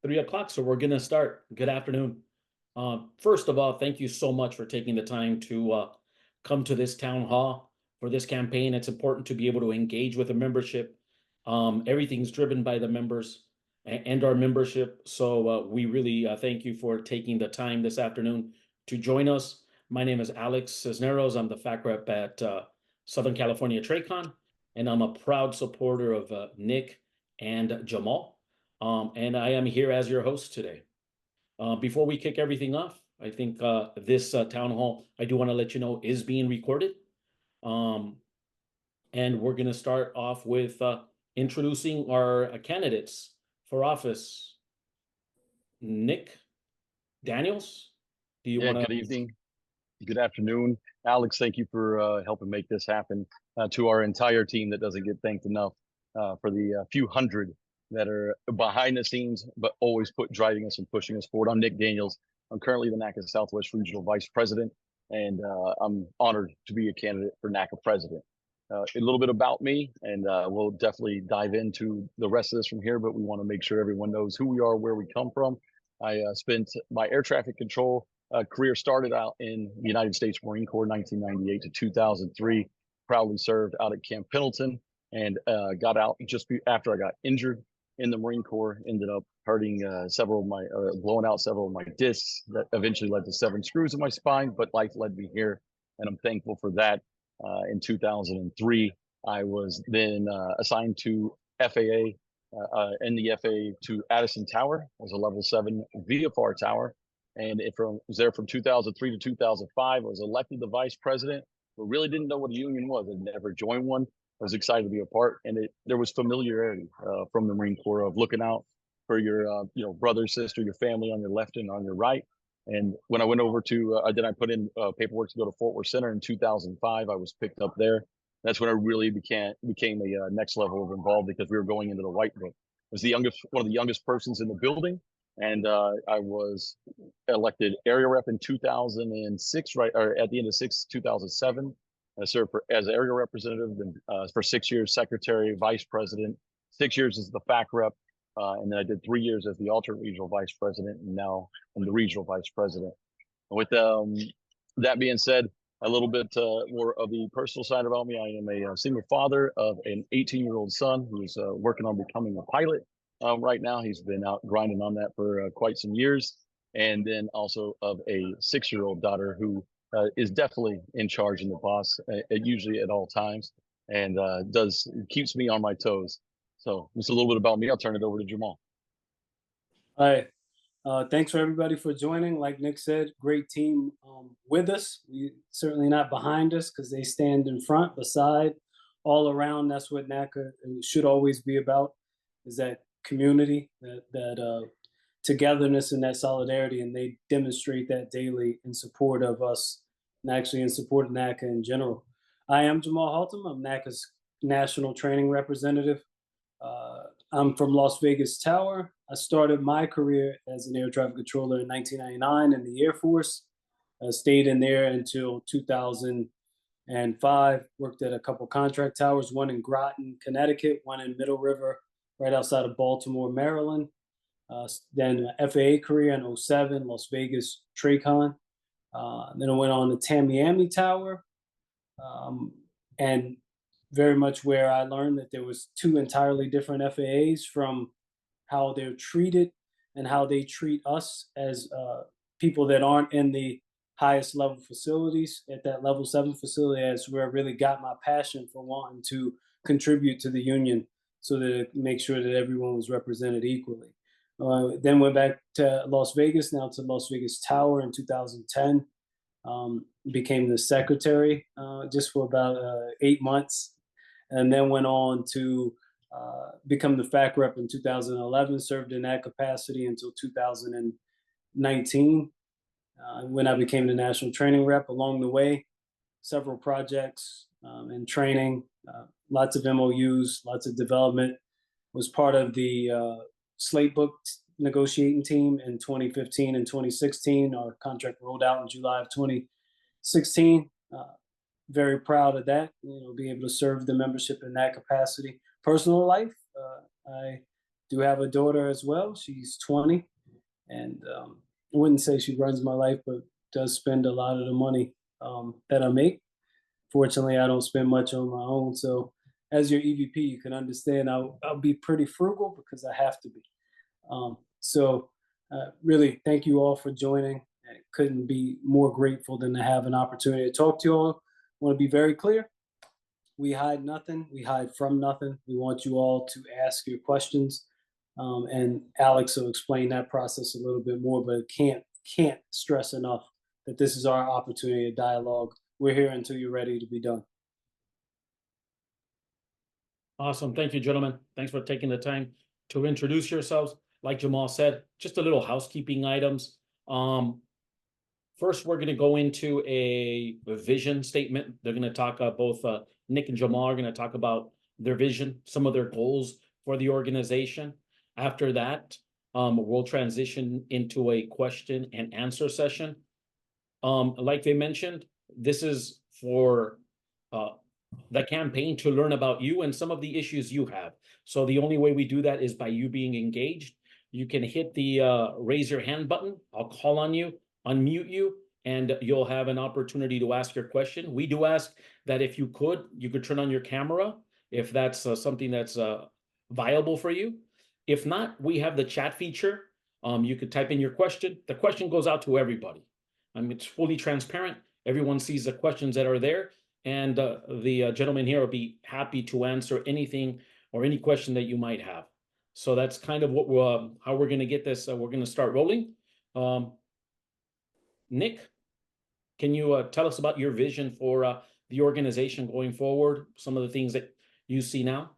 3 o'clock, so we're going to start. Good afternoon. First of all, thank you so much for taking the time to come to this town hall for this campaign. It's important to be able to engage with the membership. Everything's driven by the members and our membership. So we really thank you for taking the time this afternoon to join us. My name is Alex Cisneros. I'm the fact rep at Southern California TradeCon, and I'm a proud supporter of Nick and Jamal. And I am here as your host today. Before we kick everything off, I think this town hall, I do want to let you know, is being recorded. And we're going to start off with introducing our candidates for office. Nick Daniels, do you want to? Good evening. Good afternoon. Alex, thank you for helping make this happen. To our entire team that doesn't get thanked enough for the few hundred that are behind the scenes, but always driving us and pushing us forward. I'm Nick Daniels. I'm currently the NACA Southwest Regional Vice President, and I'm honored to be a candidate for NACA President. A little bit about me, and we'll definitely dive into the rest of this from here, but we want to make sure everyone knows who we are, where we come from. I spent my air traffic control career started out in the United States Marine Corps, 1998 to 2003. Proudly served out at Camp Pendleton, and got out just after I got injured in the Marine Corps. Ended up hurting blowing out several of my discs that eventually led to 7 screws in my spine. But life led me here, and I'm thankful for that. In 2003, I was then assigned to FAA. In the FAA to Addison Tower as a level 7 VFR tower. And was there from 2003 to 2005. I was elected the vice president, but really didn't know what a union was. I'd never joined one. I was excited to be a part, and there was familiarity from the Marine Corps of looking out for your brother, sister, your family on your left and on your right. And when I went over to, I put in paperwork to go to Fort Worth Center in 2005. I was picked up there. That's when I really became a next level of involved, because we were going into the White Book. I was one of the youngest persons in the building, and I was elected area rep in 2006, or at the end of 2007. I served as area representative, and for 6 years, secretary, vice president, 6 years as the fact rep, and then I did 3 years as the alternate regional vice president, and now I'm the regional vice president. And with that being said, a little bit more of the personal side about me. I am a single father of an 18-year-old son who's working on becoming a pilot right now. He's been out grinding on that for quite some years. And then also of a 6-year-old daughter who is definitely in charge and the boss, usually at all times, and keeps me on my toes. So just a little bit about me. I'll turn it over to Jamal. Hi. Thanks for everybody for joining. Like Nick said, great team with us. We certainly not behind us, because they stand in front, beside, all around. That's what NACA should always be about, is that community, that togetherness and that solidarity. And they demonstrate that daily in support of us, and actually in support of NACA in general. I am Daniels-Haltom. I'm NACA's national training representative. I'm from Las Vegas Tower. I started my career as an air traffic controller in 1999 in the Air Force. I stayed in there until 2005, worked at a couple contract towers, one in Groton, Connecticut, one in Middle River, right outside of Baltimore, Maryland. Then FAA career in 2007, Las Vegas TradeCon. Then I went on to Tamiami Tower, and very much where I learned that there was 2 entirely different FAAs, from how they're treated and how they treat us as people that aren't in the highest level facilities. At that level 7 facility, that's where I really got my passion for wanting to contribute to the union, so that it make sure that everyone was represented equally. Then went back to Las Vegas, now to Las Vegas Tower in 2010. Became the secretary just for about 8 months, and then went on to become the fact rep in 2011, served in that capacity until 2019, when I became the national training rep. Along the way, several projects and training, lots of MOUs, lots of development. Was part of the slate book negotiating team in 2015 and 2016. Our contract rolled out in July of 2016. Very proud of that, being able to serve the membership in that capacity. Personal life, I do have a daughter as well. She's 20, and I wouldn't say she runs my life, but does spend a lot of the money that I make. Fortunately, I don't spend much on my own. So, as your EVP, you can understand I'll be pretty frugal because I have to be. Really, thank you all for joining. I couldn't be more grateful than to have an opportunity to talk to you all. I want to be very clear. We hide nothing. We hide from nothing. We want you all to ask your questions. And Alex will explain that process a little bit more, but can't stress enough that this is our opportunity to dialogue. We're here until you're ready to be done. Awesome. Thank you, gentlemen. Thanks for taking the time to introduce yourselves. Like Jamal said, just a little housekeeping items. First, we're going to go into a vision statement. They're going to talk both Nick and Jamal are going to talk about their vision, some of their goals for the organization. After that, we'll transition into a question and answer session. Like they mentioned, this is for the campaign to learn about you and some of the issues you have. So the only way we do that is by you being engaged. You can hit the raise your hand button. I'll call on you, unmute you, and you'll have an opportunity to ask your question. We do ask that if you could turn on your camera if that's something that's viable for you. If not, we have the chat feature. You could type in your question. The question goes out to everybody. It's fully transparent. Everyone sees the questions that are there, and the gentleman here will be happy to answer anything or any question that you might have. So that's kind of what how we're going to get this. We're going to start rolling. Nick, can you tell us about your vision for the organization going forward? Some of the things that you see now.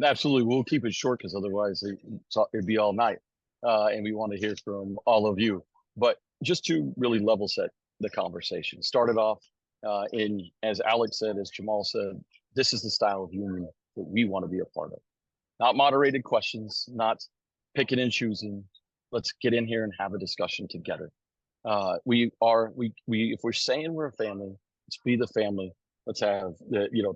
Absolutely. We'll keep it short because otherwise it'd be all night. And we want to hear from all of you. But just to really level set the conversation, started off as Alex said, as Jamal said, this is the style of union that we want to be a part of. Not moderated questions, not picking and choosing. Let's get in here and have a discussion together. If we're saying we're a family, let's be the family. Let's have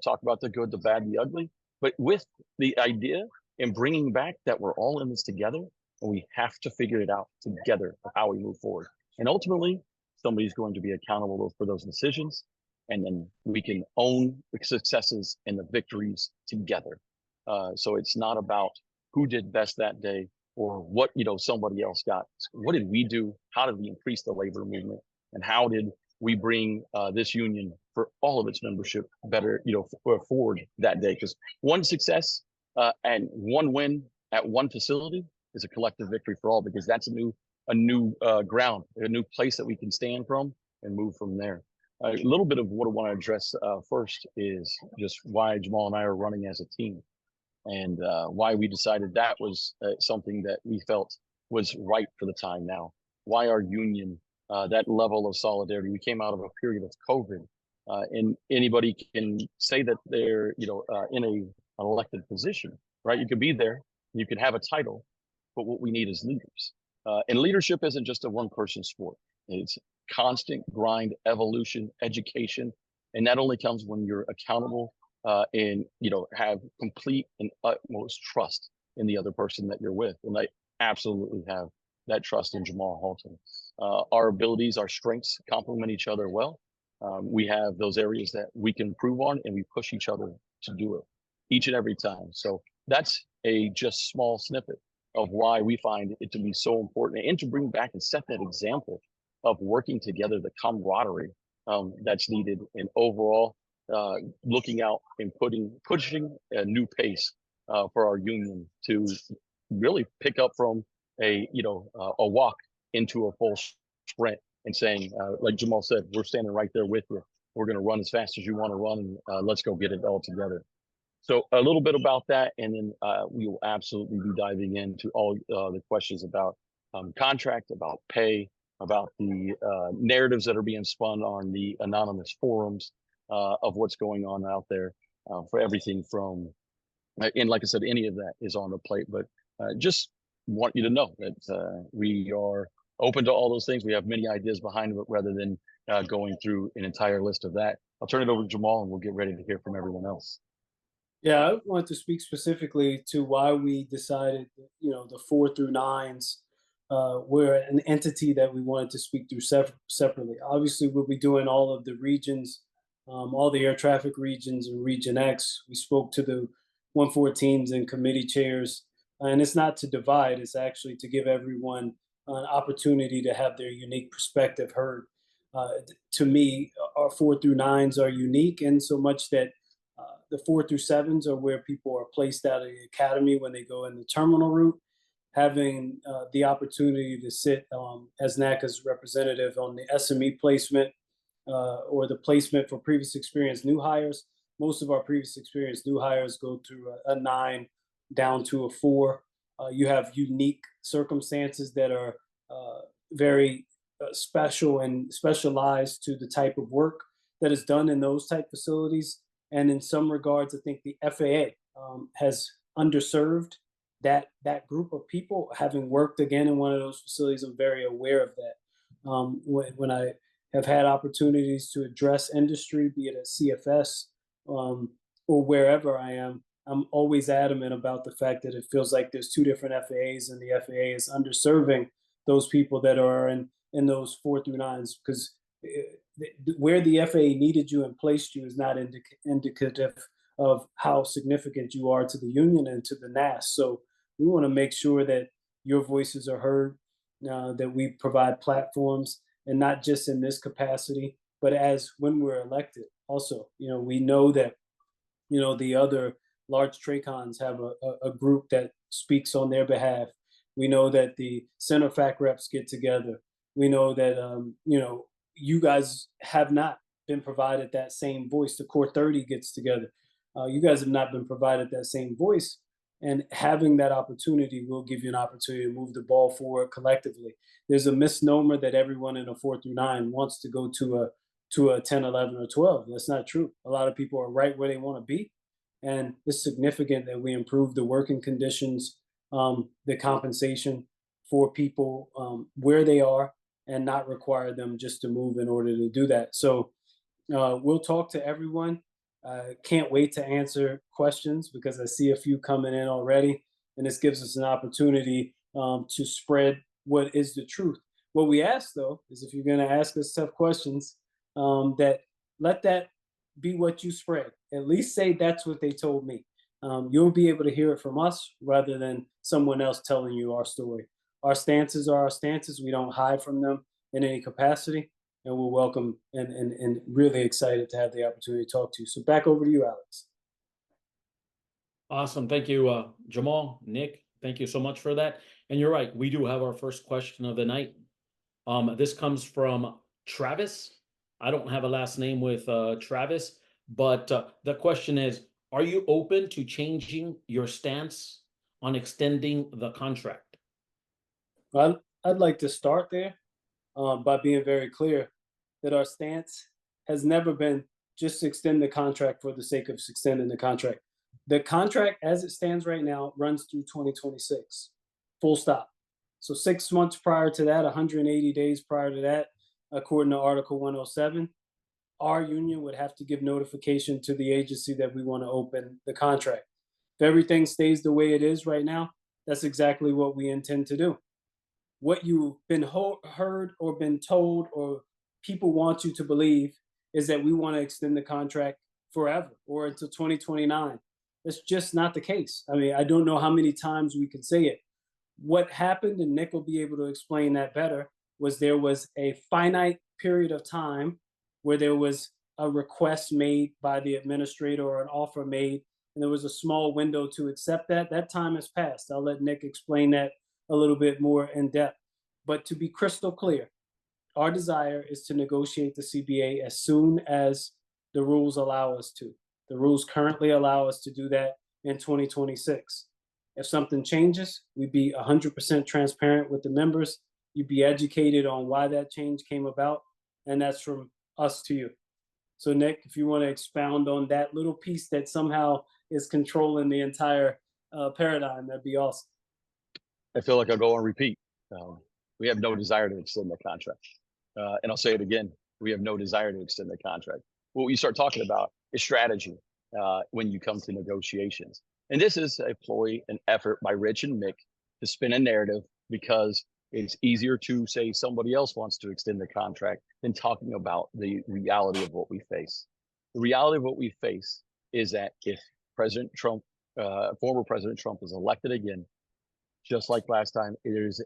talk about the good, the bad, the ugly, but with the idea and bringing back that we're all in this together, and we have to figure it out together of how we move forward. And ultimately, somebody's going to be accountable for those decisions, and then we can own the successes and the victories together. So it's not about who did best that day or what somebody else got. What did we do? How did we increase the labor movement? And how did we bring this union for all of its membership better, forward that day? Because one success and one win at one facility is a collective victory for all, because that's a new ground, a new place that we can stand from and move from there. A little bit of what I want to address first is just why Jamal and I are running as a team, and why we decided that was something that we felt was right for the time now. Why our union, that level of solidarity. We came out of a period of COVID, and anybody can say that they're in an elected position, right? You could be there, you could have a title, but what we need is leaders. And leadership isn't just a one-person sport. It's constant grind, evolution, education, and that only comes when you're accountable and have complete and utmost trust in the other person that you're with. And I absolutely have that trust in Daniels-Haltom. Our abilities, our strengths complement each other well. We have those areas that we can improve on, and we push each other to do it each and every time. So that's a just small snippet of why we find it to be so important, and to bring back and set that example of working together, the camaraderie that's needed, and overall looking out and pushing a new pace for our union to really pick up from a walk into a full sprint, and saying, like Jamal said, we're standing right there with you. We're going to run as fast as you want to run, and let's go get it all together. So a little bit about that, and then we will absolutely be diving into all the questions about contract, about pay, about the narratives that are being spun on the anonymous forums of what's going on out there, for everything from, and like I said, any of that is on the plate, but just want you to know that we are open to all those things. We have many ideas behind it, rather than going through an entire list of that. I'll turn it over to Jamal, and we'll get ready to hear from everyone else. Yeah, I wanted to speak specifically to why we decided, the 4 through 9s were an entity that we wanted to speak through separately. Obviously, we'll be doing all of the regions, all the air traffic regions and Region X. We spoke to the 1-4 teams and committee chairs, and it's not to divide; it's actually to give everyone an opportunity to have their unique perspective heard. To me, our 4 through 9s are unique in so much that the 4 through 7s are where people are placed out of the academy when they go in the terminal route. Having the opportunity to sit as NACA's representative on the SME placement or the placement for previous experienced new hires. Most of our previous experienced new hires go through a 9 down to a 4. You have unique circumstances that are very special and specialized to the type of work that is done in those type facilities. And in some regards, I think the FAA has underserved that group of people. Having worked again in one of those facilities, I'm very aware of that. When I have had opportunities to address industry, be it at CFS or wherever I am, I'm always adamant about the fact that it feels like there's two different FAAs, and the FAA is underserving those people that are in those 4 through 9s, because where the FAA needed you and placed you is not indicative of how significant you are to the union and to the NAS. So we want to make sure that your voices are heard, that we provide platforms, and not just in this capacity, but as when we're elected. Also, we know that the other large TRACONs have a group that speaks on their behalf. We know that the center fact reps get together. We know that you guys have not been provided that same voice. The Core 30 gets together. You guys have not been provided that same voice, and having that opportunity will give you an opportunity to move the ball forward collectively. There's a misnomer that everyone in a 4 through 9 wants to go to a 10, 11, or 12. That's not true. A lot of people are right where they want to be, and it's significant that we improve the working conditions, the compensation for people where they are, and not require them just to move in order to do that. So we'll talk to everyone. Can't wait to answer questions because I see a few coming in already, and this gives us an opportunity to spread what is the truth. What we ask, though, is if you're going to ask us tough questions, that let that be what you spread. At least say that's what they told me. You'll be able to hear it from us rather than someone else telling you our story. Our stances are our stances. We don't hide from them in any capacity, and we're welcome and really excited to have the opportunity to talk to you. So back over to you, Alex. Awesome. Thank you, Jamal, Nick. Thank you so much for that. And you're right. We do have our first question of the night. This comes from Travis. I don't have a last name with Travis, but the question is, are you open to changing your stance on extending the contract? I'd like to start there by being very clear that our stance has never been just to extend the contract for the sake of extending the contract. The contract as it stands right now runs through 2026, full stop. So 6 months prior to that, 180 days prior to that, according to Article 107, our union would have to give notification to the agency that we want to open the contract. If everything stays the way it is right now, that's exactly what we intend to do. What you've been heard or been told or people want you to believe is that we want to extend the contract forever or until 2029. That's just not the case. I mean, I don't know how many times we could say it. What happened, and Nick will be able to explain that better, was there was a finite period of time where there was a request made by the administrator or an offer made, and there was a small window to accept that. That time has passed. I'll let Nick explain that a little bit more in depth. But to be crystal clear, our desire is to negotiate the CBA as soon as the rules allow us to. The rules currently allow us to do that in 2026. If something changes, we'd be 100% transparent with the members. You'd be educated on why that change came about, and that's from us to you. So Nick, if you want to expound on that little piece that somehow is controlling the entire paradigm, that'd be awesome. I feel like I'll go on repeat. We have no desire to extend the contract. And I'll say it again, we have no desire to extend the contract. What you start talking about is strategy. when you come to negotiations. And this is a ploy, an effort by Rich and Mick to spin a narrative because it's easier to say somebody else wants to extend the contract than talking about the reality of what we face. The reality of what we face is that if President Trump, former President Trump, is elected again, just like last time, there is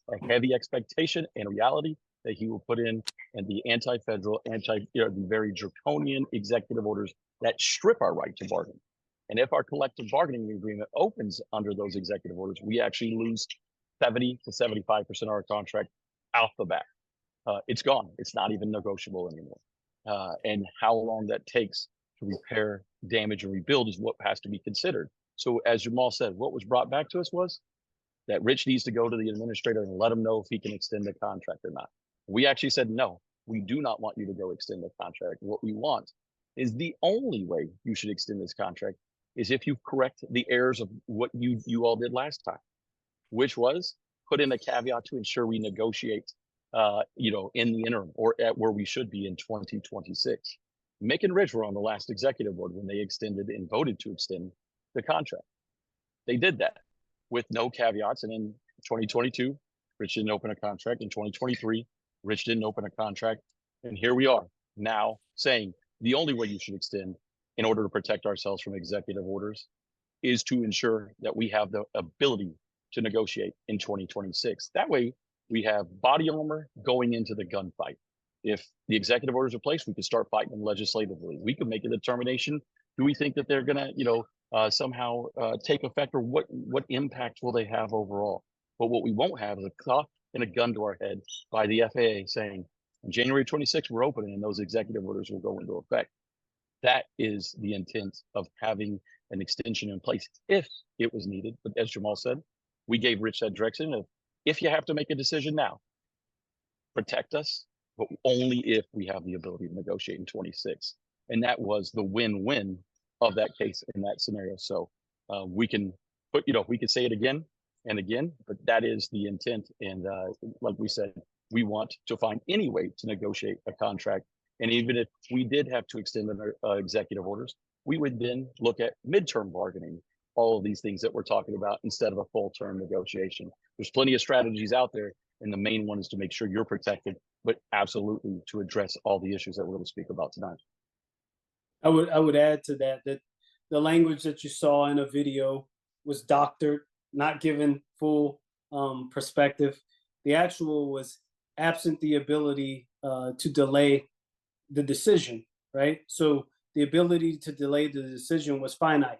a heavy expectation and reality that he will put in and the anti-federal, the very draconian executive orders that strip our right to bargain. And if our collective bargaining agreement opens under those executive orders, we actually lose 70 to 75% of our contract out the back. It's gone. It's not even negotiable anymore. And how long that takes to repair, damage, and rebuild is what has to be considered. So as Jamal said, what was brought back to us was that Rich needs to go to the administrator and let him know if he can extend the contract or not. We actually said, no, we do not want you to go extend the contract. What we want is the only way you should extend this contract is if you correct the errors of what you all did last time, which was put in a caveat to ensure we negotiate, in the interim or at where we should be in 2026. Mick and Rich were on the last executive board when they extended and voted to extend the contract. They did that with no caveats. And in 2022, Rich didn't open a contract. In 2023, Rich didn't open a contract. And here we are now saying the only way you should extend in order to protect ourselves from executive orders is to ensure that we have the ability to negotiate in 2026. That way we have body armor going into the gunfight. If the executive orders are placed, we can start fighting them legislatively. We can make a determination. Do we think that they're going to, somehow take effect, or what impact will they have overall? But what we won't have is a clock and a gun to our head by the FAA saying on January 26th, we're opening and those executive orders will go into effect. That is the intent of having an extension in place if it was needed. But as Jamal said, we gave Rich that direction of if you have to make a decision now, protect us, but only if we have the ability to negotiate in 26. And that was the win-win of that case in that scenario. So we can we can say it again and again, but that is the intent. And like we said, we want to find any way to negotiate a contract. And even if we did have to extend our executive orders, we would then look at midterm bargaining, all of these things that we're talking about instead of a full term negotiation. There's plenty of strategies out there. And the main one is to make sure you're protected, but absolutely to address all the issues that we're going to speak about tonight. I would add to that the language that you saw in a video was doctored, not given full perspective. The actual was absent the ability to delay the decision, right? So the ability to delay the decision was finite.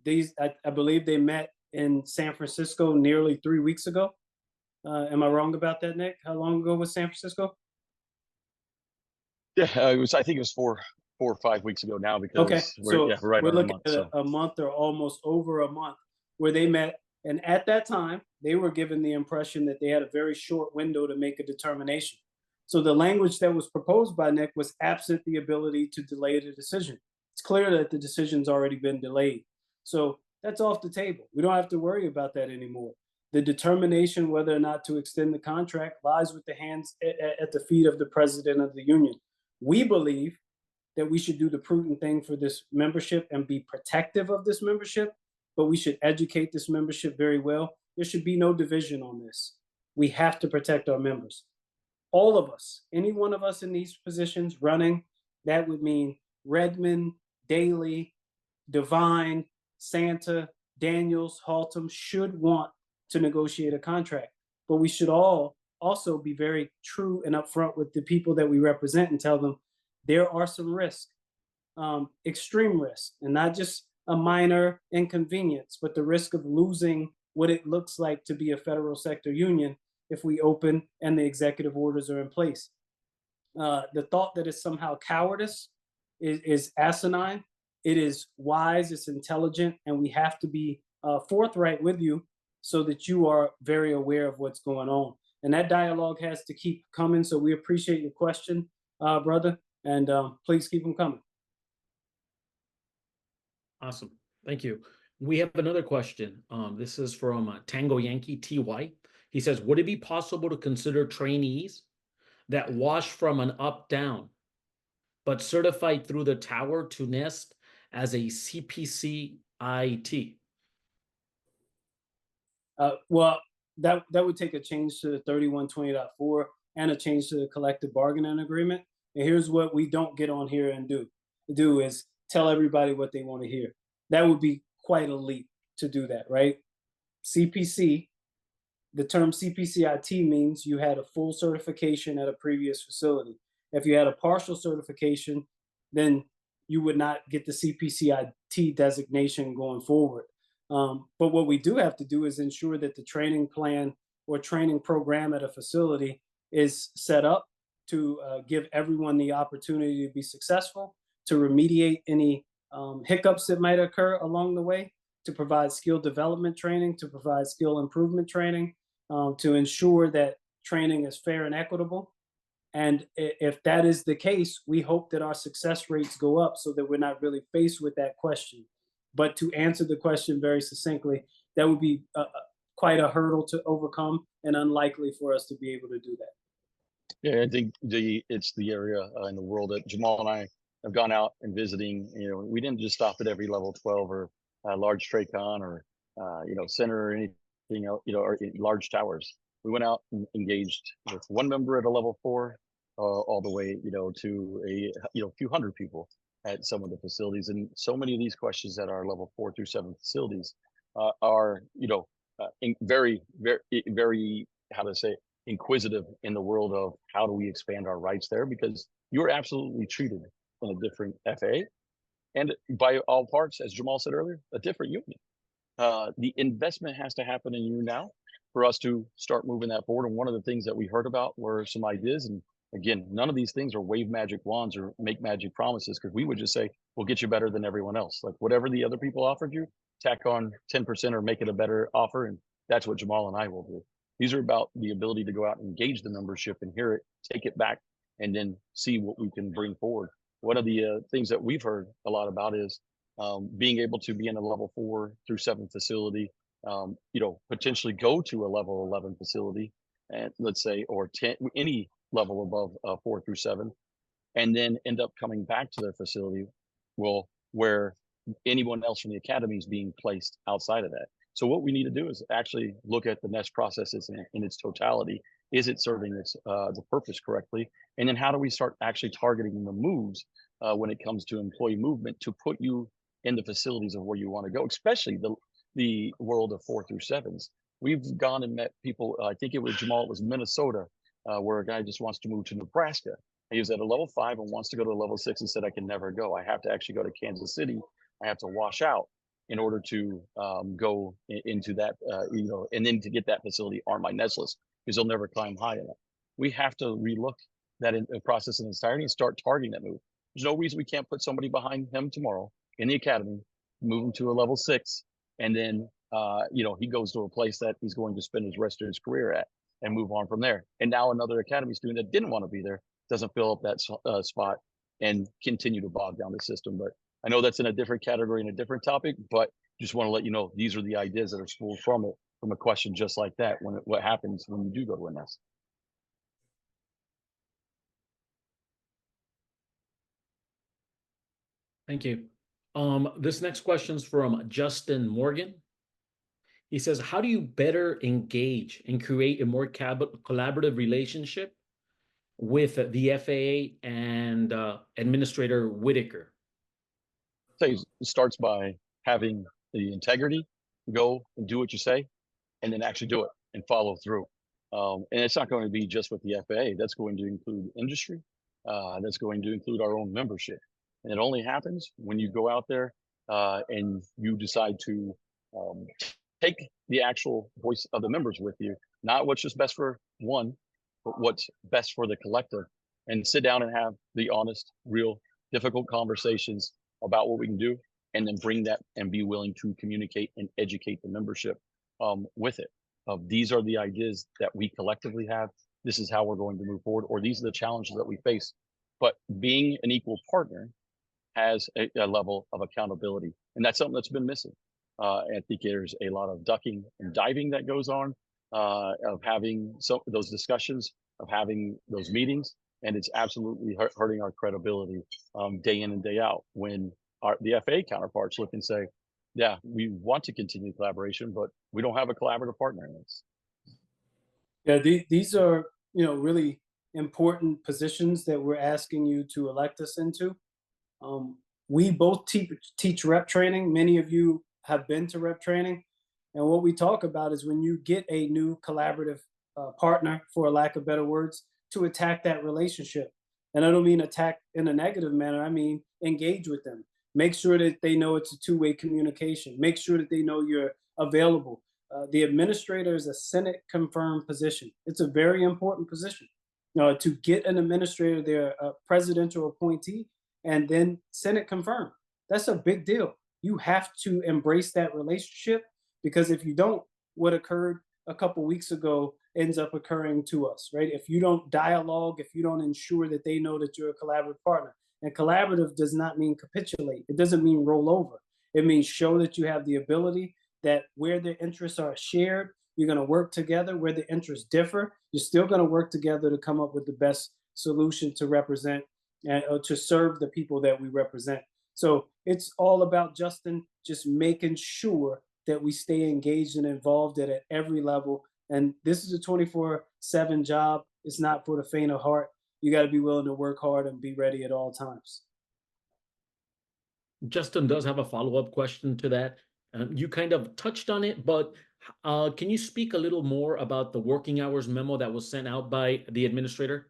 I believe they met in San Francisco nearly 3 weeks ago. Am I wrong about that, Nick? How long ago was San Francisco? Yeah, I think it was 4 or 5 weeks ago now, because okay, so we're looking month, at so. a month or almost over a month where they met. And at that time, they were given the impression that they had a very short window to make a determination. So the language that was proposed by Nick was absent the ability to delay the decision. It's clear that the decision's already been delayed. So that's off the table. We don't have to worry about that anymore. The determination whether or not to extend the contract lies with the hands at the feet of the president of the union. We believe that we should do the prudent thing for this membership and be protective of this membership, but we should educate this membership very well. There should be no division on this. We have to protect our members. All of us, any one of us in these positions running, that would mean Redmond, Daly, Devine, Santa, Daniels-Haltom should want to negotiate a contract. But we should all also be very true and upfront with the people that we represent and tell them there are some risks, extreme risks, and not just a minor inconvenience, but the risk of losing what it looks like to be a federal sector union if we open and the executive orders are in place. The thought that it's somehow cowardice is asinine. It is wise, it's intelligent, and we have to be forthright with you so that you are very aware of what's going on. And that dialogue has to keep coming. So we appreciate your question, brother, and please keep them coming. Awesome. Thank you. We have another question. This is from Tango Yankee TY. He says, would it be possible to consider trainees that wash from an up down, but certified through the tower to nest as a CPCIT? Well, that would take a change to the 3120.4 and a change to the collective bargaining agreement. And here's what we don't get on here and do is tell everybody what they want to hear. That would be quite a leap to do that, right? CPC, the term CPCIT means you had a full certification at a previous facility. If you had a partial certification, then you would not get the CPCIT designation going forward. But what we do have to do is ensure that the training plan or training program at a facility is set up to give everyone the opportunity to be successful, to remediate any hiccups that might occur along the way, to provide skill development training, to provide skill improvement training, to ensure that training is fair and equitable. And if that is the case, we hope that our success rates go up so that we're not really faced with that question. But to answer the question very succinctly, that would be quite a hurdle to overcome and unlikely for us to be able to do that. Yeah, I think it's the area in the world that Jamal and I have gone out and visiting. We didn't just stop at every level 12 or large TRACON or center or anything else, or large towers. We went out and engaged with one member at a level 4, all the way to a few hundred people at some of the facilities. And so many of these questions at our level 4 through 7 facilities are very, very, very, how to say, inquisitive in the world of how do we expand our rights there, because you're absolutely treated in a different FAA and by all parts, as Jamal said earlier, a different union. The investment has to happen in you now for us to start moving that forward. And one of the things that we heard about were some ideas. And again, none of these things are wave magic wands or make magic promises, because we would just say, we'll get you better than everyone else. Like whatever the other people offered you, tack on 10% or make it a better offer. And that's what Jamal and I will do. These are about the ability to go out and engage the membership and hear it, take it back, and then see what we can bring forward. One of the things that we've heard a lot about is being able to be in a level 4 through 7 facility, potentially go to a level 11 facility, and let's say, or 10, any level above 4 through 7, and then end up coming back to their facility, where anyone else from the academy is being placed outside of that. So what we need to do is actually look at the NEST processes in its totality. Is it serving the purpose correctly? And then how do we start actually targeting the moves when it comes to employee movement to put you in the facilities of where you want to go, especially the world of 4 through 7s. We've gone and met people, I think it was Jamal, it was Minnesota, where a guy just wants to move to Nebraska. He was at a level 5 and wants to go to a level 6 and said, I can never go. I have to actually go to Kansas City. I have to wash out in order to go into that, and then to get that facility on my nest list, because they'll never climb high enough. We have to relook that process in its entirety and start targeting that move. There's no reason we can't put somebody behind him tomorrow in the academy, move him to a level 6, and then he goes to a place that he's going to spend his rest of his career at and move on from there. And now another academy student that didn't want to be there doesn't fill up that spot and continue to bog down the system. But I know that's in a different category and a different topic, but just want to let you know, these are the ideas that are spooled from it, from a question just like that, what happens when you do go to a nest. Thank you. This next question is from Justin Morgan. He says, how do you better engage and create a more collaborative relationship with the FAA and Administrator Whitaker? So it starts by having the integrity, go and do what you say, and then actually do it and follow through. And it's not going to be just with the FAA. That's going to include industry. That's going to include our own membership. And it only happens when you go out there and you decide to take the actual voice of the members with you, not what's just best for one, but what's best for the collective, and sit down and have the honest, real, difficult conversations about what we can do, and then bring that and be willing to communicate and educate the membership with it. These are the ideas that we collectively have. This is how we're going to move forward, or these are the challenges that we face. But being an equal partner has a level of accountability, and that's something that's been missing. I think there's a lot of ducking and diving that goes on, of having those discussions, of having those meetings, and it's absolutely hurting our credibility day in and day out when the FA counterparts look and say, yeah, we want to continue collaboration, but we don't have a collaborative partner in this. Yeah, these are, really important positions that we're asking you to elect us into. Um, we both teach rep training. Many of you have been to rep training. And what we talk about is when you get a new collaborative partner, for a lack of better words, to attack that relationship. And I don't mean attack in a negative manner, I mean engage with them. Make sure that they know it's a two-way communication. Make sure that they know you're available. The administrator is a Senate confirmed position. It's a very important position. To get an administrator, they're a presidential appointee and then Senate confirmed. That's a big deal. You have to embrace that relationship, because if you don't, what occurred a couple weeks ago ends up occurring to us, right? If you don't dialogue, if you don't ensure that they know that you're a collaborative partner, and collaborative does not mean capitulate. It doesn't mean roll over. It means show that you have the ability, that where the interests are shared, you're going to work together. Where the interests differ, you're still going to work together to come up with the best solution to represent and to serve the people that we represent. So it's all about, Justin, just making sure that we stay engaged and involved at every level. And this is a 24/7 job. It's not for the faint of heart. You got to be willing to work hard and be ready at all times. Justin does have a follow-up question to that. You kind of touched on it, but can you speak a little more about the working hours memo that was sent out by the administrator?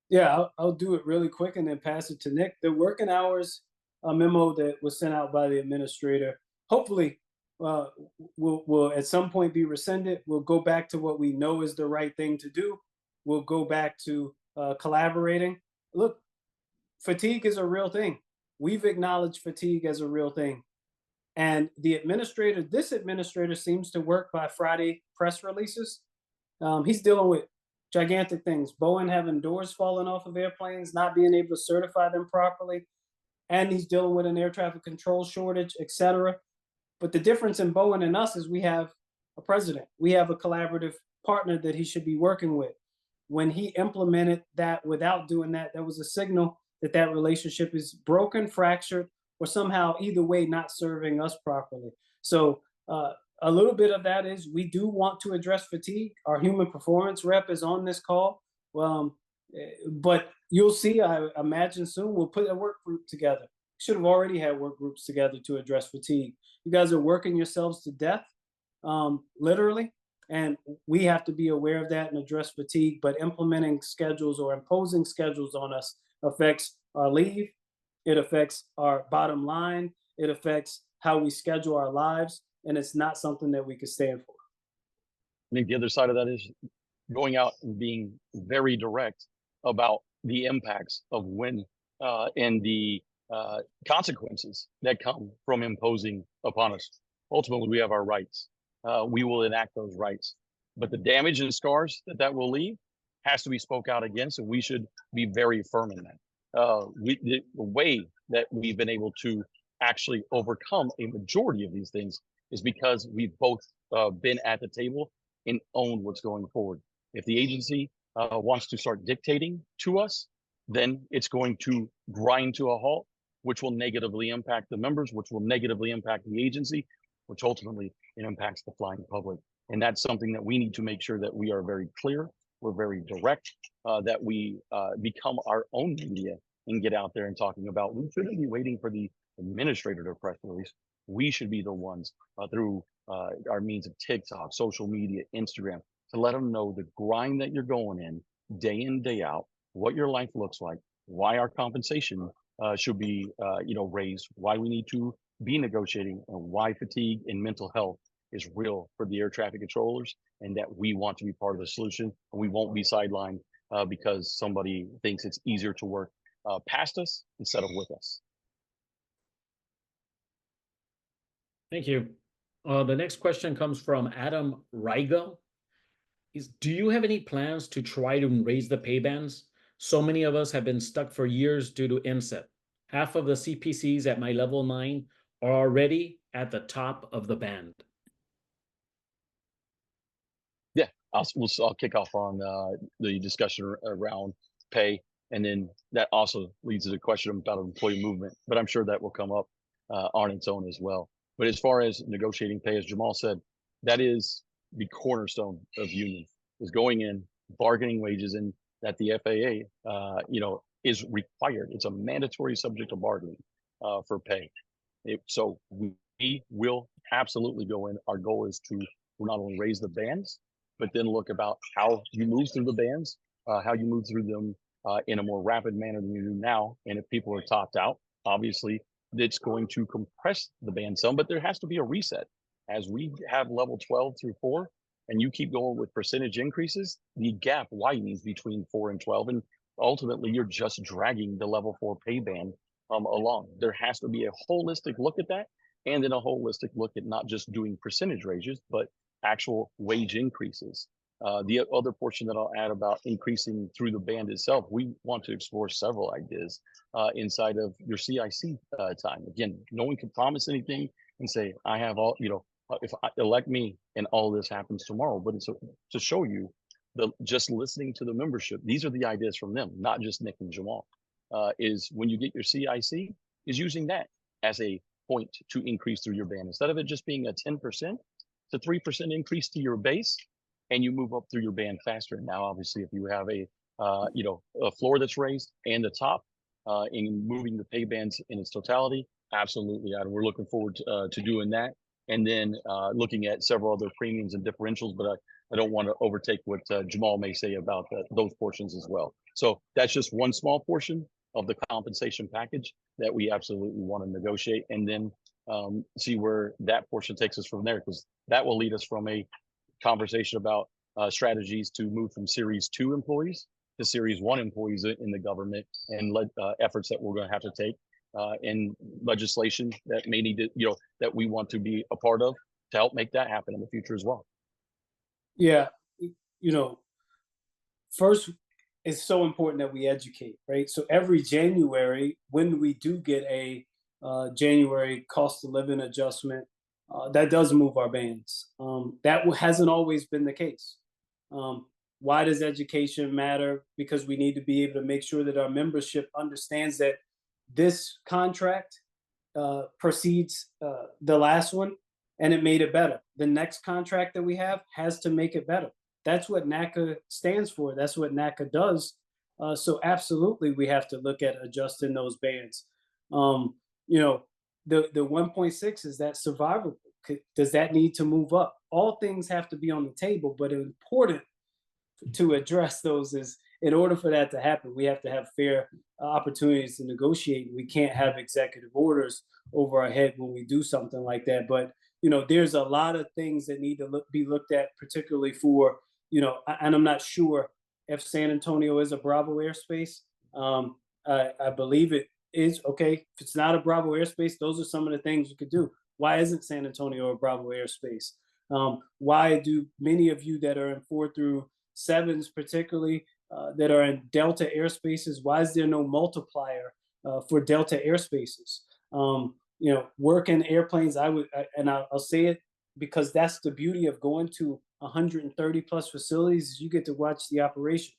Yeah, I'll do it really quick and then pass it to Nick. The working hours memo that was sent out by the administrator, hopefully, uh, will at some point be rescinded. We'll go back to what we know is the right thing to do. We'll go back to collaborating. Look, fatigue is a real thing. We've acknowledged fatigue as a real thing. And this administrator seems to work by Friday press releases. He's dealing with gigantic things. Boeing having doors falling off of airplanes, not being able to certify them properly, and he's dealing with an air traffic control shortage, etc. But the difference in Boeing and us is we have a president. We have a collaborative partner that he should be working with. When he implemented that without doing that, that was a signal that that relationship is broken, fractured, or somehow either way not serving us properly. So a little bit of that is we do want to address fatigue. Our human performance rep is on this call. But you'll see, I imagine soon, we'll put a work group together. Should have already had work groups together to address fatigue. You guys are working yourselves to death, literally, and we have to be aware of that and address fatigue. But implementing schedules or imposing schedules on us affects our leave. It affects our bottom line. It affects how we schedule our lives, and it's not something that we can stand for. I think the other side of that is going out and being very direct about the impacts of when and the consequences that come from imposing upon us. Ultimately, we have our rights. We will enact those rights, but the damage and scars that that will leave has to be spoke out against, and we should be very firm in that. The way that we've been able to actually overcome a majority of these things is because we've both been at the table and owned what's going forward. If the agency wants to start dictating to us, then it's going to grind to a halt, which will negatively impact the members, which will negatively impact the agency, which ultimately it impacts the flying public. And that's something that we need to make sure that we are very clear, we're very direct, that we become our own media and get out there and talking about. We shouldn't be waiting for the administrator to press release. We should be the ones through our means of TikTok, social media, Instagram, to let them know the grind that you're going in, day out, what your life looks like, why our compensation should be raised, why we need to be negotiating, and why fatigue and mental health is real for the air traffic controllers, and that we want to be part of the solution, and we won't be sidelined because somebody thinks it's easier to work past us instead of with us. Thank you. The next question comes from Adam Riegel. Do you have any plans to try to raise the pay bands? So many of us have been stuck for years due to IMSET. Half of the CPCs at my level 9 are already at the top of the band. Yeah, I'll kick off on the discussion around pay. And then that also leads to the question about employee movement, but I'm sure that will come up on its own as well. But as far as negotiating pay, as Jamal said, that is the cornerstone of union, is going in, bargaining wages, and that the FAA, is required. It's a mandatory subject of bargaining for pay. So we will absolutely go in. Our goal is to not only raise the bands, but then look about how you move through the bands, how you move through them in a more rapid manner than you do now. And if people are topped out, obviously it's going to compress the band some, but there has to be a reset. As we have level 12 through 4, and you keep going with percentage increases, the gap widens between 4 and 12. And ultimately, you're just dragging the level 4 pay band along. There has to be a holistic look at that, and then a holistic look at not just doing percentage raises, but actual wage increases. The other portion that I'll add about increasing through the band itself, we want to explore several ideas inside of your CIC time. Again, no one can promise anything and say, I have all, if I elect me and all this happens tomorrow, but it's to show you just listening to the membership. These are the ideas from them, not just Nick and Jamal. Is when you get your CIC, is using that as a point to increase through your band. Instead of it just being a 10% to 3% increase to your base, and you move up through your band faster. Now, obviously, if you have a floor that's raised and the top, in moving the pay bands in its totality, absolutely, Adam. We're looking forward to doing that. And then looking at several other premiums and differentials, but I don't want to overtake what Jamal may say about those portions as well. So that's just one small portion of the compensation package that we absolutely want to negotiate, and then see where that portion takes us from there, because that will lead us from a conversation about strategies to move from Series 2 employees to Series 1 employees in the government, and efforts that we're going to have to take in legislation that may need to, that we want to be a part of to help make that happen in the future as well. Yeah, first, it's so important that we educate, right? So every January, when we do get a January cost of living adjustment, that does move our bands. That hasn't always been the case. Why does education matter? Because we need to be able to make sure that our membership understands that this contract precedes the last one, and it made it better. The next contract that we have has to make it better. That's what NACA stands for. That's what NACA does. So absolutely, we have to look at adjusting those bands. The 1.6, is that survivable? Does that need to move up? All things have to be on the table, but important to address those is, in order for that to happen, we have to have fair opportunities to negotiate. We can't have executive orders over our head when we do something like that. But there's a lot of things that need to be looked at, particularly for and I'm not sure if San Antonio is a Bravo airspace. I believe it is. Okay, if it's not a Bravo airspace, those are some of the things you could do. Why isn't San Antonio a Bravo airspace? Why do many of you that are in 4 through 7s, particularly that are in Delta airspaces, why is there no multiplier for Delta airspaces? Working airplanes, I'll say it because that's the beauty of going to 130 plus facilities, is you get to watch the operation.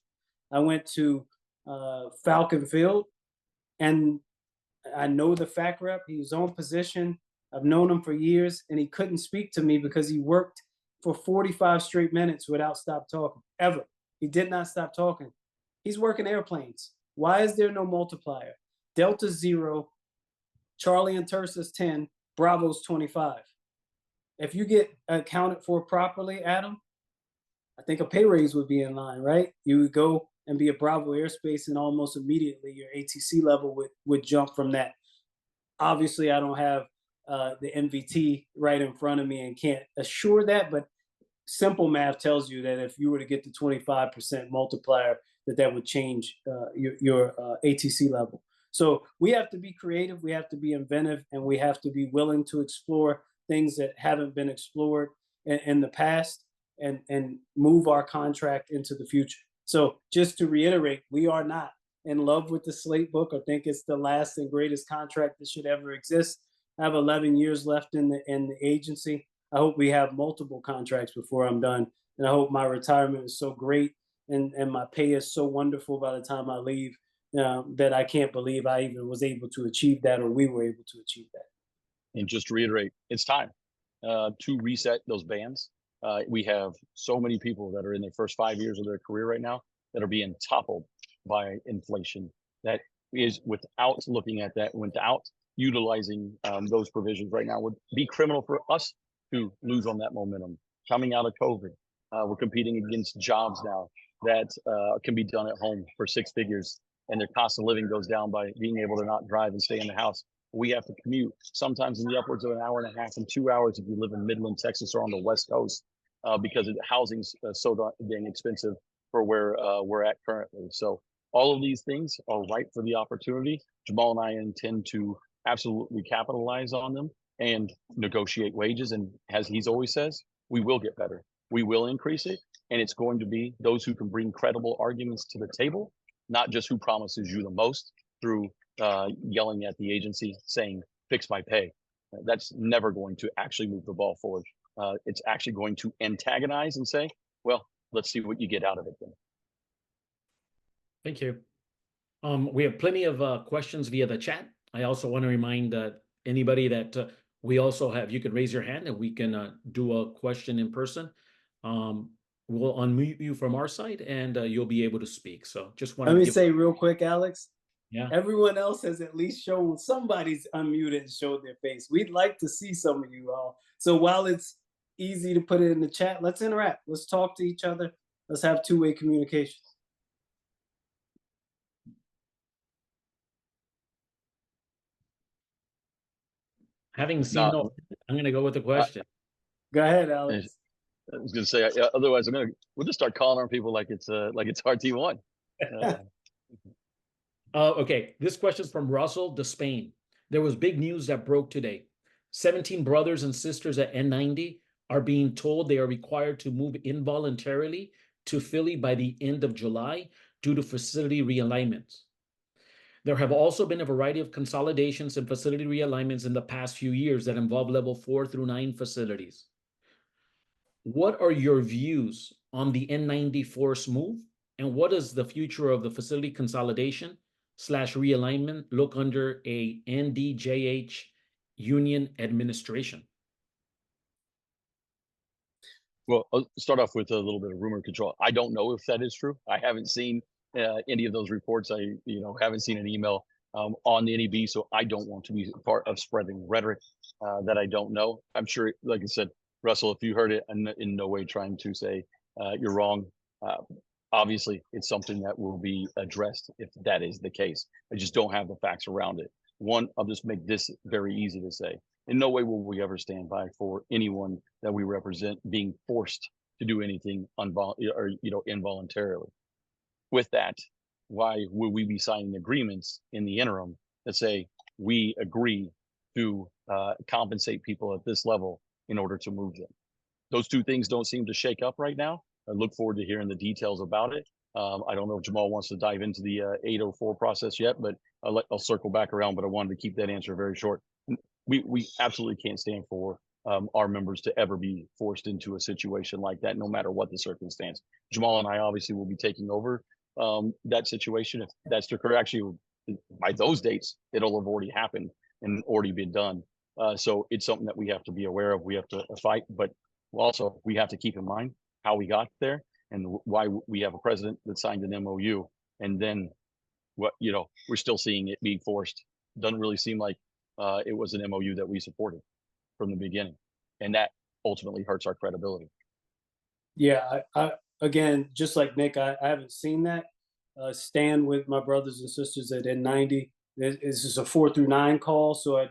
I went to Falcon Field, and I know the FAC rep. He was on position. I've known him for years, and he couldn't speak to me because he worked for 45 straight minutes without stop talking, ever. He did not stop talking. He's working airplanes. Why is there no multiplier? Delta 0, Charlie and Tursa's 10, Bravo's 25. If you get accounted for properly, Adam, I think a pay raise would be in line, right? You would go and be a Bravo airspace, and almost immediately your ATC level would jump from that. Obviously, I don't have the MVT right in front of me and can't assure that, but simple math tells you that if you were to get the 25% multiplier, that would change your ATC level. So we have to be creative, we have to be inventive, and we have to be willing to explore things that haven't been explored in the past, and move our contract into the future. So just to reiterate, we are not in love with the slate book or think it's the last and greatest contract that should ever exist. I have 11 years left in the agency. I hope we have multiple contracts before I'm done. And I hope my retirement is so great and my pay is so wonderful by the time I leave that I can't believe I even was able to achieve that, or we were able to achieve that. And just to reiterate, it's time to reset those bans. We have so many people that are in their first 5 years of their career right now that are being toppled by inflation. That is, without looking at that, without utilizing those provisions right now, would be criminal for us to lose on that momentum. Coming out of COVID, we're competing against jobs now that can be done at home for 6 figures, and their cost of living goes down by being able to not drive and stay in the house. We have to commute sometimes in the upwards of an hour and a half and 2 hours if you live in Midland, Texas, or on the West Coast, because the housing's so dang expensive for where we're at currently. So all of these things are ripe for the opportunity. Jamal and I intend to absolutely capitalize on them and negotiate wages. And as he's always says, we will get better. We will increase it. And it's going to be those who can bring credible arguments to the table, not just who promises you the most through yelling at the agency saying, fix my pay. That's never going to actually move the ball forward. It's actually going to antagonize and say, well, let's see what you get out of it then. Thank you. We have plenty of questions via the chat. I also want to remind anybody that we also have, you can raise your hand and we can do a question in person. We'll unmute you from our side and you'll be able to speak. So just want to say real quick, Alex. Yeah. Everyone else has at least shown somebody's unmuted and showed their face. We'd like to see some of you all. So while it's easy to put it in the chat, let's interact. Let's talk to each other. Let's have two-way communication. Having seen no, I'm going to go with the question. Go ahead, Alex. I was going to say, otherwise we'll just start calling on people like it's RT1. Okay, this question is from Russell de Spain. There was big news that broke today. 17 brothers and sisters at N90 are being told they are required to move involuntarily to Philly by the end of July due to facility realignments. There have also been a variety of consolidations and facility realignments in the past few years that involve level 4 through 9 facilities. What are your views on the N90 force move, and what does the future of the facility consolidation / realignment look under a NDJH union administration? Well, I'll start off with a little bit of rumor control. I don't know if that is true. I haven't seen any of those reports. I haven't seen an email on the NEB, so I don't want to be part of spreading rhetoric that I don't know. I'm sure, like I said, Russell, if you heard it, I'm in no way trying to say you're wrong. Obviously, it's something that will be addressed if that is the case. I just don't have the facts around it. One, I'll just make this very easy to say. In no way will we ever stand by for anyone that we represent being forced to do anything involuntarily. With that, why would we be signing agreements in the interim that say we agree to compensate people at this level in order to move them? Those two things don't seem to shake up right now. I look forward to hearing the details about it. I don't know if Jamal wants to dive into the 804 process yet, but I'll circle back around, but I wanted to keep that answer very short. We absolutely can't stand for our members to ever be forced into a situation like that, no matter what the circumstance. Jamal and I obviously will be taking over that situation if that's to occur. Actually, by those dates, it'll have already happened and already been done. So it's something that we have to be aware of. We have to fight, but also we have to keep in mind how we got there and why we have a president that signed an MOU, and then we're still seeing it being forced. Doesn't really seem like it was an MOU that we supported from the beginning, and that ultimately hurts our credibility. Yeah, I again, just like Nick, I haven't seen that. Stand with my brothers and sisters at N90. This is a 4 through 9 call, so I'd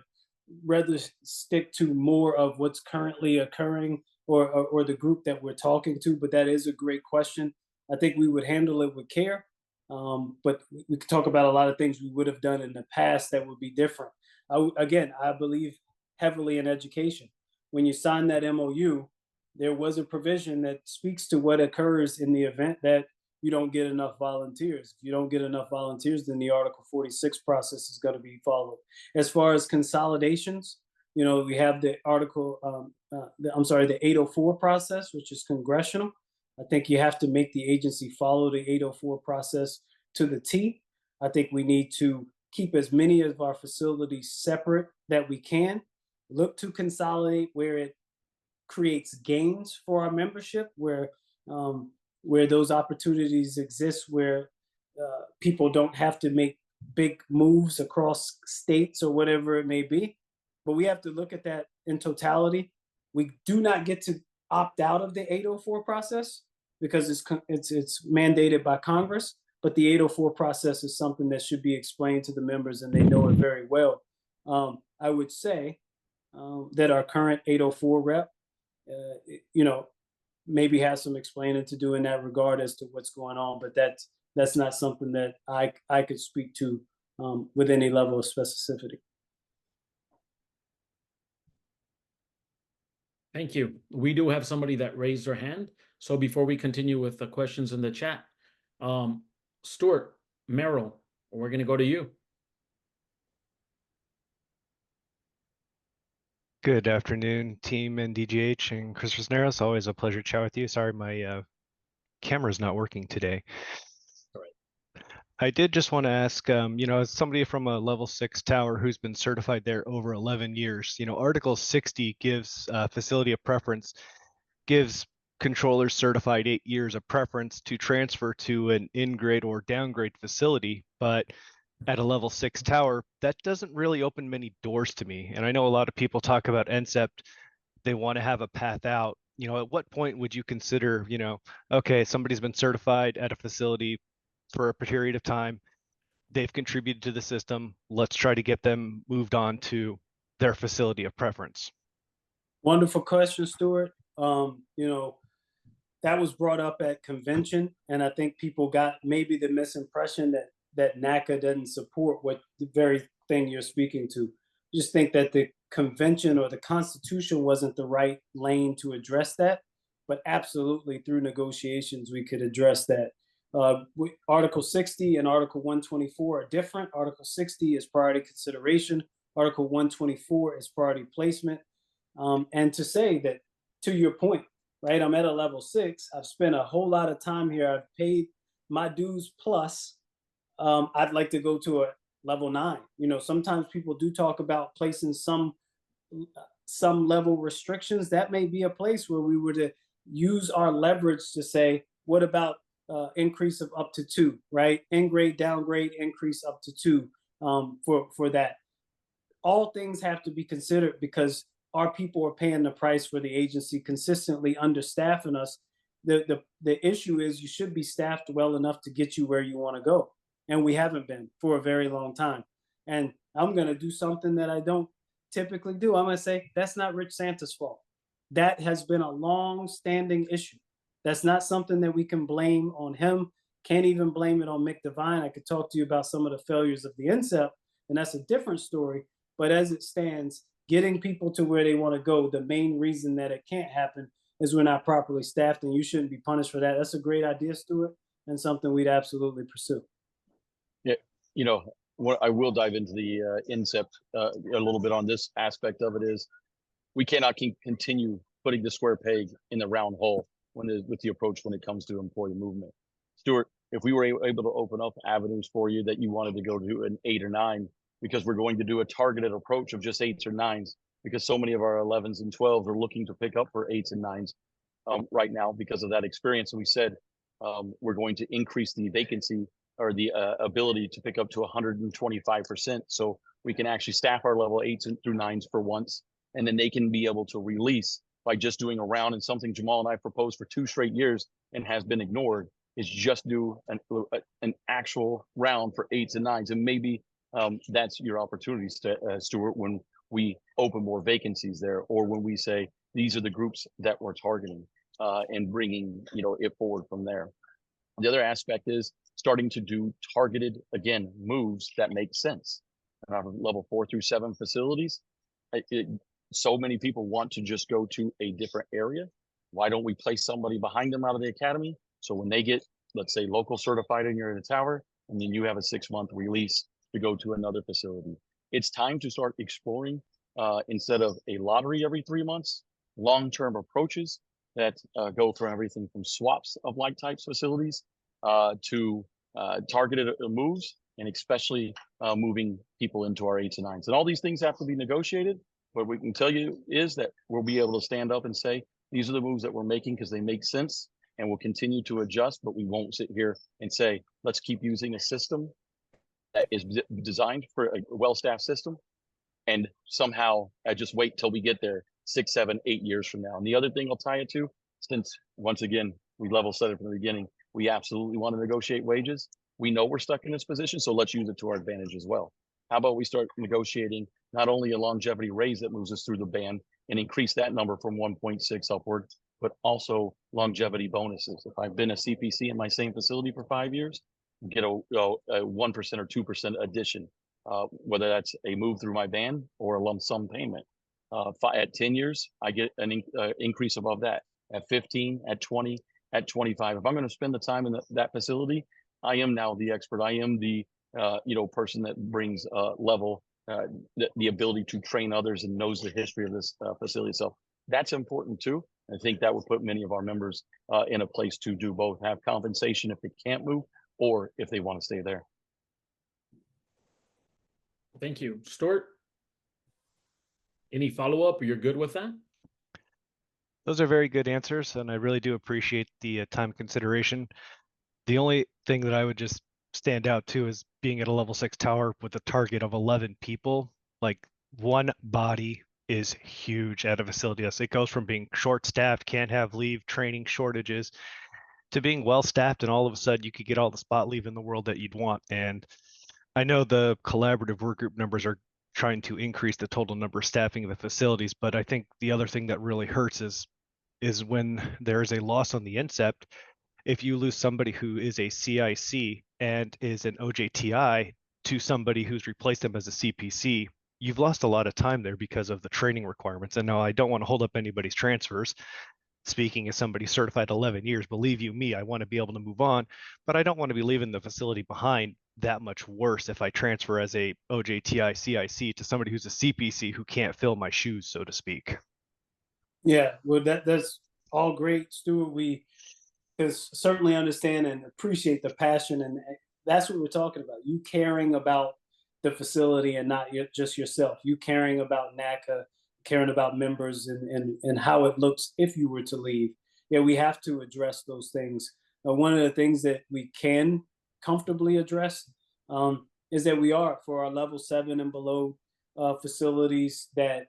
rather stick to more of what's currently occurring or the group that we're talking to. But that is a great question. I think we would handle it with care. But we could talk about a lot of things we would have done in the past that would be different. I believe heavily in education. When you sign that MOU, there was a provision that speaks to what occurs in the event that you don't get enough volunteers. If you don't get enough volunteers, then the Article 46 process is going to be followed. As far as consolidations, we have the the 804 process, which is congressional. I think you have to make the agency follow the 804 process to the T. I think we need to keep as many of our facilities separate that we can, look to consolidate where it creates gains for our membership, where those opportunities exist, where people don't have to make big moves across states or whatever it may be. But we have to look at that in totality. We do not get to opt out of the 804 process because it's mandated by Congress. But the 804 process is something that should be explained to the members, and they know it very well. I would say that our current 804 rep, you know, maybe has some explaining to do in that regard as to what's going on. But that's not something that I could speak to with any level of specificity. Thank you. We do have somebody that raised their hand. So before we continue with the questions in the chat, Stuart, Merrill, we're going to go to you. Good afternoon, team and DGH and Chris Cisneros. Always a pleasure to chat with you. Sorry, my camera's not working today. All right. I did just want to ask, as somebody from a level 6 tower who's been certified there over 11 years, Article 60 gives facility of preference, gives controllers certified 8 years of preference to transfer to an in-grade or downgrade facility, but at a level 6 tower, that doesn't really open many doors to me. And I know a lot of people talk about NCEPT, they want to have a path out. At what point would you consider, okay, somebody's been certified at a facility for a period of time, they've contributed to the system, let's try to get them moved on to their facility of preference? Wonderful question, Stuart. That was brought up at convention, and I think people got maybe the misimpression that NACA doesn't support what the very thing you're speaking to. Just think that the convention or the Constitution wasn't the right lane to address that, but absolutely through negotiations we could address that. Article 60 and Article 124 are different. Article 60 is priority consideration. Article 124 is priority placement. And to say that, to your point, right, I'm at a level 6. I've spent a whole lot of time here. I've paid my dues plus. I'd like to go to a level 9. Sometimes people do talk about placing some level restrictions. That may be a place where we were to use our leverage to say, what about increase of up to 2, right? In-grade, downgrade, increase up to 2 for that. All things have to be considered because our people are paying the price for the agency consistently understaffing us. The issue is you should be staffed well enough to get you where you want to go. And we haven't been for a very long time. And I'm going to do something that I don't typically do. I'm going to say that's not Rich Santa's fault. That has been a long-standing issue. That's not something that we can blame on him. Can't even blame it on Mick Devine. I could talk to you about some of the failures of the NCEP, and that's a different story. But as it stands, getting people to where they want to go, the main reason that it can't happen is we're not properly staffed, and you shouldn't be punished for that. That's a great idea, Stuart, and something we'd absolutely pursue. Yeah, what I will dive into the INCEPT a little bit on this aspect of it is we cannot continue putting the square peg in the round hole with the approach when it comes to employee movement. Stuart, if we were able to open up avenues for you that you wanted to go to an 8 or 9, because we're going to do a targeted approach of just 8s or 9s, because so many of our 11s and 12s are looking to pick up for 8s and 9s right now because of that experience. And we said we're going to increase the vacancy or the ability to pick up to 125%. So we can actually staff our level 8s through 9s for once, and then they can be able to release by just doing a round. And something Jamal and I proposed for 2 straight years and has been ignored is just do an actual round for 8s and 9s. And maybe that's your opportunity, Stuart, when we open more vacancies there, or when we say these are the groups that we're targeting and bringing it forward from there. The other aspect is starting to do targeted, again, moves that make sense. Level 4 through 7 facilities, so many people want to just go to a different area. Why don't we place somebody behind them out of the academy? So when they get, let's say, local certified and you're in a tower, and then you have a 6-month release to go to another facility. It's time to start exploring, instead of a lottery every 3 months, long-term approaches that go from everything from swaps of like types facilities to targeted moves and especially moving people into our 8s and 9s. And all these things have to be negotiated. What we can tell you is that we'll be able to stand up and say, these are the moves that we're making because they make sense, and we'll continue to adjust, but we won't sit here and say, let's keep using a system that is designed for a well-staffed system, and somehow just wait till we get there 6, 7, 8 years from now. And the other thing I'll tie it to, since once again, we level set it from the beginning, we absolutely want to negotiate wages. We know we're stuck in this position, so let's use it to our advantage as well. How about we start negotiating not only a longevity raise that moves us through the band and increase that number from 1.6 upward, but also longevity bonuses. If I've been a CPC in my same facility for 5 years, get a 1% or 2% addition, whether that's a move through my band or a lump sum payment. At 10 years, I get an increase above that. At 15, at 20, at 25. If I'm going to spend the time in that facility, I am now the expert. I am the person that brings the ability to train others and knows the history of this facility itself. That's important too. I think that would put many of our members in a place to do both, have compensation if they can't move or if they want to stay there. Thank you. Stuart, any follow-up, or you're good with that? Those are very good answers, and I really do appreciate the time consideration. The only thing that I would just stand out to is being at a level 6 tower with a target of 11 people. Like, one body is huge at a facility. It goes from being short-staffed, can't have leave, training shortages, to being well-staffed, and all of a sudden you could get all the spot leave in the world that you'd want. And I know the collaborative work group numbers are trying to increase the total number of staffing of the facilities, but I think the other thing that really hurts is when there is a loss on the incept. If you lose somebody who is a CIC and is an OJTI to somebody who's replaced them as a CPC, you've lost a lot of time there because of the training requirements. And now I don't want to hold up anybody's transfers. Speaking as somebody certified 11 years, believe you me, I want to be able to move on, but I don't want to be leaving the facility behind that much worse if I transfer as a OJTI CIC to somebody who's a CPC who can't fill my shoes, so to speak. Yeah, well, that's all great, Stuart. We can certainly understand and appreciate the passion, and that's what we're talking about. You caring about the facility and not just yourself. You caring about NACA, caring about members, and how it looks if you were to leave. Yeah, we have to address those things. One of the things that we can comfortably address is that we are, for our level 7 and below facilities that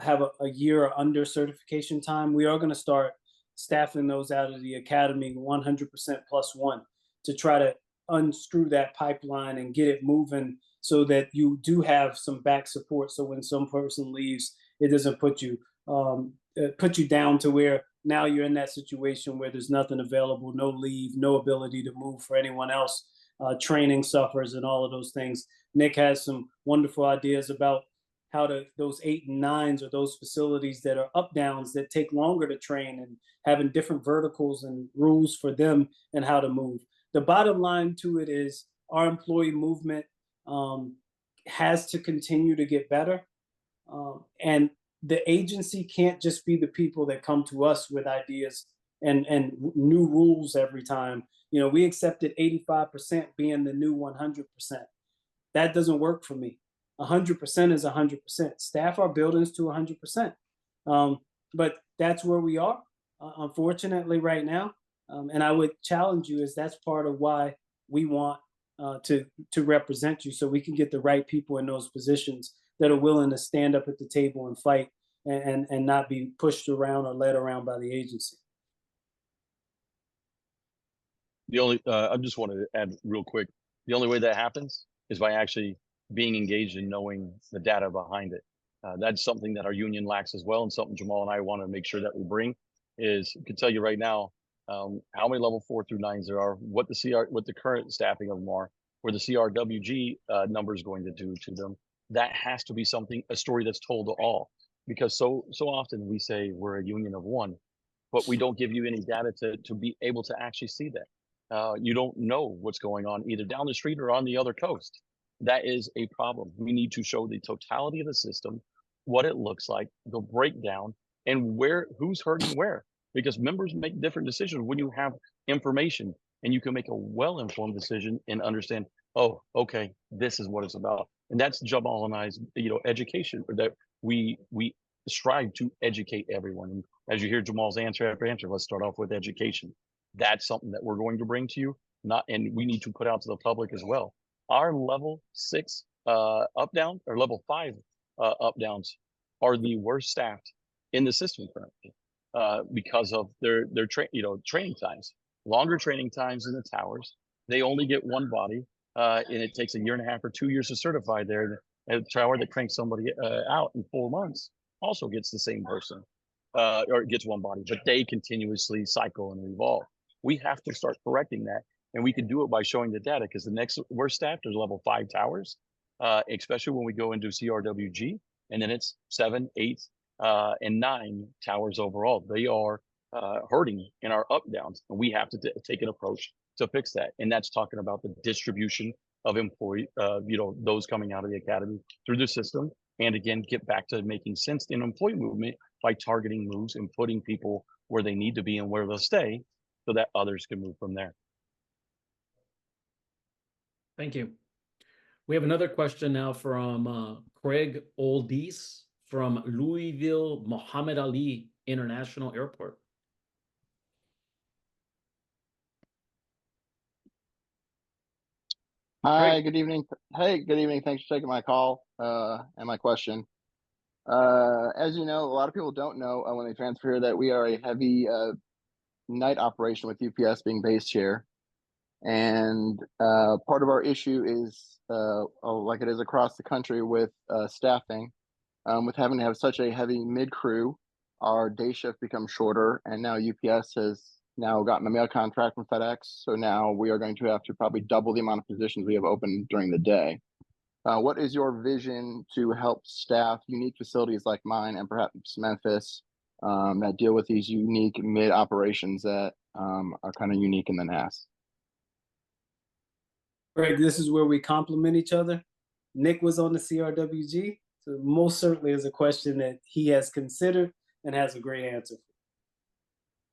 have a year or under certification time, we are going to start staffing those out of the academy 100% +1 to try to unscrew that pipeline and get it moving so that you do have some back support. So when some person leaves, it doesn't put you down to where now you're in that situation where there's nothing available, no leave, no ability to move for anyone else. Training suffers and all of those things. Nick has some wonderful ideas about how those 8 and 9s, or those facilities that are up downs that take longer to train, and having different verticals and rules for them and how to move. The bottom line to it is our employee movement has to continue to get better. And the agency can't just be the people that come to us with ideas and new rules every time. We accepted 85% being the new 100%. That doesn't work for me. 100% is 100%. Staff our buildings to 100%. But that's where we are, unfortunately, right now. And I would challenge you, is that's part of why we want to represent you, so we can get the right people in those positions that are willing to stand up at the table and fight, and not be pushed around or led around by the agency. I just wanted to add real quick, the only way that happens is by actually being engaged and knowing the data behind it. That's something that our union lacks as well, and something Jamal and I want to make sure that we bring. Is I can tell you right now how many level 4 through 9s there are, what the current staffing of them are, where the CRWG number is going to do to them. That has to be a story that's told to all, because so often we say we're a union of one, but we don't give you any data to be able to actually see that. You don't know what's going on either down the street or on the other coast. That is a problem. We need to show the totality of the system, what it looks like, the breakdown, and who's hurting where. Because members make different decisions when you have information, and you can make a well-informed decision and understand oh, okay, this is what it's about. And that's Jamal and I's, education, or that we strive to educate everyone. And as you hear Jamal's answer after answer, let's start off with education. That's something that we're going to bring to you, and we need to put out to the public as well. Our level 6 up down, or level 5 up downs, are the worst staffed in the system currently, because of their training times, longer training times in the towers. They only get one body, and it takes a year and a half or 2 years to certify there. A tower that cranks somebody out in 4 months also gets the same person, or gets one body, but they continuously cycle and revolve. We have to start correcting that, and we can do it by showing the data, because the next worst staffed is level 5 towers, especially when we go into CRWG, and then it's 7, 8, and 9 towers overall. They are hurting in our up downs, and we have to take an approach to fix that. And that's talking about the distribution of employee, those coming out of the academy through the system. And again, get back to making sense in employee movement by targeting moves and putting people where they need to be and where they'll stay, so that others can move from there. Thank you. We have another question now from Craig Oldies from Louisville Muhammad Ali International Airport. Hi, Craig. good evening. Hey, good evening. Thanks for taking my call and my question. As you know, a lot of people don't know when they transfer here that we are a heavy night operation with UPS being based here. And part of our issue is, like it is across the country with staffing, with having to have such a heavy mid crew, our day shift becomes shorter. And now UPS has now gotten a mail contract from FedEx. So now we are going to have to probably double the amount of positions we have open during the day. What is your vision to help staff unique facilities like mine and perhaps Memphis that deal with these unique mid operations that are kind of unique in the NAS? Greg, this is where we complement each other. Nick was on the CRWG, so most certainly is a question that he has considered and has a great answer for.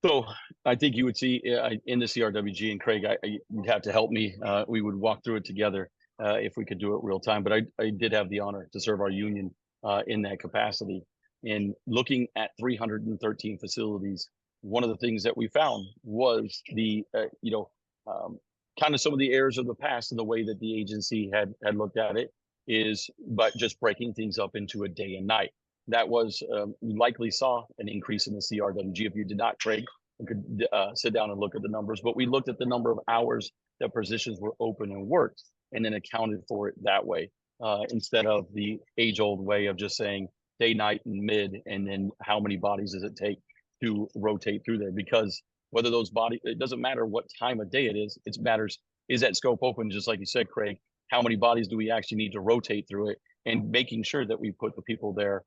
So I think you would see in the CRWG, and Craig, you'd have to help me. We would walk through it together if we could do it real time. But I did have the honor to serve our union in that capacity. And looking at 313 facilities, one of the things that we found was the, kind of some of the errors of the past and the way that the agency had looked at it is, but just breaking things up into a day and night. That was, you likely saw an increase in the CRWG. If you did not, Craig, you could sit down and look at the numbers, but we looked at the number of hours that positions were open and worked, and then accounted for it that way, instead of the age-old way of just saying day, night, and mid, and then how many bodies does it take to rotate through there? Because whether those bodies, it doesn't matter what time of day it matters, is that scope open, just like you said, Craig, how many bodies do we actually need to rotate through it, and making sure that we put the people there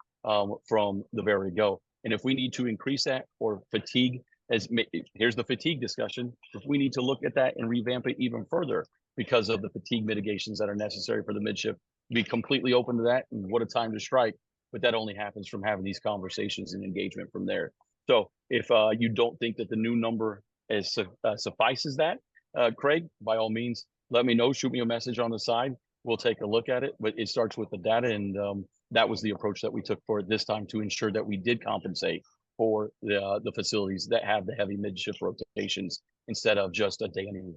from the very go. And if we need to increase that, or fatigue, here's the fatigue discussion, if we need to look at that and revamp it even further because of the fatigue mitigations that are necessary for the midship, be completely open to that. And what a time to strike. But that only happens from having these conversations and engagement from there. So if you don't think that the new number suffices that, Craig, by all means, let me know. Shoot me a message on the side. We'll take a look at it. But it starts with the data, and that was the approach that we took for it this time, to ensure that we did compensate for the facilities that have the heavy mid-shift rotations instead of just a day and a week.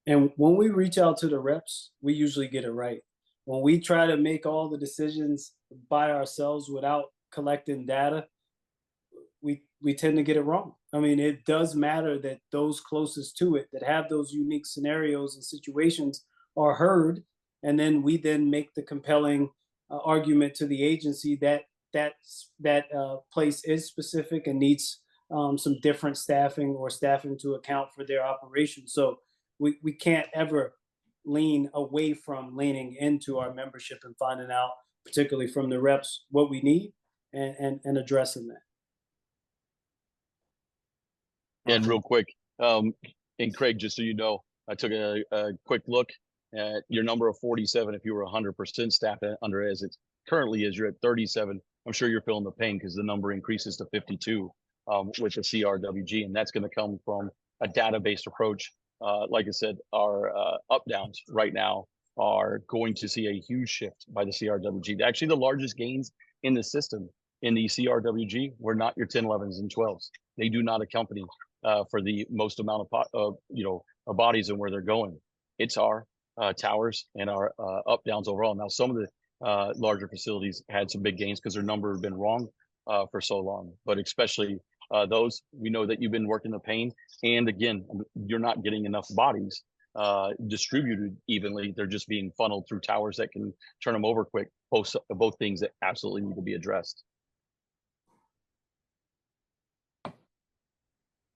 And when we reach out to the reps, we usually get it right. When we try to make all the decisions by ourselves without collecting data, we tend to get it wrong. I mean, it does matter that those closest to it, that have those unique scenarios and situations, are heard, and then we make the compelling argument to the agency that place is specific and needs some different staffing, or staffing to account for their operation. So we can't ever lean away from leaning into our membership and finding out, particularly from the reps, what we need, and addressing that. And real quick, and Craig, just so you know, I took a quick look at your number of 47. If you were 100% staffed under as it currently is, you're at 37. I'm sure you're feeling the pain because the number increases to 52 with the CRWG, and that's going to come from a data-based approach like I said, our up downs right now are going to see a huge shift by the CRWG. Actually, the largest gains in the system in the CRWG were not your 10, 11s, and 12s. They do not accompany for the most amount of bodies and where they're going. It's our towers and our up downs overall. Now, some of the larger facilities had some big gains because their number had been wrong for so long, but especially those, we know that you've been working the pain, and again, you're not getting enough bodies distributed evenly. They're just being funneled through towers that can turn them over quick. Both things that absolutely need to be addressed.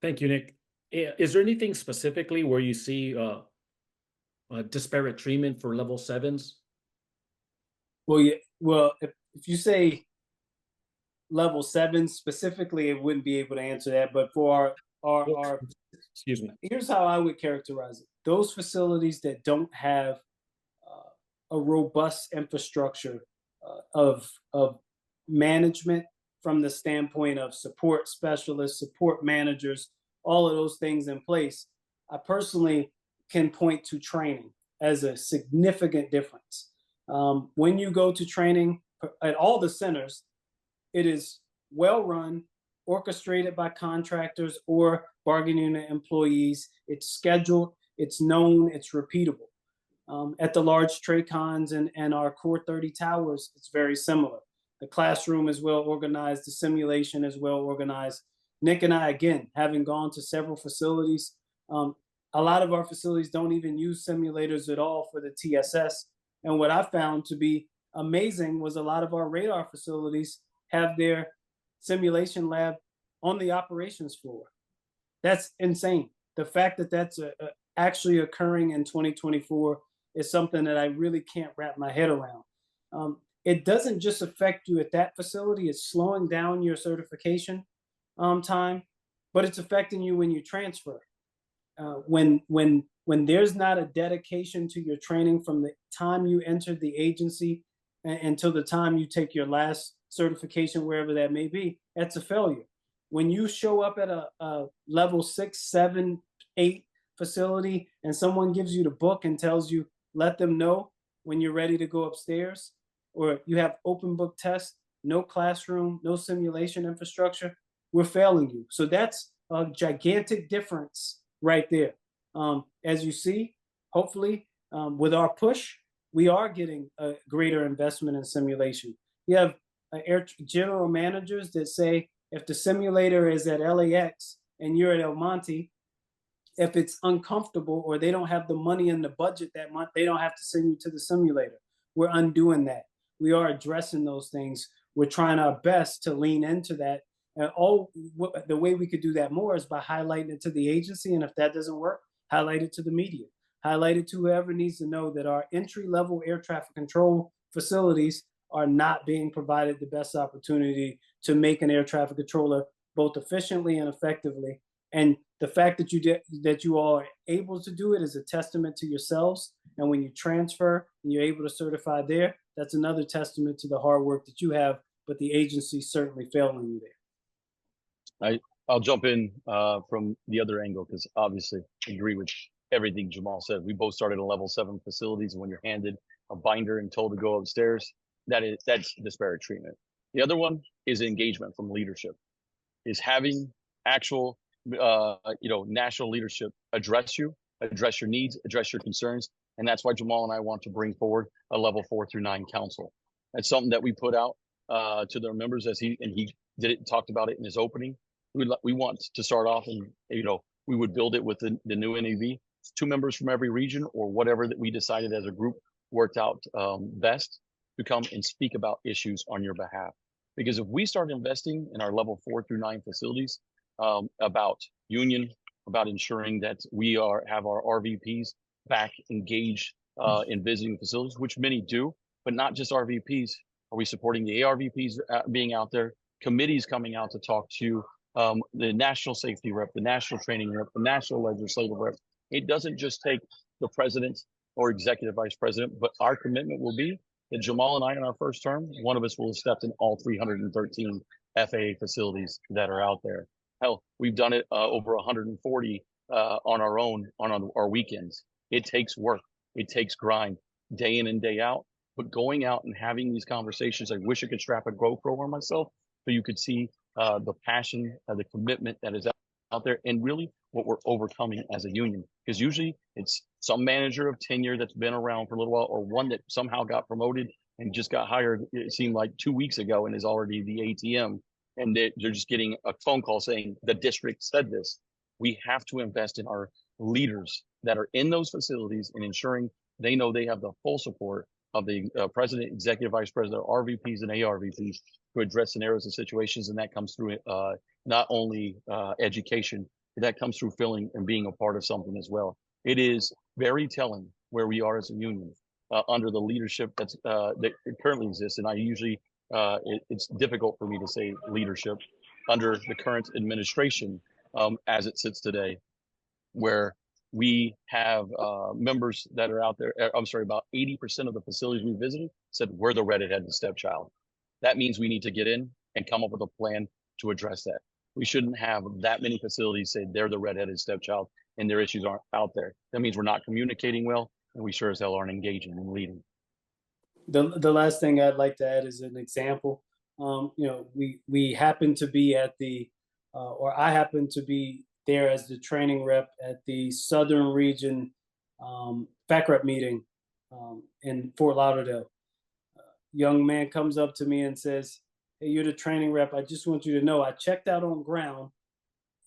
Thank you, Nick. Is there anything specifically where you see disparate treatment for level 7s? Well, yeah. Well, if you say level 7 specifically, it wouldn't be able to answer that. But for our Excuse me. here's how I would characterize it: those facilities that don't have a robust infrastructure of management from the standpoint of support specialists, support managers, all of those things in place, I personally can point to training as a significant difference. When you go to training at all the centers, it is well run, orchestrated by contractors or bargaining unit employees. It's scheduled, it's known, it's repeatable. At the large TRACONs and our Core 30 towers, it's very similar. The classroom is well organized, the simulation is well organized. Nick and I, again, having gone to several facilities, a lot of our facilities don't even use simulators at all for the TSS. And what I found to be amazing was a lot of our radar facilities have their simulation lab on the operations floor. That's insane. The fact that that's actually occurring in 2024 is something that I really can't wrap my head around. It doesn't just affect you at that facility, it's slowing down your certification time, but it's affecting you when you transfer. When there's not a dedication to your training from the time you entered the agency until the time you take your last certification, wherever that may be, that's a failure. When you show up at a level 6, 7, 8 facility and someone gives you the book and tells you, let them know when you're ready to go upstairs, or you have open book tests, no classroom, no simulation infrastructure, we're failing you. So that's a gigantic difference right there. As you see, hopefully with our push, we are getting a greater investment in simulation. You have air general managers that say, if the simulator is at LAX and you're at El Monte, if it's uncomfortable or they don't have the money in the budget that month, they don't have to send you to the simulator. We're undoing that. We are addressing those things. We're trying our best to lean into that. And the way we could do that more is by highlighting it to the agency. And if that doesn't work, highlight it to the media. Highlight it to whoever needs to know that our entry-level air traffic control facilities are not being provided the best opportunity to make an air traffic controller both efficiently and effectively. And the fact that you all are able to do it is a testament to yourselves. And when you transfer and you're able to certify there, that's another testament to the hard work that you have, but the agency certainly failing you there. I'll jump in from the other angle because obviously I agree with everything Jamal said. We both started in level 7 facilities, and when you're handed a binder and told to go upstairs, that's disparate treatment. The other one is engagement from leadership, is having actual national leadership address your needs, address your concerns. And that's why Jamal and I want to bring forward a level 4 through 9 council. That's something that we put out to their members, as he did it, talked about it in his opening. We want to start off, and we would build it with the new NAV, 2 members from every region or whatever that we decided as a group worked out best to come and speak about issues on your behalf. Because if we start investing in our level 4 through 9 facilities about union, about ensuring that we have our RVPs back engaged in visiting facilities, which many do, but not just RVPs. Are we supporting the ARVPs being out there, committees coming out to talk to the national safety rep, the national training rep, the national legislative rep? It doesn't just take the president or executive vice president, but our commitment will be that Jamal and I, in our first term, one of us will have stepped in all 313 FAA facilities that are out there. Hell, we've done it over 140 on our own on our weekends. It takes work. It takes grind day in and day out. But going out and having these conversations, I wish I could strap a GoPro on myself so you could see the passion, the commitment that is out there, and really what we're overcoming as a union. Because usually it's some manager of tenure that's been around for a little while, or one that somehow got promoted and just got hired, it seemed like 2 weeks ago, and is already the ATM. And they're just getting a phone call saying the district said this. We have to invest in our leaders that are in those facilities and ensuring they know they have the full support of the president, executive vice president, RVPs, and ARVPs to address scenarios and situations. And that comes through not only education, but that comes through feeling and being a part of something as well. It is very telling where we are as a union under the leadership that currently exists. And I usually, it's difficult for me to say leadership under the current administration as it sits today, where we have members that are out there. I'm sorry, about 80% of the facilities we visited said we're the redheaded stepchild. That means we need to get in and come up with a plan to address that. We shouldn't have that many facilities say they're the redheaded stepchild and their issues aren't out there. That means we're not communicating well, and we sure as hell aren't engaging and leading. The last thing I'd like to add is an example. We happen to be at the, or I happen to be there as the training rep at the Southern Region FAC rep meeting in Fort Lauderdale. Young man comes up to me and says, "Hey, you're the training rep. I just want you to know I checked out on ground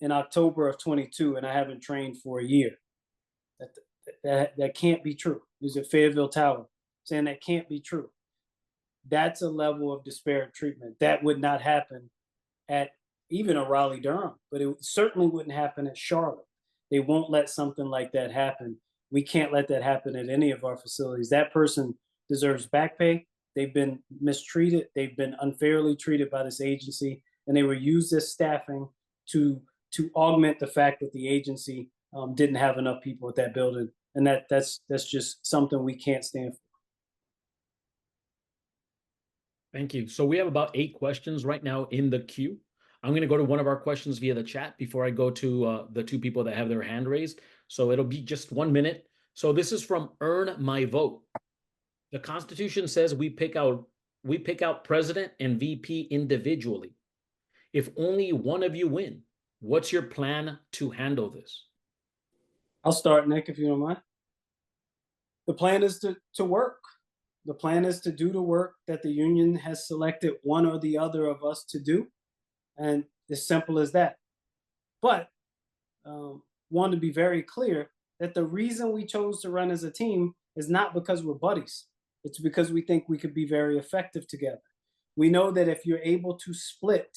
in October of 22 and I haven't trained for a year." That can't be true. He's at Fayetteville Tower saying that can't be true. That's a level of disparate treatment. That would not happen at even a Raleigh Durham, but it certainly wouldn't happen at Charlotte. They won't let something like that happen. We can't let that happen at any of our facilities. That person deserves back pay. They've been mistreated. They've been unfairly treated by this agency, and they were used as staffing to augment the fact that the agency didn't have enough people at that building, and that's just something we can't stand for. Thank you. So we have about 8 questions right now in the queue. I'm going to go to one of our questions via the chat before I go to the 2 people that have their hand raised. So it'll be just 1 minute. So this is from Earn My Vote. The Constitution says we pick out president and VP individually. If only one of you win, what's your plan to handle this? I'll start, Nick, if you don't mind. The plan is to work. The plan is to do the work that the union has selected one or the other of us to do. And as simple as that. But want to be very clear that the reason we chose to run as a team is not because we're buddies. It's because we think we could be very effective together. We know that if you're able to split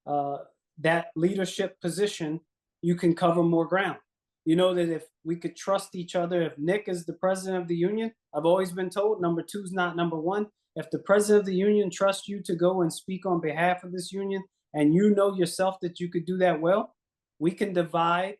that leadership position, you can cover more ground. You know that if we could trust each other, if Nick is the president of the union, I've always been told number 2 is not number 1. If the president of the union trusts you to go and speak on behalf of this union, and you know yourself that you could do that well, we can divide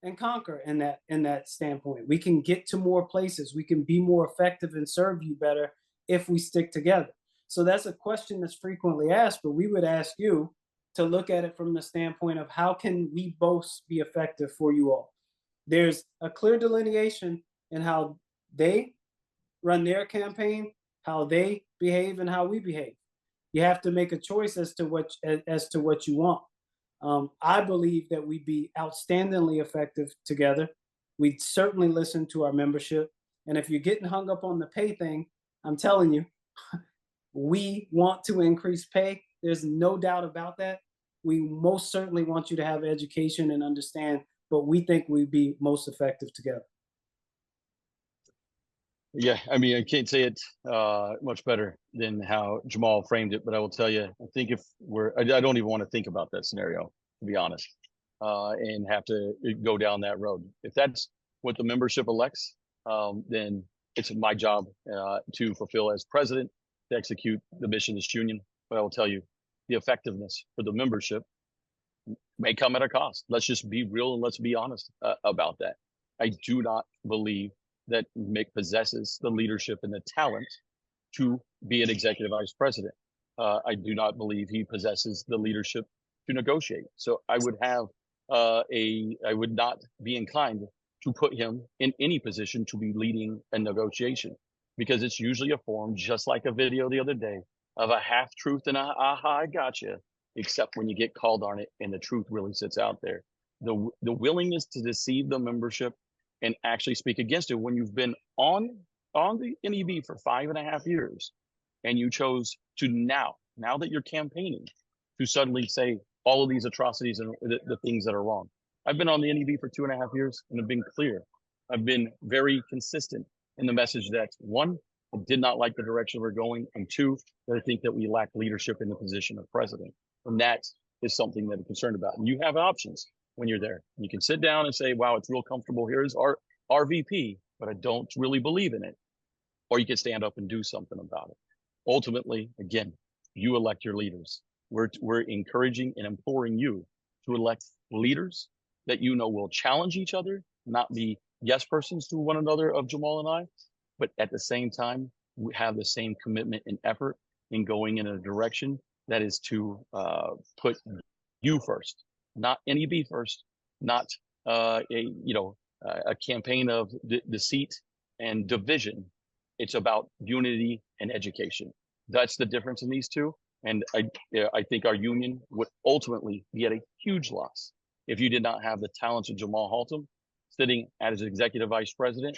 and conquer in that standpoint. We can get to more places. We can be more effective and serve you better if we stick together. So that's a question that's frequently asked, but we would ask you to look at it from the standpoint of how can we both be effective for you all. There's a clear delineation in how they run their campaign, how they behave, and how we behave. You have to make a choice as to what you want. I believe that we'd be outstandingly effective together. We'd certainly listen to our membership. And if you're getting hung up on the pay thing, I'm telling you, we want to increase pay. There's no doubt about that. We most certainly want you to have education and understand, but we think we'd be most effective together. Yeah, I mean, I can't say it much better than how Jamal framed it, but I will tell you, I think if I don't even want to think about that scenario, to be honest, and have to go down that road. If that's what the membership elects, then it's my job to fulfill as president, to execute the mission of this union. But I will tell you, the effectiveness for the membership may come at a cost. Let's just be real and let's be honest about that. I do not believe that Mick possesses the leadership and the talent to be an executive vice president. I do not believe he possesses the leadership to negotiate. So I would have I would not be inclined to put him in any position to be leading a negotiation, because it's usually a form, just like a video the other day, of a half truth and a aha, I gotcha, except when you get called on it and the truth really sits out there. The willingness to deceive the membership and actually speak against it when you've been on the NEB for 5.5 years, and you chose to now that you're campaigning, to suddenly say all of these atrocities and the things that are wrong. I've been on the NEB for 2.5 years and have been clear. I've been very consistent in the message that, one, I did not like the direction we're going, and two, that I think that we lack leadership in the position of president. And that is something that I'm concerned about. And you have options when you're there. You can sit down and say, wow, it's real comfortable. Here's our RVP, but I don't really believe in it. Or you can stand up and do something about it. Ultimately, again, you elect your leaders. We're encouraging and imploring you to elect leaders that you know will challenge each other, not be yes persons to one another of Jamal and I, but at the same time, we have the same commitment and effort in going in a direction that is to put you first, not NEB first, not a campaign of deceit and division. It's about unity and education. That's the difference in these two. And I think our union would ultimately be at a huge loss if you did not have the talents of Daniels-Haltom sitting as executive vice president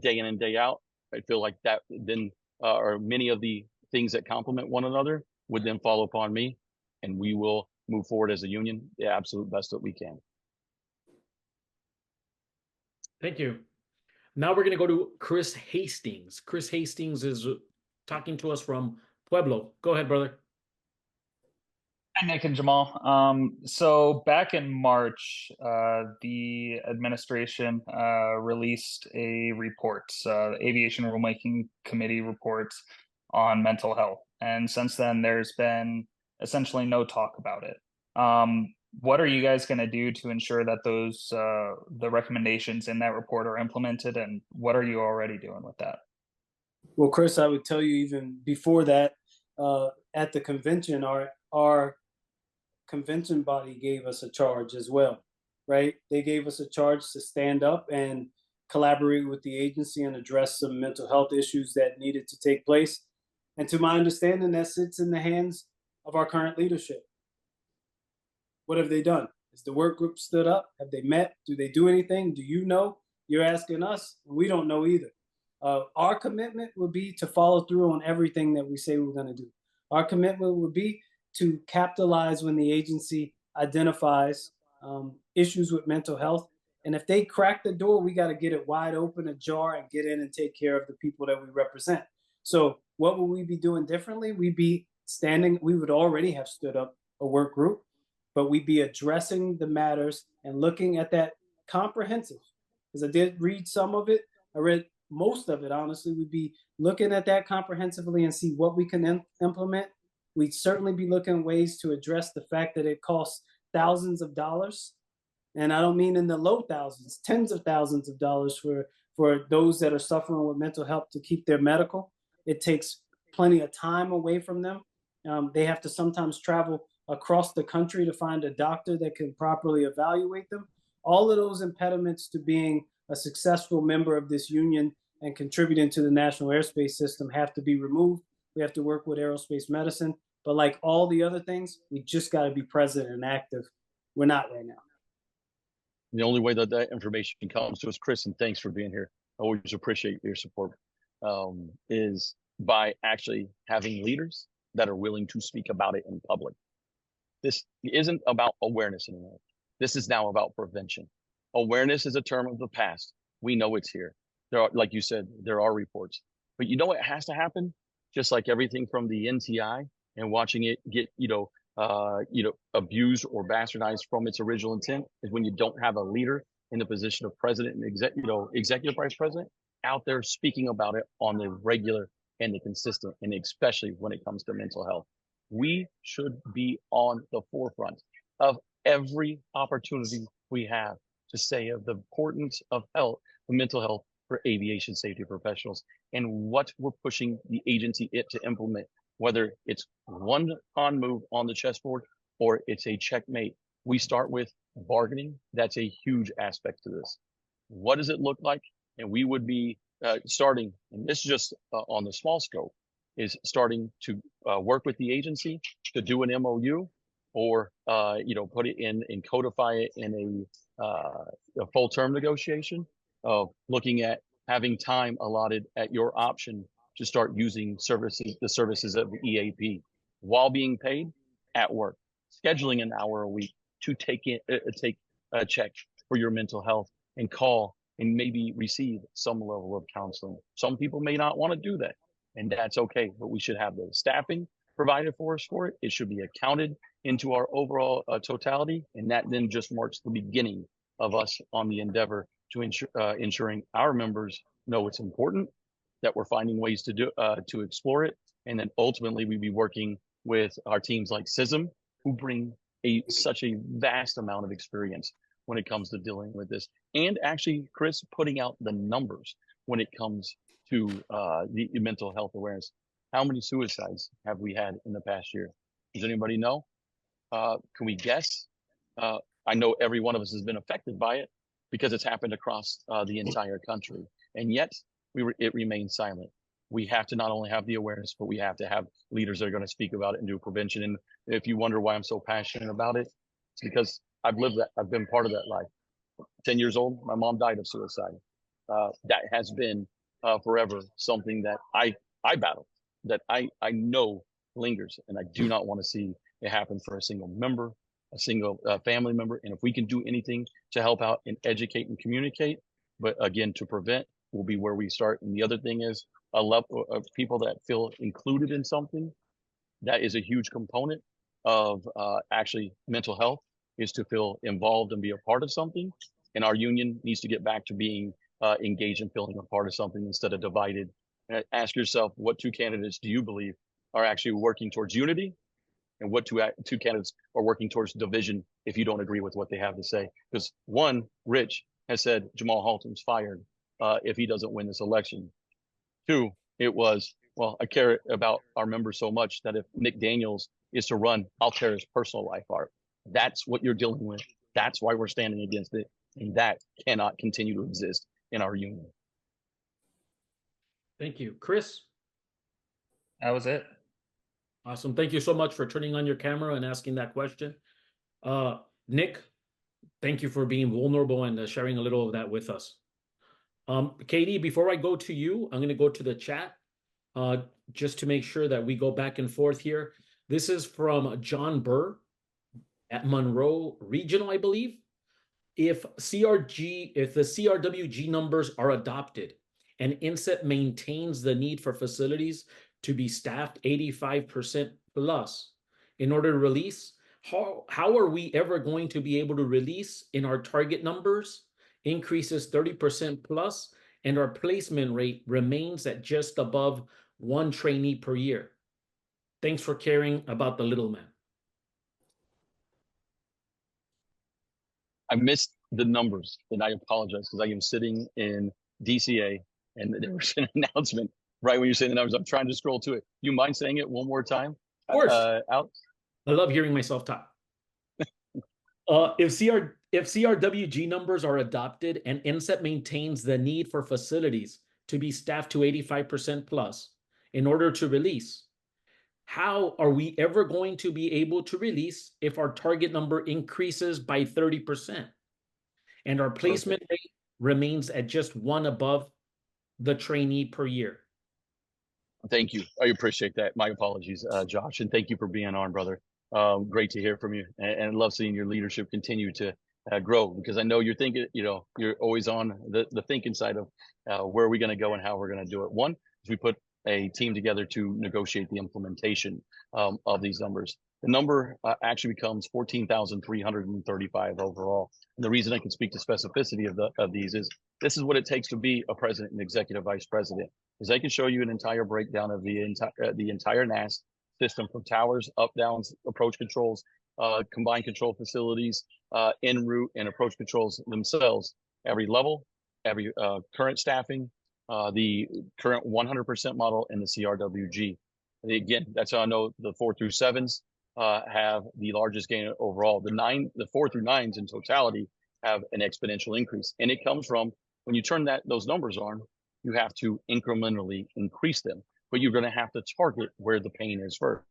day in and day out. I feel like that then or many of the things that complement one another would then fall upon me, and we will move forward as a union the absolute best that we can. Thank you. Now we're going to go to Chris Hastings. Chris Hastings is talking to us from Pueblo. Go ahead, brother. Hi, Nick and Jamal. So back in March, the administration released a report, the Aviation Rulemaking Committee report on mental health. And since then, there's been essentially no talk about it. What are you guys going to do to ensure that those the recommendations in that report are implemented, and what are you already doing with that? Well, Chris, I would tell you even before that, at the convention, our convention body gave us a charge as well, right? They gave us a charge to stand up and collaborate with the agency and address some mental health issues that needed to take place. And to my understanding, that sits in the hands of our current leadership. What have they done? Has the work group stood up? Have they met? Do they do anything? Do you know? You're asking us. We don't know either. Our commitment would be to follow through on everything that we say we're going to do. Our commitment would be to capitalize when the agency identifies issues with mental health. And if they crack the door, we got to get it wide open, ajar, and get in and take care of the people that we represent. So what would we be doing differently? We'd be standing, we would already have stood up a work group, but we'd be addressing the matters and looking at that comprehensive. Because I did read some of it. I read most of it, honestly. We'd be looking at that comprehensively and see what we can implement. We'd certainly be looking at ways to address the fact that it costs thousands of dollars. And I don't mean in the low thousands, tens of thousands of dollars for those that are suffering with mental health to keep their medical. It takes plenty of time away from them. They have to sometimes travel across the country to find a doctor that can properly evaluate them. All of those impediments to being a successful member of this union and contributing to the national airspace system have to be removed. We have to work with aerospace medicine. But like all the other things, we just got to be present and active. We're not right now. The only way that that information comes to us, Chris, and thanks for being here. I always appreciate your support, is by actually having leaders that are willing to speak about it in public. This isn't about awareness anymore. This is now about prevention. Awareness is a term of the past. We know it's here. There are, like you said, there are reports. But you know what has to happen? Just like everything from the NTI and watching it get, abused or bastardized from its original intent, is when you don't have a leader in the position of president and executive vice president out there speaking about it on the regular and the consistent, and especially when it comes to mental health. We should be on the forefront of every opportunity we have to say of the importance of health, mental health for aviation safety professionals, and what we're pushing the agency to implement, whether it's one pawn move on the chessboard or it's a checkmate we start with bargaining. That's a huge aspect to this. What does it look like? And we would be starting, and this is just on the small scope, is starting to work with the agency to do an MOU, or put it in and codify it in a full term negotiation of looking at having time allotted at your option to start using the services of the EAP while being paid at work, scheduling an hour a week to take a check for your mental health and call and maybe receive some level of counseling. Some people may not want to do that, and that's okay, but we should have the staffing provided for us for it. It should be accounted into our overall totality, and that then just marks the beginning of us on the endeavor to ensuring our members know it's important, that we're finding ways to explore it, and then ultimately we'd be working with our teams like CISM, who bring such a vast amount of experience when it comes to dealing with this, and actually, Chris, putting out the numbers when it comes to the mental health awareness. How many suicides have we had in the past year? Does anybody know? Can we guess? I know every one of us has been affected by it because it's happened across the entire country, and yet it remains silent. We have to not only have the awareness, but we have to have leaders that are going to speak about it and do prevention. And if you wonder why I'm so passionate about it, it's because I've lived that. I've been part of that life. 10 years old, my mom died of suicide. That has been forever something that I battle, that I know lingers, and I do not want to see it happen for a single member, a single family member. And if we can do anything to help out and educate and communicate, but again, to prevent will be where we start. And the other thing is a level of people that feel included in something. That is a huge component of actually mental health, is to feel involved and be a part of something. And our union needs to get back to being engaged and feeling a part of something instead of divided. And ask yourself, what two candidates do you believe are actually working towards unity, and what two candidates are working towards division if you don't agree with what they have to say? Because one, Rich, has said Daniels-Haltom's fired if he doesn't win this election. Two, it was, well, I care about our members so much that if Nick Daniels is to run, I'll tear his personal life apart. That's what you're dealing with. That's why we're standing against it. And that cannot continue to exist in our union. Thank you. Chris? That was it. Awesome. Thank you so much for turning on your camera and asking that question. Nick, thank you for being vulnerable and sharing a little of that with us. Katie, before I go to you, I'm going to go to the chat just to make sure that we go back and forth here. This is from John Burr at Monroe Regional, I believe. If the CRWG numbers are adopted and INSET maintains the need for facilities to be staffed 85% plus in order to release, how are we ever going to be able to release in our target numbers increases 30% plus, and our placement rate remains at just above 1 trainee per year? Thanks for caring about the little man. I missed the numbers, and I apologize because I am sitting in DCA, and there was an announcement right when you're saying the numbers. I'm trying to scroll to it. You mind saying it one more time? Of course. Alex? I love hearing myself talk. If CRWG numbers are adopted and INSET maintains the need for facilities to be staffed to 85% plus in order to release, how are we ever going to be able to release if our target number increases by 30% and our placement rate remains at just 1 above the trainee per year? Thank you. I appreciate that. My apologies, Josh, and thank you for being on, brother. Great to hear from you, and love seeing your leadership continue to grow, because I know you're thinking, you're always on the thinking side of where are we going to go and how we're going to do it. One is we put a team together to negotiate the implementation of these numbers. The number actually becomes 14,335 overall. And the reason I can speak to specificity of these is this is what it takes to be a president and executive vice president. Is I can show you an entire breakdown of the entire NAS system, from towers, up, downs, approach controls, combined control facilities, en route and approach controls themselves, every level, every current staffing, the current 100% model, and the CRWG. And again, that's how I know the 4 through 7s have the largest gain overall. The 4 through 9s in totality have an exponential increase, and it comes from when you turn those numbers on, you have to incrementally increase them, but you're going to have to target where the pain is first.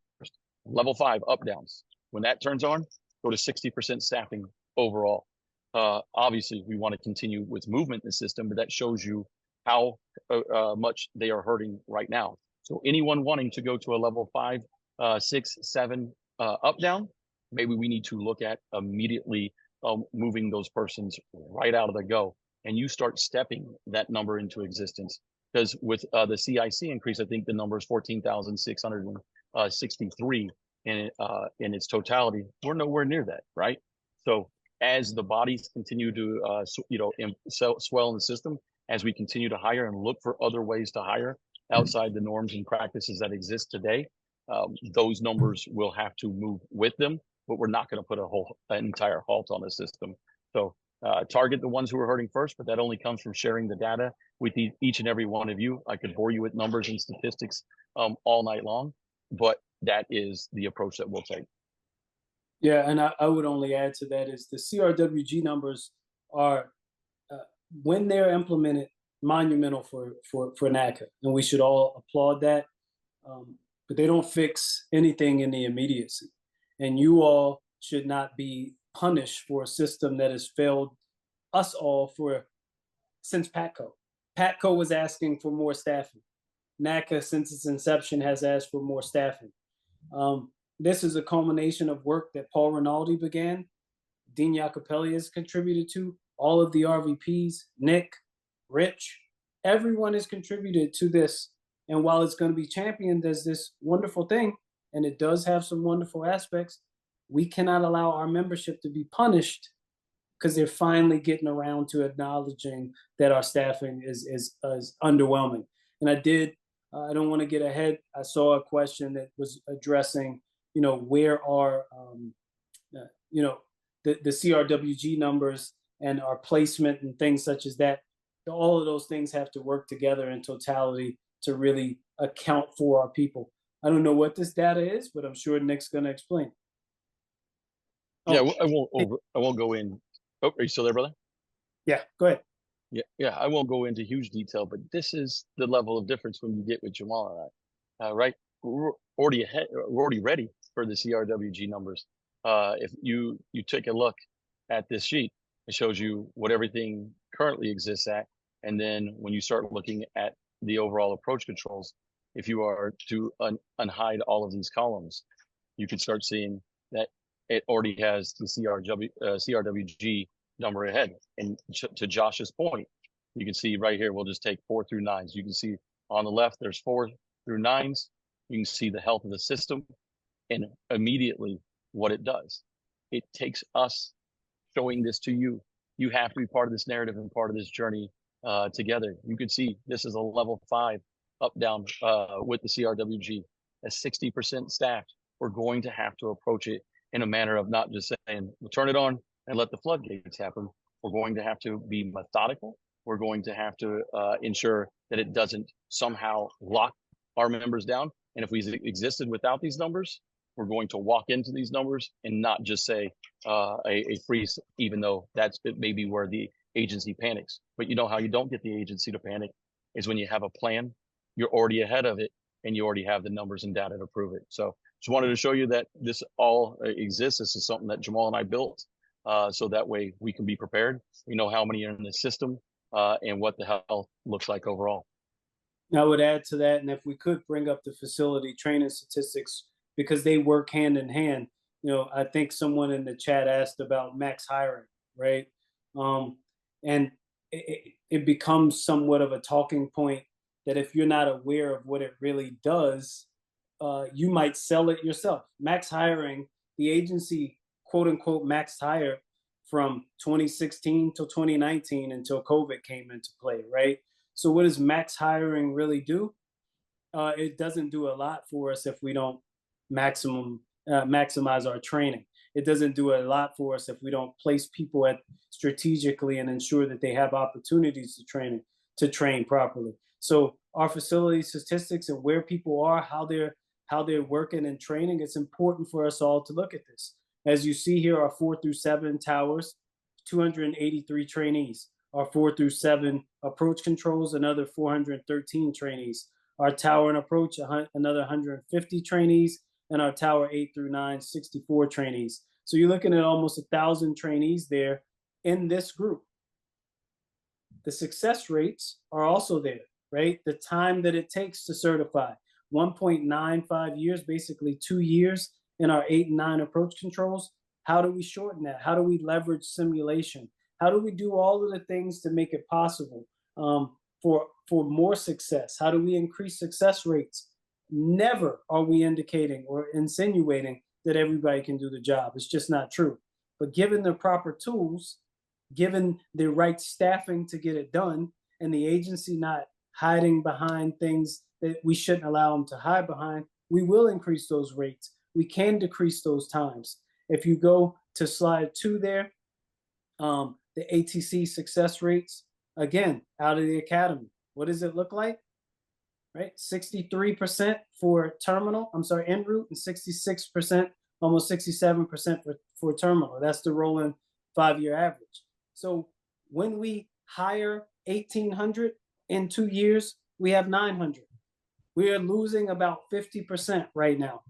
Level 5 up downs. When that turns on, go to 60% staffing overall. Obviously, we want to continue with movement in the system, but that shows you how much they are hurting right now. So anyone wanting to go to a level 5, 6, 7 up down, maybe we need to look at immediately moving those persons right out of the go, and you start stepping that number into existence. Because with the CIC increase, I think the number is 14,663 in its totality. We're nowhere near that, right? So as the bodies continue to swell in the system, as we continue to hire and look for other ways to hire outside the norms and practices that exist today, those numbers will have to move with them, but we're not going to put an entire halt on the system. So target the ones who are hurting first, but that only comes from sharing the data with each and every one of you. I could bore you with numbers and statistics all night long, but that is the approach that we'll take. Yeah, and I would only add to that is the CRWG numbers are, when they're implemented, monumental for NACA, and we should all applaud that. But they don't fix anything in the immediacy, and you all should not be punished for a system that has failed us all since PATCO. PATCO was asking for more staffing. NACA, since its inception, has asked for more staffing. This is a culmination of work that Paul Rinaldi began, Dean Jacopelli has contributed to, all of the RVPs, Nick, Rich, everyone has contributed to this. And while it's going to be championed as this wonderful thing, and it does have some wonderful aspects, we cannot allow our membership to be punished because they're finally getting around to acknowledging that our staffing is underwhelming. And I don't want to get ahead. I saw a question that was addressing, where are, the CRWG numbers and our placement and things such as that. All of those things have to work together in totality to really account for our people. I don't know what this data is, but I'm sure Nick's going to explain. Yeah, I won't go in. Oh, are you still there, brother? Yeah, go ahead. Yeah, I won't go into huge detail, but this is the level of difference when you get with Jamal and I, right? We're already ready for the CRWG numbers. If you take a look at this sheet, it shows you what everything currently exists at, and then when you start looking at the overall approach controls, if you are to unhide all of these columns, you can start seeing that it already has the CRWG number ahead. And to Josh's point, you can see right here, we'll just take 4 through 9s. You can see on the left, there's 4 through 9s. You can see the health of the system and immediately what it does. It takes us showing this to you. You have to be part of this narrative and part of this journey together. You can see this is a level 5 up down with the CRWG at 60% staffed. We're going to have to approach it in a manner of not just saying, we'll turn it on and let the floodgates happen. We're going to have to be methodical. We're going to have to ensure that it doesn't somehow lock our members down. And if we existed without these numbers, we're going to walk into these numbers and not just say a freeze, even though that's maybe where the agency panics. But you know how you don't get the agency to panic is when you have a plan, you're already ahead of it, and you already have the numbers and data to prove it. So just wanted to show you that this all exists. This is something that Jamal and I built, so that way we can be prepared. We know how many are in the system and what the health looks like overall. I would add to that, and if we could bring up the facility training statistics, because they work hand in hand. I think someone in the chat asked about max hiring, right? And it becomes somewhat of a talking point that if you're not aware of what it really does, you might sell it yourself. Max hiring, the agency, quote unquote, max hire from 2016 till 2019 until COVID came into play, right? So what does max hiring really do? It doesn't do a lot for us if we don't maximize our training. It doesn't do a lot for us if we don't place people strategically and ensure that they have opportunities to train properly. So our facility statistics and where people are, how how they're working and training, it's important for us all to look at this. As you see here, our 4 through 7 towers, 283 trainees. Our 4 through 7 approach controls, another 413 trainees. Our tower and approach, another 150 trainees, and our tower 8 through 9, 64 trainees. So you're looking at almost 1,000 trainees there in this group. The success rates are also there, right? The time that it takes to certify, 1.95 years, basically 2 years in our 8 and 9 approach controls. How do we shorten that? How do we leverage simulation? How do we do all of the things to make it possible for more success? How do we increase success rates? Never are we indicating or insinuating that everybody can do the job. It's just not true. But given the proper tools, given the right staffing to get it done, and the agency not hiding behind things that we shouldn't allow them to hide behind, we will increase those rates. We can decrease those times. If you go to slide 2 there, the ATC success rates, again, out of the academy, what does it look like? Right, 63% for terminal, en route, and 66%, almost 67% for terminal. That's the rolling 5-year average. So when we hire 1,800 in 2 years, we have 900. We are losing about 50% right now,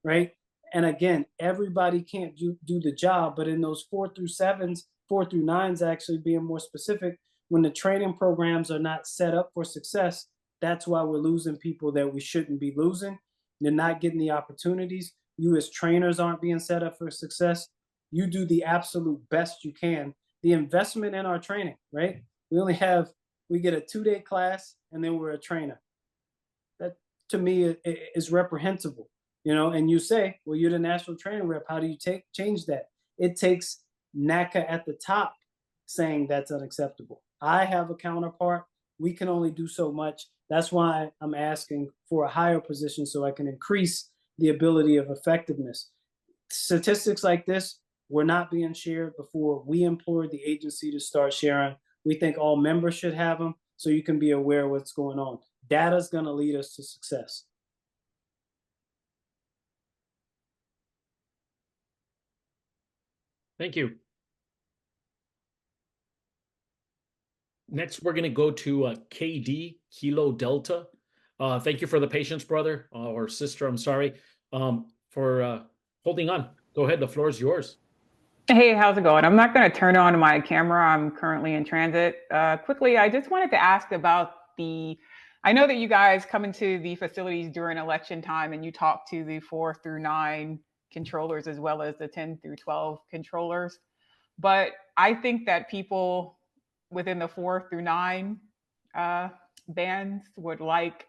right? And again, everybody can't do the job, but in those 4 through 7s, 4 through 9s, actually being more specific, when the training programs are not set up for success, that's why we're losing people that we shouldn't be losing. They're not getting the opportunities. You as trainers aren't being set up for success. You do the absolute best you can. The investment in our training, right? We get a 2-day class and then we're a trainer. That to me is reprehensible, and you say, well, you're the national training rep. How do you change that? It takes NACA at the top saying that's unacceptable. I have a counterpart. We can only do so much. That's why I'm asking for a higher position so I can increase the ability of effectiveness. Statistics like this were not being shared before we implored the agency to start sharing. We think all members should have them so you can be aware of what's going on. Data is going to lead us to success. Thank you. Next, we're going to go to KD, Kilo Delta. Thank you for the patience, brother, or sister, I'm sorry, for holding on. Go ahead, the floor is yours. Hey, how's it going? I'm not going to turn on my camera. I'm currently in transit. Quickly, I just wanted to ask about I know that you guys come into the facilities during election time and you talk to the 4 through 9 controllers as well as the 10 through 12 controllers. But I think that people within the 4 through 9 bands would like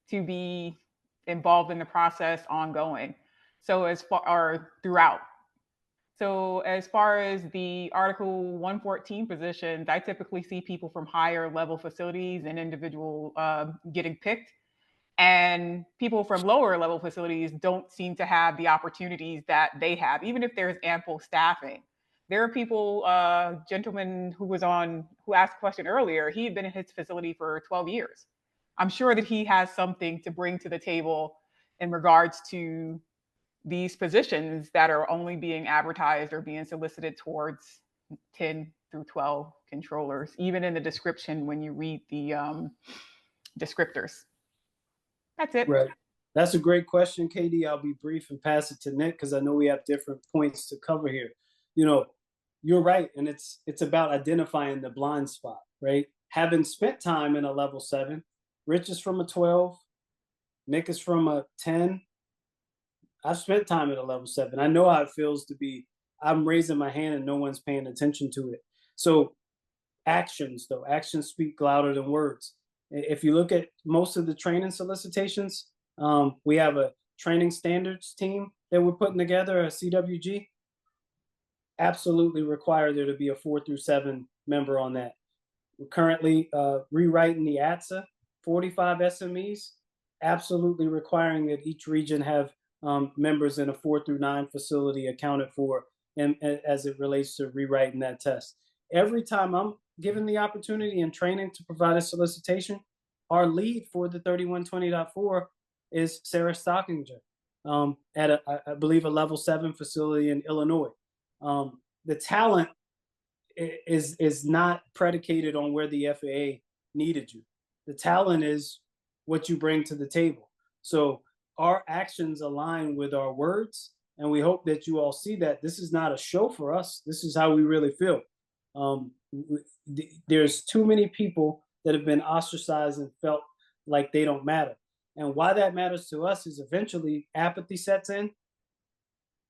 to be involved in the process ongoing. So throughout. So as far as the Article 114 positions, I typically see people from higher level facilities and individual getting picked. And people from lower level facilities don't seem to have the opportunities that they have, even if there's ample staffing. There are people, gentleman who asked a question earlier, he had been in his facility for 12 years. I'm sure that he has something to bring to the table in regards to these positions that are only being advertised or being solicited towards 10 through 12 controllers, even in the description when you read the descriptors. That's it. Right. That's a great question, KD. I'll be brief and pass it to Nick because I know we have different points to cover here. You're right. And it's about identifying the blind spot, right? Having spent time in a level 7, Rich is from a 12, Nick is from a 10. I've spent time at a level 7. I know how it feels to be, I'm raising my hand and no one's paying attention to it. So actions speak louder than words. If you look at most of the training solicitations, we have a training standards team that we're putting together, a CWG. Absolutely require there to be a 4 through 7 member on that. We're currently rewriting the ATSA, 45 SMEs, absolutely requiring that each region have members in a 4 through 9 facility accounted for, and as it relates to rewriting that test. Every time I'm given the opportunity and training to provide a solicitation, our lead for the 3120.4 is Sarah Stockinger. at I believe a level 7 facility in Illinois. The talent is not predicated on where the FAA needed you. The talent is what you bring to the table. So our actions align with our words, and we hope that you all see that this is not a show for us. This is how we really feel. There's too many people that have been ostracized and felt like they don't matter. And why that matters to us is eventually apathy sets in.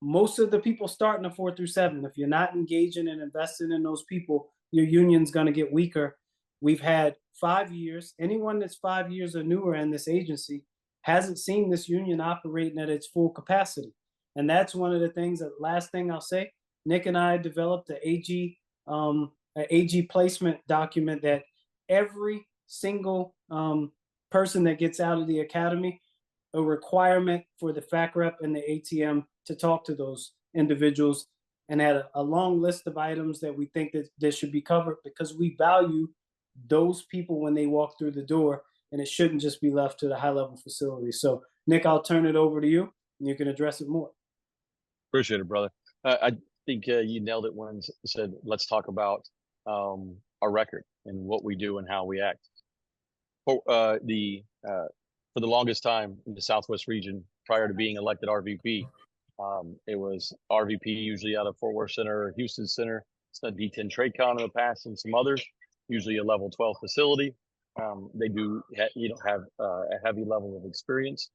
Most of the people starting a 4 through 7, if you're not engaging and investing in those people, your union's going to get weaker. We've had 5 years. Anyone that's 5 years or newer in this agency hasn't seen this union operating at its full capacity. And that's one of the things, that last thing I'll say, Nick and I developed an AG placement document that every single person that gets out of the academy, a requirement for the FAC rep and the ATM to talk to those individuals, and had a long list of items that we think that should be covered, because we value those people when they walk through the door, and it shouldn't just be left to the high level facilities. So Nick, I'll turn it over to you and you can address it more. Appreciate it, brother. I think you nailed it when you said, let's talk about our record and what we do and how we act. For the longest time in the Southwest region, prior to being elected RVP, it was RVP usually out of Fort Worth Center or Houston Center. It's a D10 TradeCon in the past and some others, usually a level 12 facility. They do have a heavy level of experience.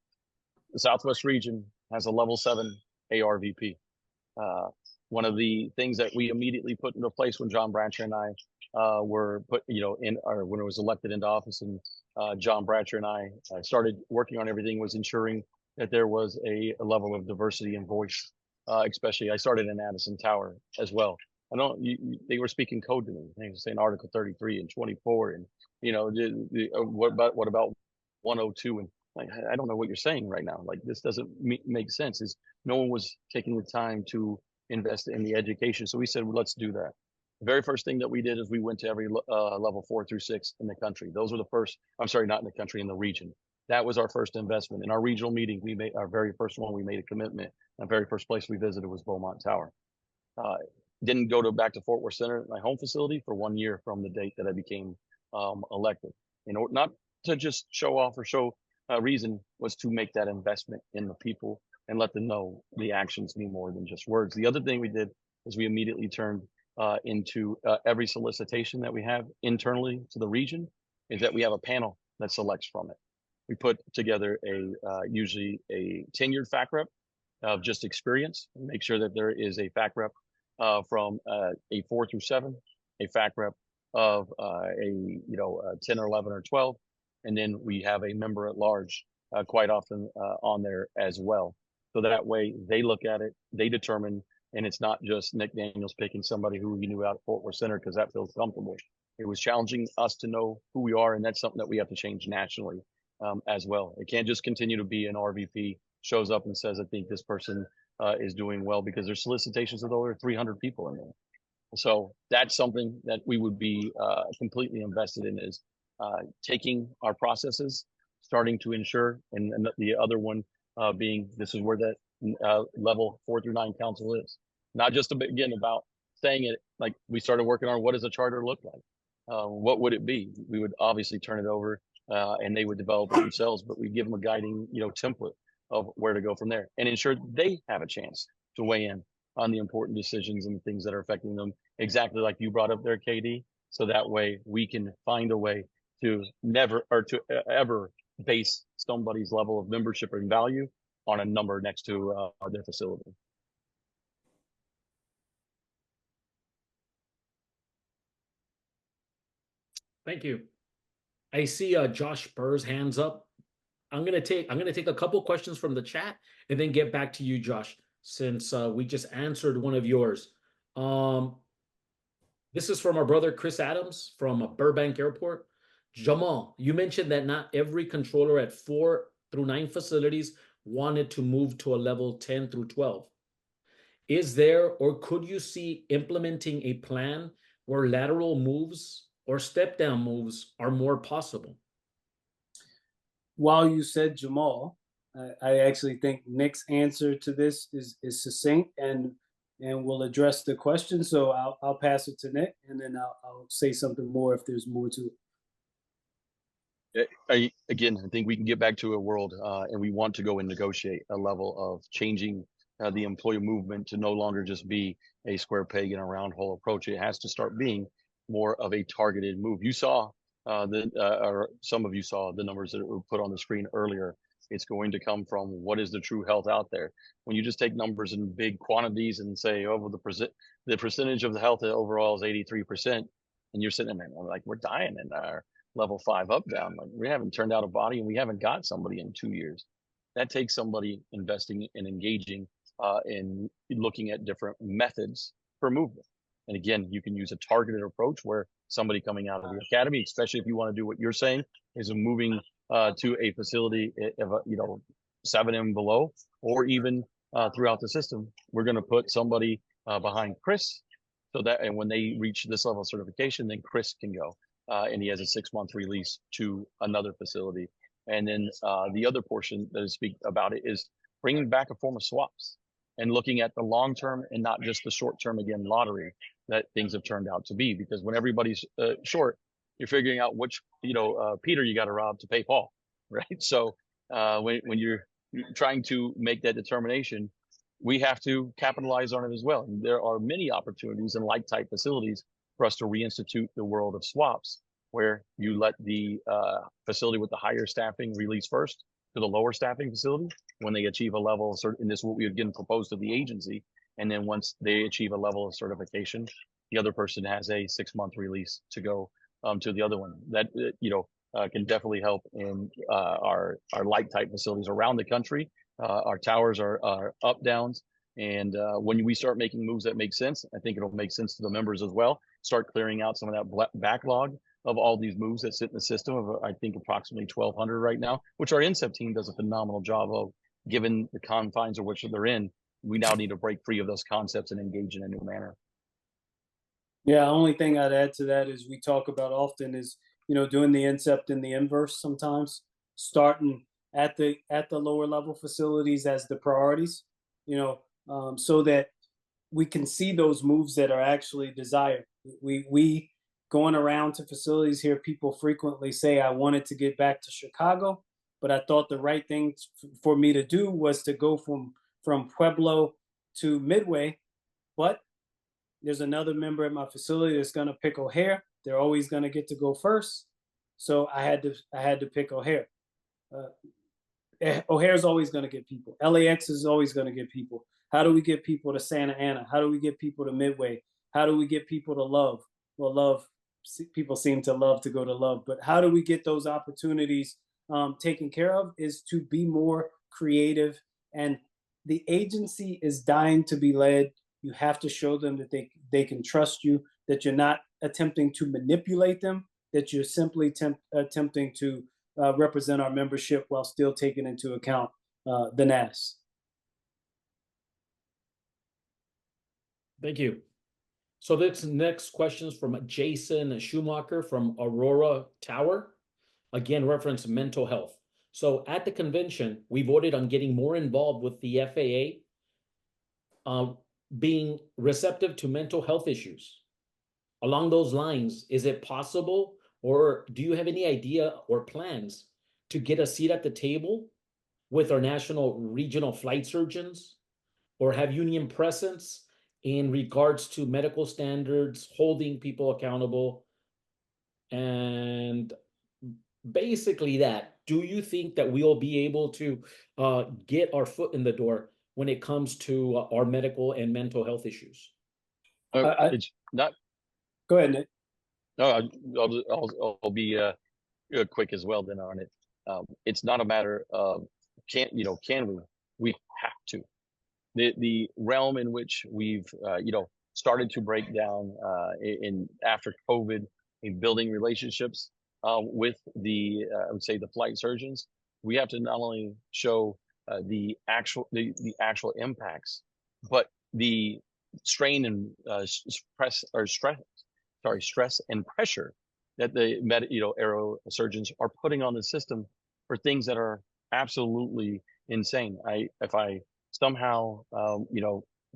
The Southwest region has a level 7 ARVP. One of the things that we immediately put into place when John Brancher and I were put, when it was elected into office, and John Brancher and I started working on everything, was ensuring that there was a level of diversity and voice. Especially, I started in Addison Tower as well. I don't. They were speaking code to me. They were saying Article 33 and 24, and what about 102? And like, I don't know what you're saying right now. Like, this doesn't make sense. Is no one was taking the time to invest in the education. So we said, well, let's do that. The very first thing that we did is we went to every level 4 through 6 in the country. Those were the first. I'm sorry, not in the country, in the region. That was our first investment. In our regional meeting, we made our very first one. We made a commitment. The very first place we visited was Beaumont Tower. Didn't go back to Fort Worth Center, my home facility, for 1 year from the date that I became elected. Not to just show off or show reason, was to make that investment in the people and let them know the actions mean more than just words. The other thing we did is we immediately turned into every solicitation that we have internally to the region, is that we have a panel that selects from it. We put together usually a tenured FAC rep of just experience, and make sure that there is a FAC rep from a 4 through 7, a FAC rep of a 10 or 11 or 12, and then we have a member at large quite often on there as well. So that way they look at it, they determine, and it's not just Nick Daniels picking somebody who he knew out at Fort Worth Center because that feels comfortable. It was challenging us to know who we are, and that's something that we have to change nationally as well. It can't just continue to be an RVP shows up and says, I think this person is doing well, because there's solicitations of over 300 people in there. So that's something that we would be completely invested in, is taking our processes, starting to ensure, and the other one being, this is where that level 4 through 9 council is. Not just again about saying it, like we started working on what does a charter look like? What would it be? We would obviously turn it over and they would develop it themselves, but we give them a guiding, template of where to go from there, and ensure they have a chance to weigh in on the important decisions and things that are affecting them, exactly like you brought up there, KD. So that way we can find a way to never, or to ever base somebody's level of membership and value on a number next to their facility. Thank you. I see Josh Burr's hands up. I'm gonna take a couple questions from the chat and then get back to you, Josh, since we just answered one of yours. This is from our brother Chris Adams from Burbank Airport. Jamal, you mentioned that not every controller at 4 through 9 facilities wanted to move to a level 10 through 12. Is there, or could you see implementing a plan where lateral moves or step down moves are more possible? While you said Jamal, I actually think Nick's answer to this is succinct and will address the question. So I'll pass it to Nick, and then I'll say something more if there's more to it. Again, I think we can get back to a world, and we want to go and negotiate a level of changing the employee movement to no longer just be a square peg in a round hole approach. It has to start being more of a targeted move. You saw or some of you saw the numbers that were put on the screen earlier. It's going to come from what is the true health out there. When you just take numbers in big quantities and say, oh, well, the percentage of the health overall is 83%, and you're sitting there like, we're dying in our level 5 up down. Like, we haven't turned out a body and we haven't got somebody in 2 years. That takes somebody investing and engaging in looking at different methods for movement. And again, you can use a targeted approach where somebody coming out of the academy, especially if you want to do what you're saying, is moving to a facility of 7M below, or even throughout the system. We're going to put somebody behind Chris, so that, and when they reach this level of certification, then Chris can go. And he has a 6-month release to another facility. And then the other portion that I speak about it is bringing back a form of swaps and looking at the long term and not just the short term, again, lottery that things have turned out to be. Because when everybody's short, you're figuring out which, Peter you got to rob to pay Paul, right? So when you're trying to make that determination, we have to capitalize on it as well. And there are many opportunities in like type facilities for us to reinstitute the world of swaps, where you let the facility with the higher staffing release first to the lower staffing facility when they achieve a level of and this is what we again proposed to the agency. And then once they achieve a level of certification, the other person has a 6-month release to go to the other one. That can definitely help in our like type facilities around the country. Our towers are up downs. And when we start making moves that make sense, I think it'll make sense to the members as well. Start clearing out some of that backlog of all these moves that sit in the system of, I think, approximately 1,200 right now, which our INSEP team does a phenomenal job of, given the confines of which they're in. We now need to break free of those concepts and engage in a new manner. Yeah, only thing I'd add to that is we talk about often is, doing the INSEP in the inverse sometimes, starting at the lower level facilities as the priorities, so that we can see those moves that are actually desired. We going around to facilities here, people frequently say, I wanted to get back to Chicago, but I thought the right thing for me to do was to go from Pueblo to Midway. But there's another member at my facility that's going to pick O'Hare. They're always going to get to go first. So I had to pick O'Hare. O'Hare's always going to get people. LAX is always going to get people. How do we get people to Santa Ana? How do we get people to Midway? How do we get people to Love? Well, Love, people seem to love to go to Love, but how do we get those opportunities taken care of is to be more creative. And the agency is dying to be led. You have to show them that they can trust you, that you're not attempting to manipulate them, that you're simply attempting to represent our membership while still taking into account the NAS. Thank you. So this next question is from Jason Schumacher from Aurora Tower. Again, reference mental health. So at the convention, we voted on getting more involved with the FAA being receptive to mental health issues. Along those lines, is it possible, or do you have any idea or plans to get a seat at the table with our national regional flight surgeons, or have union presence in regards to medical standards, holding people accountable, and basically that? Do you think that we'll be able to get our foot in the door when it comes to our medical and mental health issues? It's not. Go ahead, Nick. No, I'll be quick as well then on it. It's not a matter of can we? We have to. The realm in which we've started to break down in after COVID, in building relationships with the I would say the flight surgeons. We have to not only show the actual impacts, but the strain and stress and pressure that the aero surgeons are putting on the system for things that are absolutely insane. If I somehow,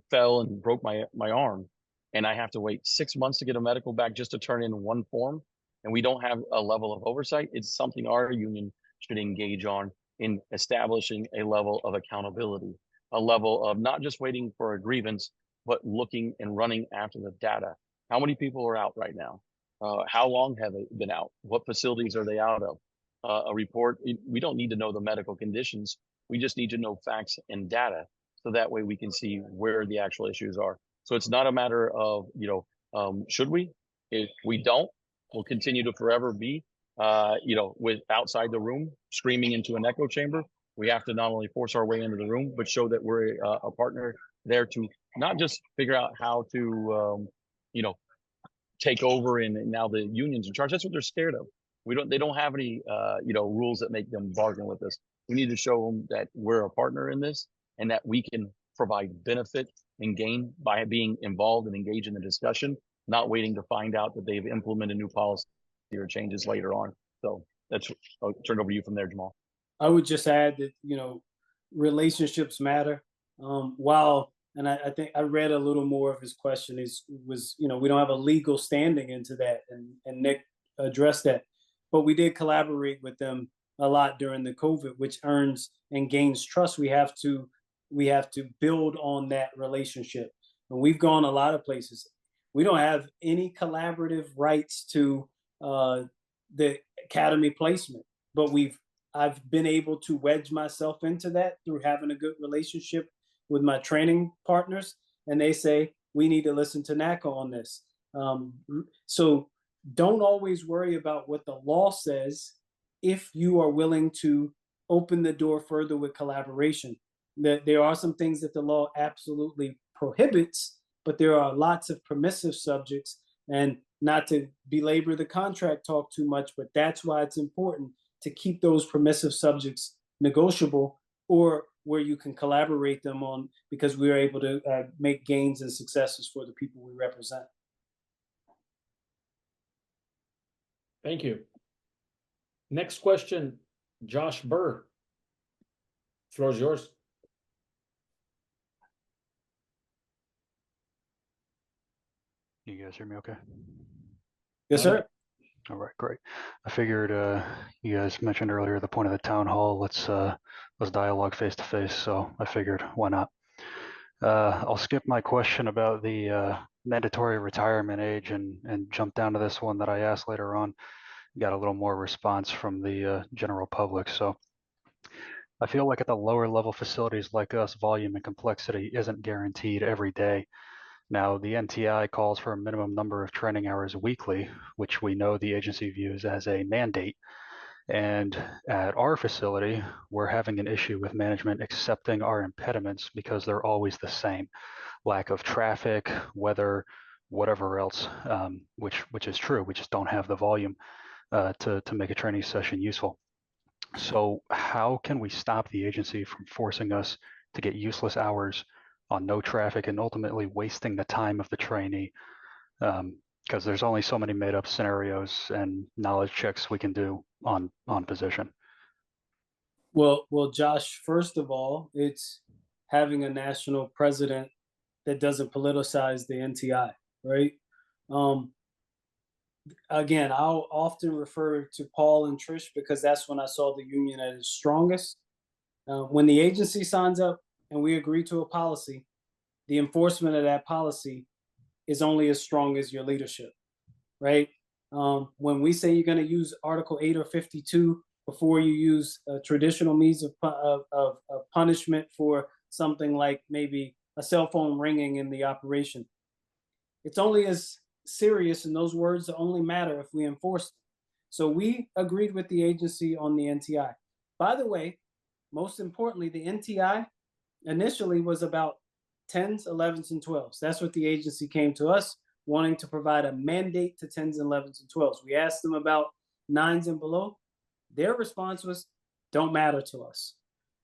fell and broke my arm, and I have to wait 6 months to get a medical back just to turn in one form, and we don't have a level of oversight, it's something our union should engage on in establishing a level of accountability, a level of not just waiting for a grievance, but looking and running after the data. How many people are out right now? How long have they been out? What facilities are they out of? A report, we don't need to know the medical conditions. We just need to know facts and data. So that way we can see where the actual issues are. So it's not a matter of, should we? If we don't, we'll continue to forever be, with outside the room, screaming into an echo chamber. We have to not only force our way into the room, but show that we're a partner there to not just figure out how to, take over, and now the union's in charge. That's what they're scared of. They don't have any, rules that make them bargain with us. We need to show them that we're a partner in this, and that we can provide benefit and gain by being involved and engaged in the discussion, not waiting to find out that they've implemented new policy or changes later on. So I'll turn it over to you from there, Jamal. I would just add that, relationships matter. And I think I read a little more of his question was, we don't have a legal standing into that, and Nick addressed that, but we did collaborate with them a lot during the COVID, which earns and gains trust. We have to build on that relationship. And we've gone a lot of places. We don't have any collaborative rights to the academy placement, but I've been able to wedge myself into that through having a good relationship with my training partners, and they say we need to listen to NACA on this. So don't always worry about what the law says if you are willing to open the door further with collaboration. There are some things that the law absolutely prohibits, but there are lots of permissive subjects, and not to belabor the contract talk too much, but that's why it's important to keep those permissive subjects negotiable, or where you can collaborate them on, because we are able to make gains and successes for the people we represent. Thank you. Next question, Josh Burr. Floor is yours. You guys hear me okay? Yes, sir. All right, great. I figured you guys mentioned earlier the point of the town hall. Let's dialogue face to face. So I figured, why not? I'll skip my question about the mandatory retirement age and jump down to this one that I asked later on. Got a little more response from the general public. So I feel like at the lower level facilities like us, volume and complexity isn't guaranteed every day. Now, the NTI calls for a minimum number of training hours weekly, which we know the agency views as a mandate. And at our facility, we're having an issue with management accepting our impediments because they're always the same. Lack of traffic, weather, whatever else, which is true. We just don't have the volume to make a training session useful. So how can we stop the agency from forcing us to get useless hours on no traffic and ultimately wasting the time of the trainee? Because there's only so many made up scenarios and knowledge checks we can do on position. Well, Josh, first of all, it's having a national president that doesn't politicize the NTI, right? Again, I'll often refer to Paul and Trish because that's when I saw the union at its strongest. When the agency signs up and we agree to a policy, the enforcement of that policy is only as strong as your leadership, right? When we say you're going to use Article 8 or 52 before you use traditional means of punishment for something like maybe a cell phone ringing in the operation, it's only as serious, and those words only matter if we enforce them. So we agreed with the agency on the NTI. By the way, most importantly, the NTI initially was about 10s, 11s, and 12s. That's what the agency came to us, wanting to provide a mandate to 10s, 11s, and 12s. We asked them about 9s and below. Their response was, don't matter to us.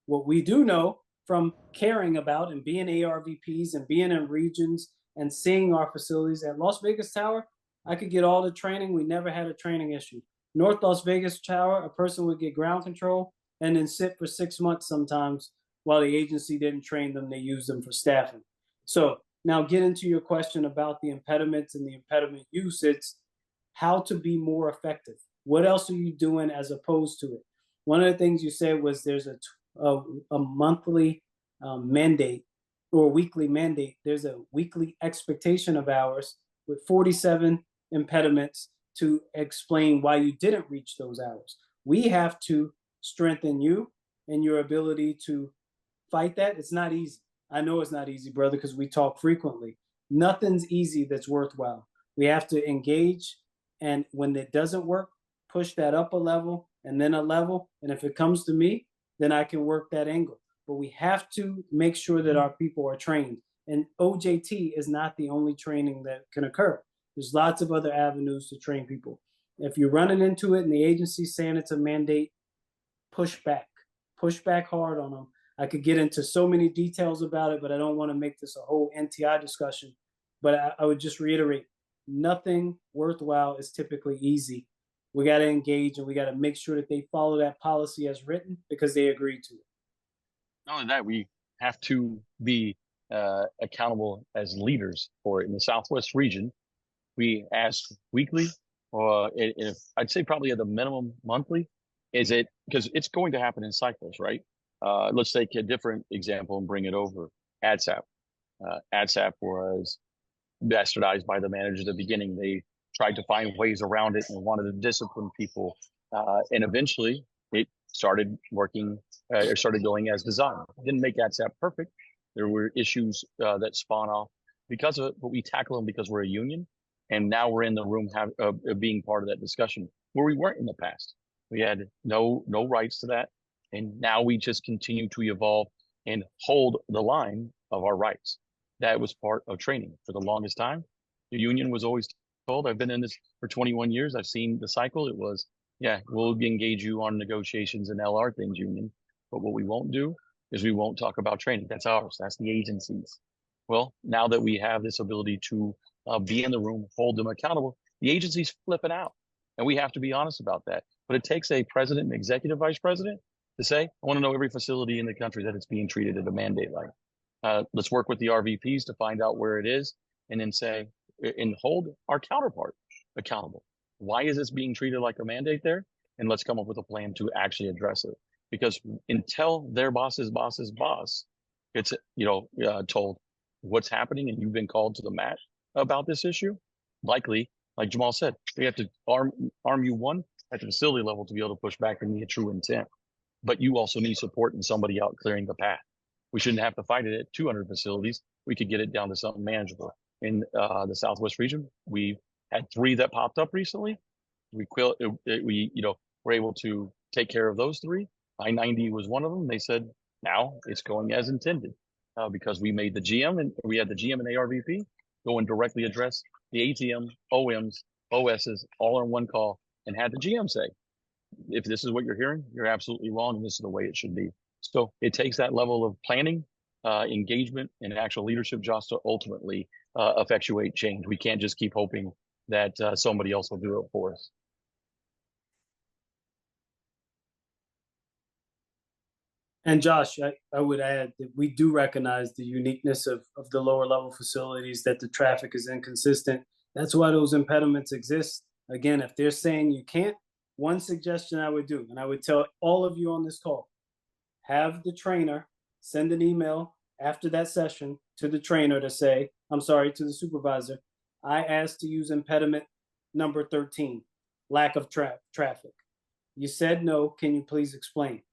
What we do know from caring about and being ARVPs and being in regions and seeing our facilities at Las Vegas Tower, I could get all the training. We never had a training issue. North Las Vegas Tower, a person would get ground control and then sit for 6 months sometimes while the agency didn't train them, they used them for staffing. So now get into your question about the impediments and the impediment use. It's how to be more effective. What else are you doing as opposed to it? One of the things you said was there's a monthly mandate or weekly mandate. There's a weekly expectation of hours with 47 impediments to explain why you didn't reach those hours. We have to strengthen you and your ability to fight that. It's not easy. I know it's not easy, brother, because we talk frequently. Nothing's easy that's worthwhile. We have to engage, and when it doesn't work, push that up a level and then a level. And if it comes to me, then I can work that angle. But we have to make sure that our people are trained. And OJT is not the only training that can occur. There's lots of other avenues to train people. If you're running into it and the agency's saying it's a mandate, push back hard on them. I could get into so many details about it, but I don't want to make this a whole NTI discussion. But I would just reiterate, nothing worthwhile is typically easy. We got to engage, and we got to make sure that they follow that policy as written because they agreed to it. Not only that, we have to be accountable as leaders for it. In the Southwest region, we ask weekly, or if I'd say probably at the minimum monthly. Is it because it's going to happen in cycles, right? Let's take a different example and bring it over. ADSAP. ADSAP was bastardized by the managers at the beginning. They tried to find ways around it and wanted to discipline people. And eventually it started working, or started going as designed. Didn't make ADSAP perfect. There were issues that spawn off because of it, but we tackle them because we're a union. And now we're in the room being part of that discussion where we weren't in the past. We had no rights to that. And now we just continue to evolve and hold the line of our rights. That was part of training for the longest time. The union was always told, I've been in this for 21 years. I've seen the cycle. It was, yeah, we'll engage you on negotiations and LR things, union. But what we won't do is we won't talk about training. That's ours. That's the agency's. Well, now that we have this ability to be in the room, hold them accountable, the agency's flipping out. And we have to be honest about that. But it takes a president and executive vice president to say, I want to know every facility in the country that it's being treated at a mandate like. Let's work with the RVPs to find out where it is and then say, and hold our counterpart accountable. Why is this being treated like a mandate there? And let's come up with a plan to actually address it. Because until their boss's boss's boss gets, told what's happening and you've been called to the mat about this issue, likely, like Jamal said, we have to arm you one at the facility level to be able to push back and be a true intent. But you also need support and somebody out clearing the path. We shouldn't have to fight it at 200 facilities. We could get it down to something manageable. In the Southwest region, we had 3 that popped up recently. We were able to take care of those 3. I-90 was one of them. They said now it's going as intended because we made the GM and we had the GM and ARVP go and directly address the ATM, OMs, OSs all on one call and had the GM say, if this is what you're hearing, you're absolutely wrong and this is the way it should be. So it takes that level of planning, engagement, and actual leadership just to ultimately effectuate change. We can't just keep hoping that somebody else will do it for us. And Josh, I would add that we do recognize the uniqueness of the lower level facilities, that the traffic is inconsistent. That's why those impediments exist. Again, if they're saying you can't, one suggestion I would do, and I would tell all of you on this call, have the trainer send an email after that session to the trainer to say, to the supervisor, I asked to use impediment number 13, lack of traffic. You said no, can you please explain?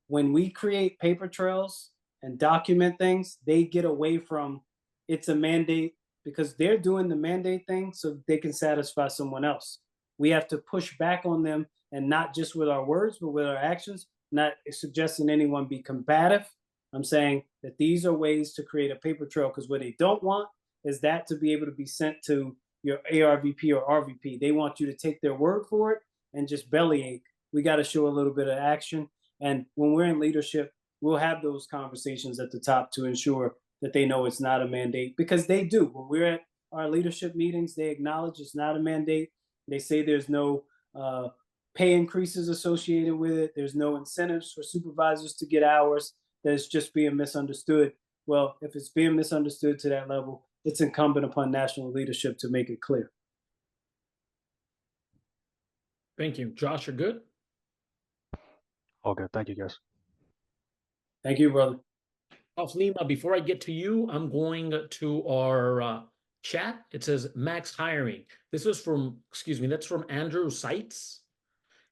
When we create paper trails and document things, they get away from it's a mandate because they're doing the mandate thing so they can satisfy someone else. We have to push back on them, and not just with our words, but with our actions. Not suggesting anyone be combative. I'm saying that these are ways to create a paper trail, because what they don't want is that to be able to be sent to your ARVP or RVP. They want you to take their word for it and just bellyache. We got to show a little bit of action. And when we're in leadership, we'll have those conversations at the top to ensure that they know it's not a mandate, because they do. When we're at our leadership meetings, they acknowledge it's not a mandate. They say there's no pay increases associated with it. There's no incentives for supervisors to get hours. that it's just being misunderstood. Well, if it's being misunderstood to that level, it's incumbent upon national leadership to make it clear. Thank you. Josh, you're good? All good. Thank you, guys. Thank you, brother. Lima, before I get to you, I'm going to our chat. It says max hiring. This is from, excuse me, that's from Andrew Seitz.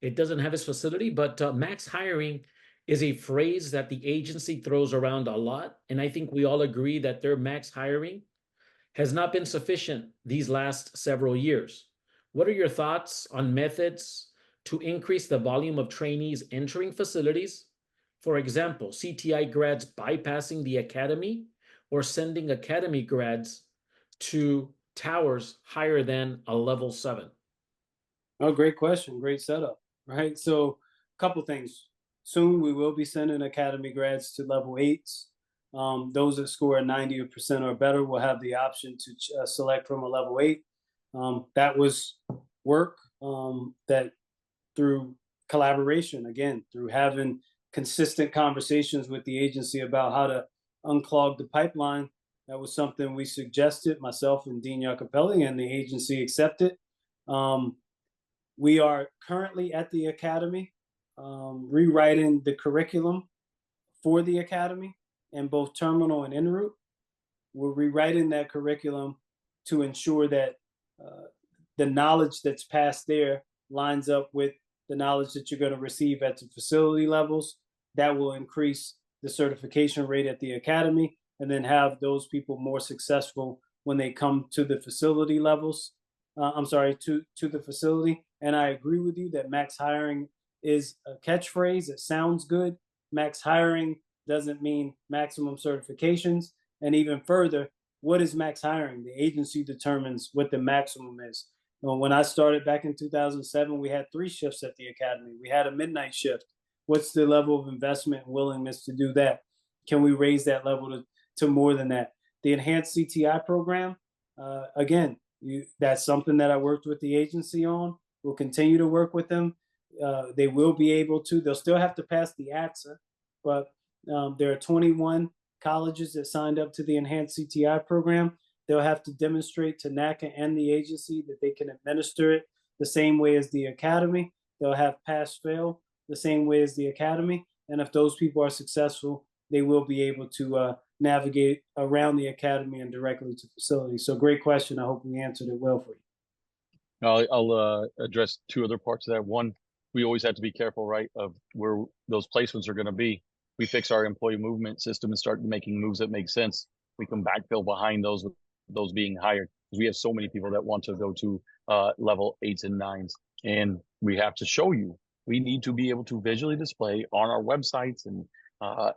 It doesn't have his facility, but max hiring is a phrase that the agency throws around a lot. And I think we all agree that their max hiring has not been sufficient these last several years. What are your thoughts on methods to increase the volume of trainees entering facilities? For example, CTI grads bypassing the academy or sending academy grads to towers higher than a level 7? Oh, great question. Great setup. Right. So, a couple things. Soon we will be sending academy grads to level 8s. Those that score a 90% or better will have the option to select from a level 8. That was work that through collaboration, again, through having consistent conversations with the agency about how to unclog the pipeline. That was something we suggested, myself and Dean Iacopelli, and the agency accepted. We are currently at the academy rewriting the curriculum for the academy in both terminal and en route. We're rewriting that curriculum to ensure that the knowledge that's passed there lines up with the knowledge that you're going to receive at the facility levels. That will increase the certification rate at the academy and then have those people more successful when they come to the facility levels. To the facility. And I agree with you that max hiring is a catchphrase. It sounds good. Max hiring doesn't mean maximum certifications. And even further, what is max hiring? The agency determines what the maximum is. When I started back in 2007, we had 3 shifts at the academy. We had a midnight shift. What's the level of investment and willingness to do that? Can we raise that level to more than that? The enhanced CTI program, again, that's something that I worked with the agency on. We'll continue to work with them. They will be able to, they'll still have to pass the AXA, but there are 21 colleges that signed up to the enhanced CTI program. They'll have to demonstrate to NACA and the agency that they can administer it the same way as the academy. They'll have pass fail the same way as the academy. And if those people are successful, they will be able to navigate around the academy and directly to facilities. So great question. I hope we answered it well for you. I'll address 2 other parts of that. One, we always have to be careful, right, of where those placements are going to be. We fix our employee movement system and start making moves that make sense. We can backfill behind those with those being hired. We have so many people that want to go to level 8s and 9s, and we have to show you. We need to be able to visually display on our websites and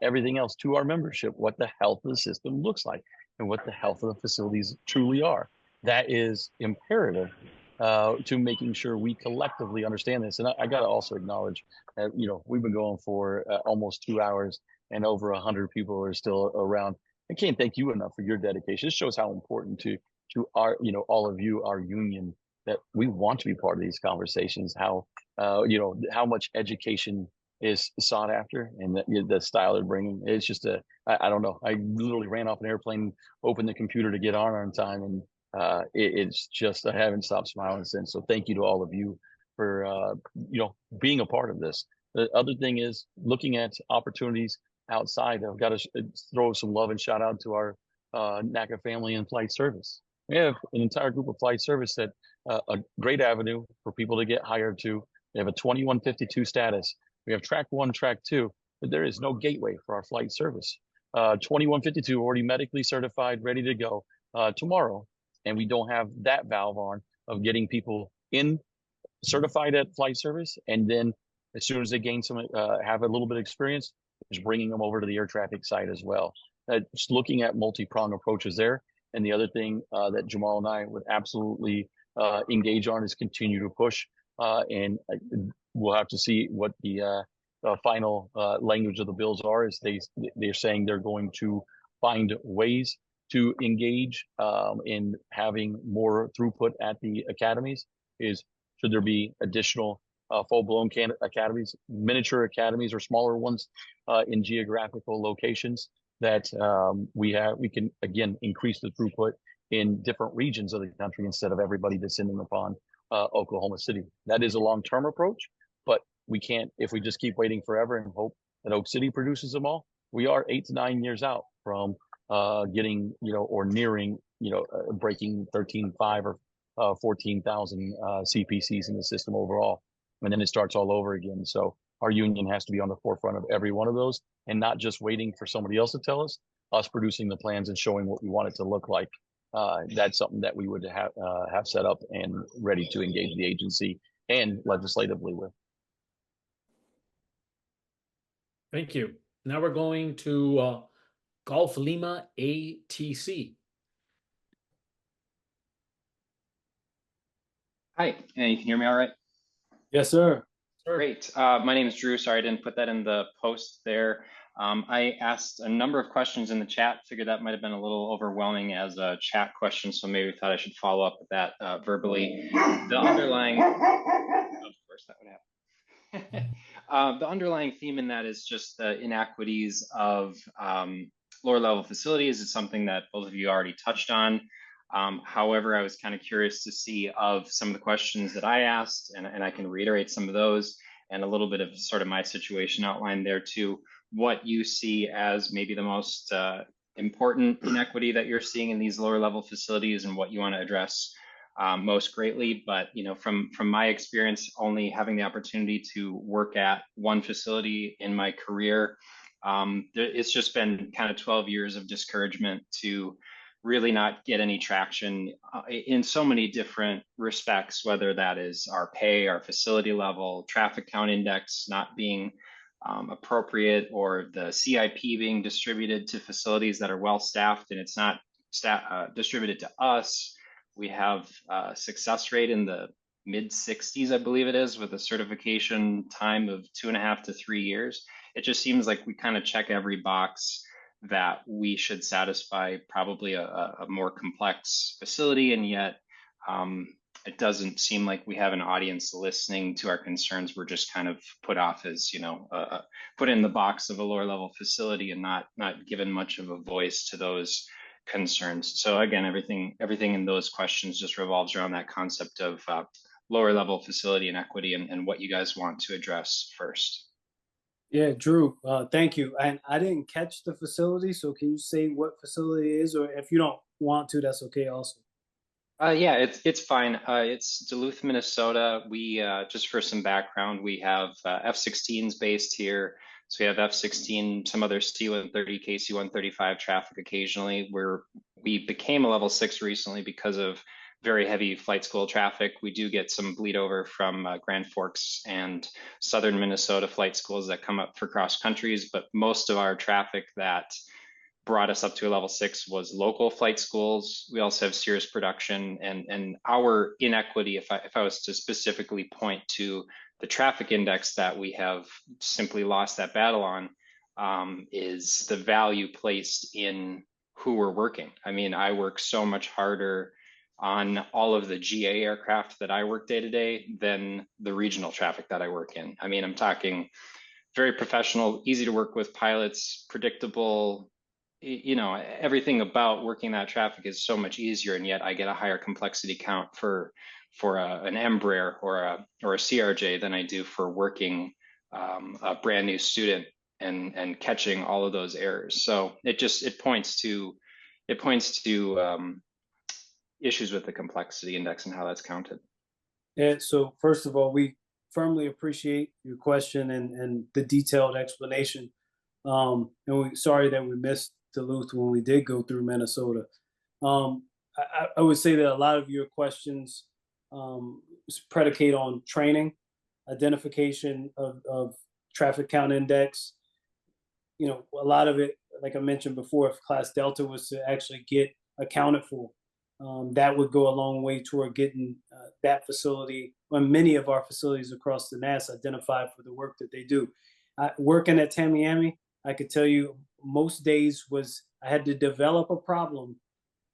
everything else to our membership what the health of the system looks like and what the health of the facilities truly are. That is imperative to making sure we collectively understand this. And I got to also acknowledge that, we've been going for almost 2 hours and over 100 people are still around. I can't thank you enough for your dedication. This shows how important to our, all of you, our union, that we want to be part of these conversations, how much education is sought after and the style they're bringing. It's just I don't know. I literally ran off an airplane, opened the computer to get on time, and it's just, I haven't stopped smiling since. So thank you to all of you for, being a part of this. The other thing is looking at opportunities outside. I've got to throw some love and shout out to our NACA family and flight service. We have an entire group of flight service that a great avenue for people to get hired to. They have a 2152 status. We have track 1, track 2, but there is no gateway for our flight service. 2152 already medically certified, ready to go tomorrow. And we don't have that valve on of getting people in certified at flight service. And then as soon as they gain some, have a little bit of experience, just bringing them over to the air traffic side as well. Just looking at multi-pronged approaches there. And the other thing that Jamal and I would absolutely engage on is continue to push. And we'll have to see what the final language of the bills are. Is they're saying they're going to find ways to engage in having more throughput at the academies. Is should there be additional full-blown academies, miniature academies or smaller ones in geographical locations that we can, again, increase the throughput in different regions of the country instead of everybody descending upon Oklahoma City. That is a long-term approach, but we can't, if we just keep waiting forever and hope that Oak City produces them all, we are 8 to 9 years out from getting, or nearing, breaking 13.5 or 14,000 CPCs in the system overall. And then it starts all over again. So our union has to be on the forefront of every one of those and not just waiting for somebody else to tell us producing the plans and showing what we want it to look like. That's something that we would have set up and ready to engage the agency and legislatively with. Thank you. Now we're going to Golf Lima ATC. Hi, and you can hear me all right? Yes, sir. Great. My name is Drew. Sorry, I didn't put that in the post there. I asked a number of questions in the chat. Figured that might have been a little overwhelming as a chat question, so maybe thought I should follow up with that verbally. The underlying, of course, that would happen. The underlying theme in that is just the inequities of lower level facilities. It's something that both of you already touched on. However, I was kind of curious to see of some of the questions that I asked, and I can reiterate some of those, and a little bit of sort of my situation outlined there too, what you see as maybe the most important inequity that you're seeing in these lower level facilities and what you want to address most greatly. But from my experience, only having the opportunity to work at one facility in my career, it's just been kind of 12 years of discouragement to really not get any traction in so many different respects, whether that is our pay, our facility level, traffic count index not being appropriate, or the CIP being distributed to facilities that are well staffed and it's not distributed to us. We have a success rate in the mid 60s, I believe it is, with a certification time of 2.5 to 3 years. It just seems like we kind of check every box that we should satisfy probably a more complex facility, and yet it doesn't seem like we have an audience listening to our concerns. We're just kind of put off as put in the box of a lower level facility and not given much of a voice to those concerns. So again, everything in those questions just revolves around that concept of lower level facility inequity and what you guys want to address first. Yeah, Drew, thank you. And I didn't catch the facility, so can you say what facility it is? Or if you don't want to, that's okay also. Yeah, it's fine. It's Duluth, Minnesota. We just for some background, we have F-16s based here. So we have F-16, some other C-130, KC-135 traffic occasionally. We became a level 6 recently because of very heavy flight school traffic. We do get some bleed over from Grand Forks and southern Minnesota flight schools that come up for cross countries, but most of our traffic that brought us up to a level 6 was local flight schools. We also have Cirrus production, and our inequity, if I was to specifically point to the traffic index that we have simply lost that battle on, is the value placed in who we're working. I mean, I work so much harder on all of the GA aircraft that I work day to day than the regional traffic that I work in. I mean, I'm talking very professional, easy to work with pilots, predictable, everything about working that traffic is so much easier, and yet I get a higher complexity count for an Embraer or a CRJ than I do for working a brand new student and catching all of those errors. So it points to issues with the complexity index and how that's counted. Yeah, so first of all, we firmly appreciate your question and the detailed explanation. And we're sorry that we missed Duluth when we did go through Minnesota. I would say that a lot of your questions predicate on training, identification of traffic count index. A lot of it, like I mentioned before, if Class Delta was to actually get accounted for, that would go a long way toward getting that facility, or many of our facilities across the NAS, identified for the work that they do. Working at Tamiami, I could tell you most days I had to develop a problem.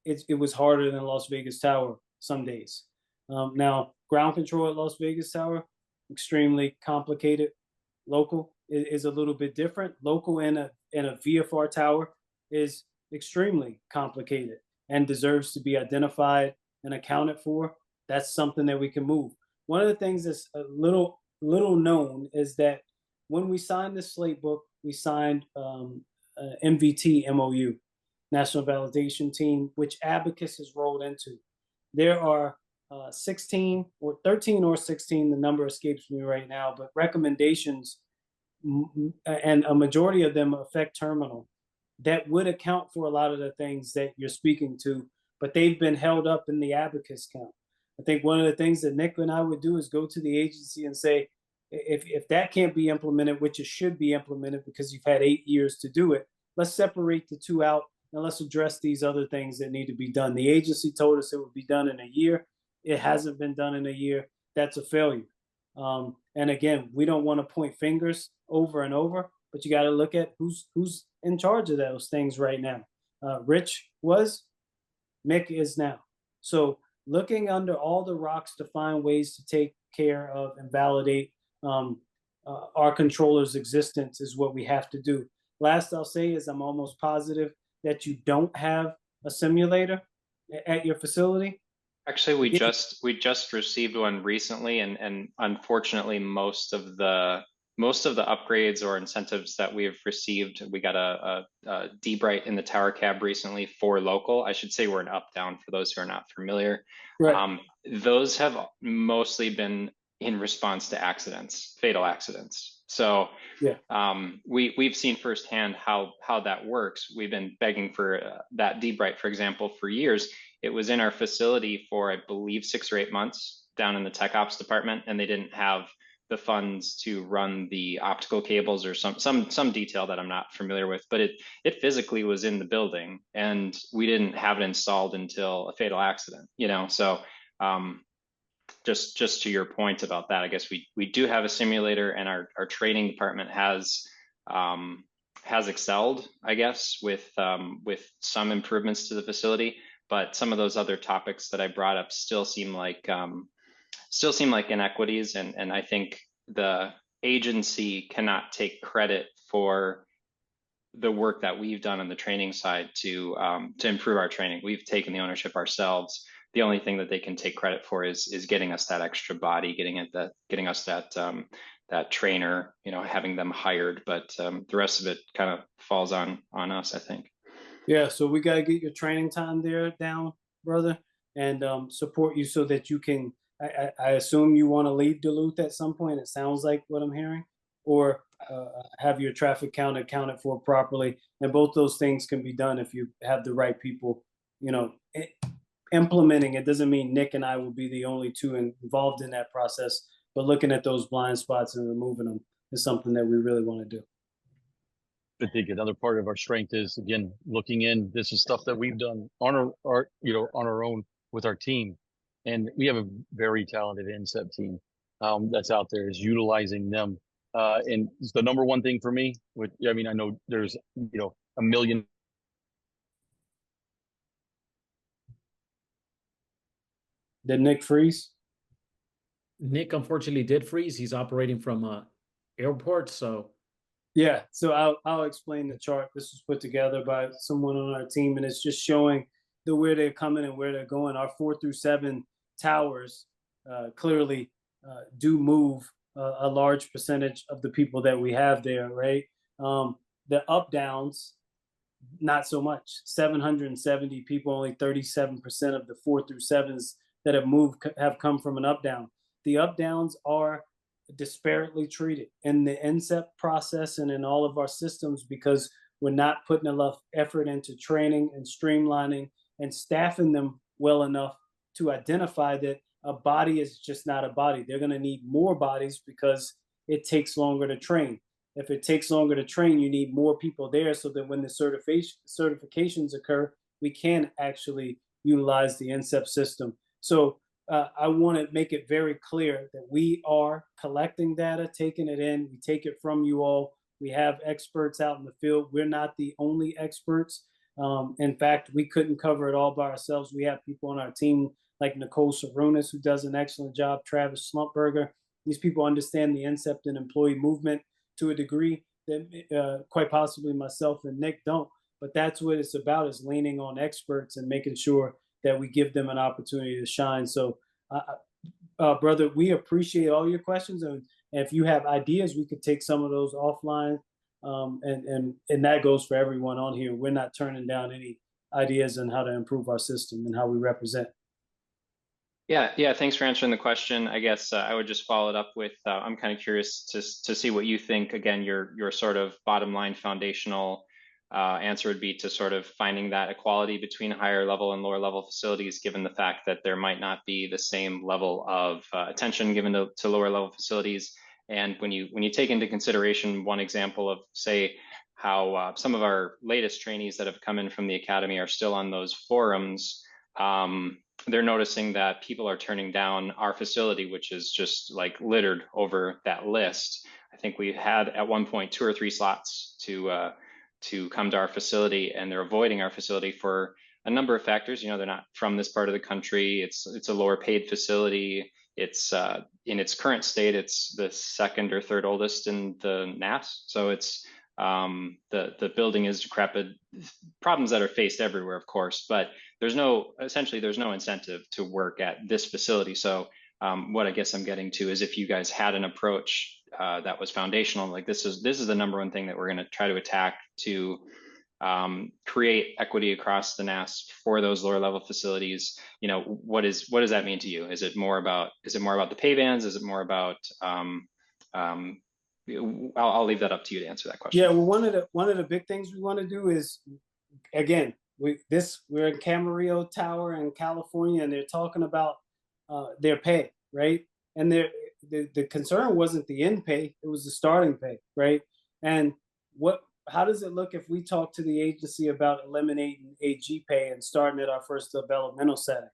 It was harder than Las Vegas Tower some days. Now, ground control at Las Vegas Tower, extremely complicated. Local is a little bit different. Local in a VFR tower is extremely complicated and deserves to be identified and accounted for. That's something that we can move. One of the things that's a little known is that when we signed the slate book, we signed MVT MOU, National Validation Team, which Abacus has rolled into. There are 16 or 13 or 16, the number escapes me right now, but recommendations, and a majority of them affect terminal, that would account for a lot of the things that you're speaking to, but they've been held up in the abacus count. I think one of the things that Nick and I would do is go to the agency and say, if that can't be implemented, which it should be implemented because you've had 8 years to do it, let's separate the two out and let's address these other things that need to be done. The agency told us it would be done in a year. It hasn't been done in a year. That's a failure. And again, we don't want to point fingers over and over, but you got to look at who's in charge of those things right now. Rich was, Mick is now. So looking under all the rocks to find ways to take care of and validate our controller's existence is what we have to do. Last I'll say is I'm almost positive that you don't have a simulator at your facility. Actually, we just received one recently, and unfortunately, most of the upgrades or incentives that we've received, we got a D-Bright in the tower cab recently for local. I should say we're an up-down for those who are not familiar. Right. Those have mostly been in response to accidents, fatal accidents. So yeah, we've seen firsthand how that works. We've been begging for that D-Bright, for example, for years. It was in our facility for, I believe, 6 or 8 months down in the tech ops department, and they didn't have the funds to run the optical cables or some detail that I'm not familiar with, but it physically was in the building, and we didn't have it installed until a fatal accident, you know. So just to your point about that, I guess we do have a simulator, and our training department has excelled, I guess, with some improvements to the facility, but some of those other topics that I brought up still seem like inequities, and I think the agency cannot take credit for the work that we've done on the training side to improve our training. We've taken the ownership ourselves. The only thing that they can take credit for is getting us that extra body, getting us that trainer, you know, having them hired. But the rest of it kind of falls on us, I think. Yeah, so we got to get your training time there down, brother, and support you so that you can. I assume you want to leave Duluth at some point. It sounds like what I'm hearing, or have your traffic count accounted for properly. And both those things can be done if you have the right people. You know, implementing it doesn't mean Nick and I will be the only two involved in that process, but looking at those blind spots and removing them is something that we really want to do. I think another part of our strength is, again, looking in. This is stuff that we've done on our own with our team, and we have a very talented INSEP team that's out there, is utilizing them. And it's the number one thing for me. I mean, I know there's a million. Did Nick freeze? Nick unfortunately did freeze. He's operating from airport, so. Yeah, so I'll explain the chart. This was put together by someone on our team, and it's just showing where they're coming and where they're going. Our 4 through 7 towers clearly do move a large percentage of the people that we have there, right? The up downs, not so much. 770 people, only 37% of the 4 through 7s that have moved have come from an up down. The up downs are disparately treated in the INSEP process and in all of our systems because we're not putting enough effort into training and streamlining and staffing them well enough to identify that a body is just not a body. They're going to need more bodies because it takes longer to train. If it takes longer to train, you need more people there so that when the certifications occur, we can actually utilize the INSEP system. So I want to make it very clear that we are collecting data, taking it in. We take it from you all. We have experts out in the field. We're not the only experts. In fact, we couldn't cover it all by ourselves. We have people on our team like Nicole Sarunas, who does an excellent job, Travis Slumpberger, These people understand the incept and employee movement to a degree that quite possibly myself and Nick don't. But that's what it's about, is leaning on experts and making sure that we give them an opportunity to shine. So, brother, we appreciate all your questions. And if you have ideas, we could take some of those offline. And that goes for everyone on here. We're not turning down any ideas on how to improve our system and how we represent. Yeah. Thanks for answering the question. I guess I would just follow it up with, I'm kind of curious to see what you think. Again, your sort of bottom line foundational answer would be to sort of finding that equality between higher level and lower level facilities, given the fact that there might not be the same level of attention given to lower level facilities. And when you take into consideration one example of, say, how some of our latest trainees that have come in from the academy are still on those forums, they're noticing that people are turning down our facility, which is just like littered over that list. I think we had at one point 2 or 3 slots to come to our facility, and they're avoiding our facility for a number of factors. You know, they're not from this part of the country. It's a lower paid facility. It's in its current state, it's the 2nd or 3rd oldest in the NAS. So it's the building is decrepit. Problems that are faced everywhere, of course, but essentially there's no incentive to work at this facility. So what I guess I'm getting to is, if you guys had an approach that was foundational, like this is the number one thing that we're going to try to attack to create equity across the NAS for those lower level facilities. You know, what does that mean to you? Is it more about the pay bands? Is it more about I'll leave that up to you to answer that question. Yeah, well, one of the big things we want to do is, again, we're in Camarillo Tower in California, and they're talking about their pay, right? And the concern wasn't the end pay; it was the starting pay, right? And how does it look if we talk to the agency about eliminating AG pay and starting at our first developmental setting,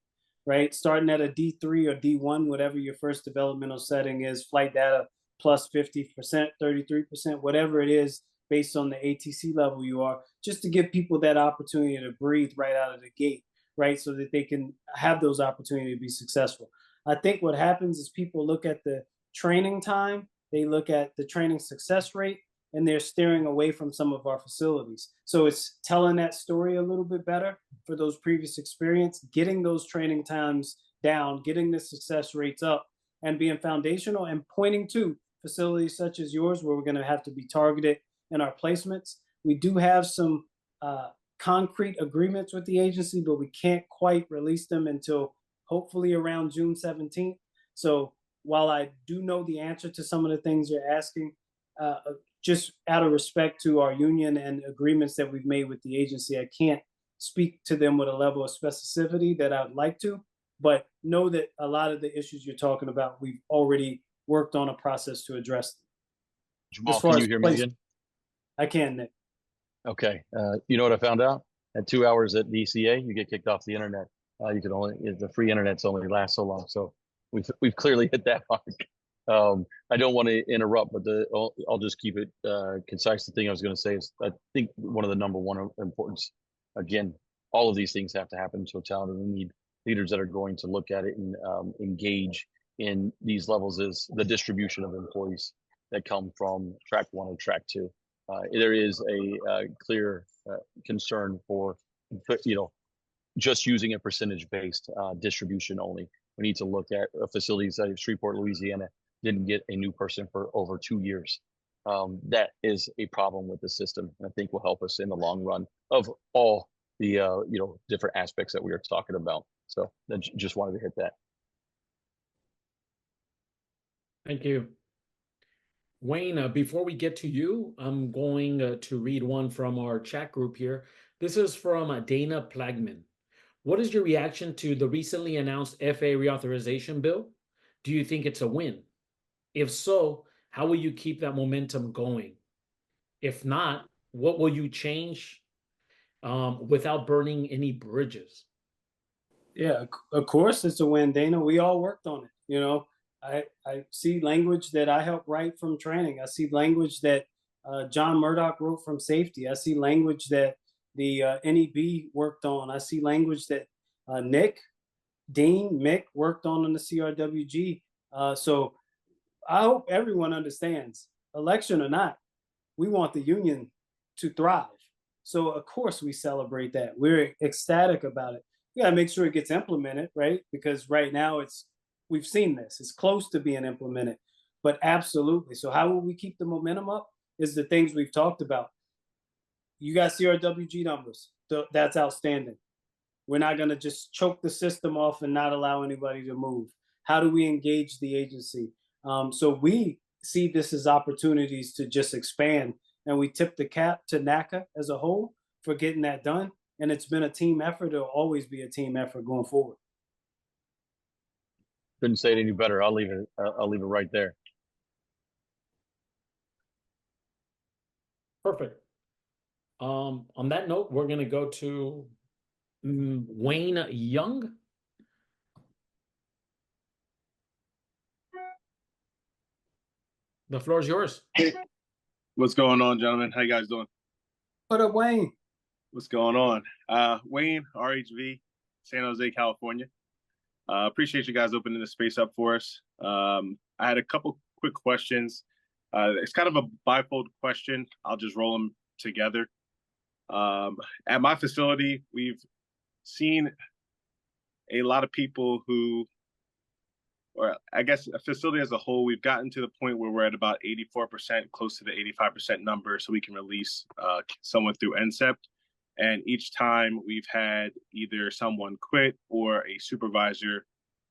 right? Starting at a D3 or D1, whatever your first developmental setting is, flight data plus 50%, 33%, whatever it is, based on the ATC level you are, just to give people that opportunity to breathe right out of the gate, right? So that they can have those opportunities to be successful. I think what happens is people look at the training time, they look at the training success rate, and they're steering away from some of our facilities. So it's telling that story a little bit better for those previous experience, getting those training times down, getting the success rates up, and being foundational, and pointing to facilities such as yours, where we're going to have to be targeted in our placements. We do have some concrete agreements with the agency, but we can't quite release them until hopefully around June 17th. So while I do know the answer to some of the things you're asking, just out of respect to our union and agreements that we've made with the agency, I can't speak to them with a level of specificity that I'd like to, but know that a lot of the issues you're talking about, we've already worked on a process to address them. Jamal, can you hear me again? I can, Nick. Okay. You know what I found out? At 2 hours at DCA, you get kicked off the internet. The free internet's only lasts so long. So we've clearly hit that mark. I don't want to interrupt, but I'll just keep it concise. The thing I was going to say is, I think one of the number one importance, again, all of these things have to happen in totality. We need leaders that are going to look at it and engage in these levels, is the distribution of employees that come from track 1 and track 2. There is a clear concern for, just using a percentage-based distribution only. We need to look at facilities like Shreveport, Louisiana, didn't get a new person for over 2 years. That is a problem with the system, and I think will help us in the long run of all the different aspects that we are talking about. So I just wanted to hit that. Thank you. Wayne, before we get to you, I'm going to read one from our chat group here. This is from Dana Plagman. What is your reaction to the recently announced FAA reauthorization bill? Do you think it's a win? If so, how will you keep that momentum going? If not, what will you change without burning any bridges? Yeah, of course it's a win, Dana. We all worked on it. I see language that I helped write from training. I see language that John Murdoch wrote from safety. I see language that the NEB worked on. I see language that Nick, Dean, Mick worked on the CRWG. So I hope everyone understands, election or not, we want the union to thrive. So of course we celebrate that. We're ecstatic about it. We gotta make sure it gets implemented, right? Because right now we've seen this. It's close to being implemented, but absolutely. So how will we keep the momentum up? Is the things we've talked about. You guys see our WG numbers. That's outstanding. We're not going to just choke the system off and not allow anybody to move. How do we engage the agency? So we see this as opportunities to just expand, and we tip the cap to NACA as a whole for getting that done. And it's been a team effort. It'll always be a team effort going forward. Couldn't say it any better. I'll leave it right there. Perfect. On that note, we're going to go to Wayne Young. The floor is yours. What's going on, gentlemen? How you guys doing? What up, Wayne? What's going on? Wayne, RHV, San Jose, California. Appreciate you guys opening the space up for us. I had a couple quick questions. It's kind of a bifold question. I'll just roll them together. At my facility, we've seen a lot of people who, or I guess a facility as a whole, we've gotten to the point where we're at about 84%, close to the 85% number, so we can release someone through NCEPT. And each time we've had either someone quit or a supervisor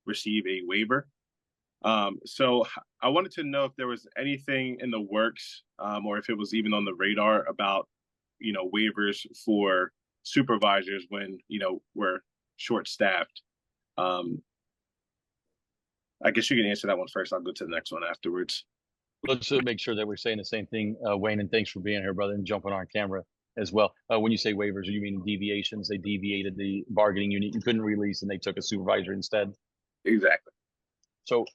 receive a waiver. So I wanted to know if there was anything in the works, or if it was even on the radar about, waivers for supervisors when, we're short-staffed. I guess you can answer that one first. I'll go to the next one afterwards. Let's make sure that we're saying the same thing, Wayne, and thanks for being here, brother, and jumping on camera as well. When you say waivers, you mean deviations? They deviated the bargaining unit. You couldn't release, and they took a supervisor instead. Exactly. So,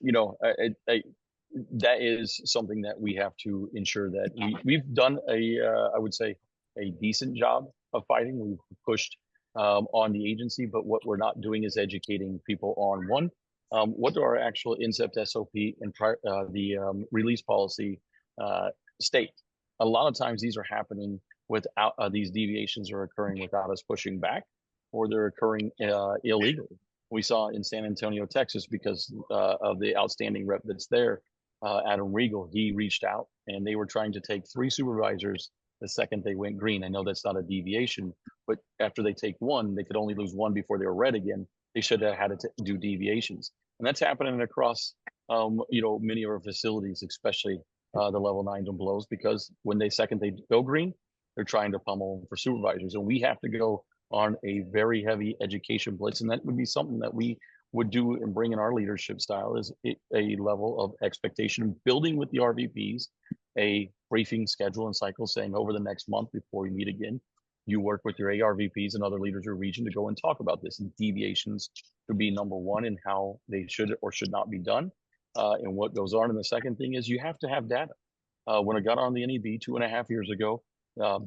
that is something that we have to ensure that we've done I would say, a decent job of fighting. We've pushed on the agency, but what we're not doing is educating people on one, what do our actual NCEPT SOP and the release policy state. A lot of times these are happening without these deviations are occurring without us pushing back, or they're occurring illegally. We saw in San Antonio, Texas, because of the outstanding rep that's there, Adam Regal, he reached out and they were trying to take 3 supervisors the second they went green. I know that's not a deviation, but after they take 1, they could only lose 1 before they were red again. They should have had to do deviations. And that's happening across, many of our facilities, especially the level 9s and belows, because when they go green, they're trying to pummel them for supervisors. And we have to go on a very heavy education blitz. And that would be something that we would do and bring in our leadership style is a level of expectation, building with the RVPs, a briefing schedule and cycle saying over the next month before we meet again, you work with your ARVPs and other leaders of your region to go and talk about this. And deviations would be number 1 in how they should or should not be done and what goes on. And the second thing is you have to have data. When I got on the NEB 2.5 years ago,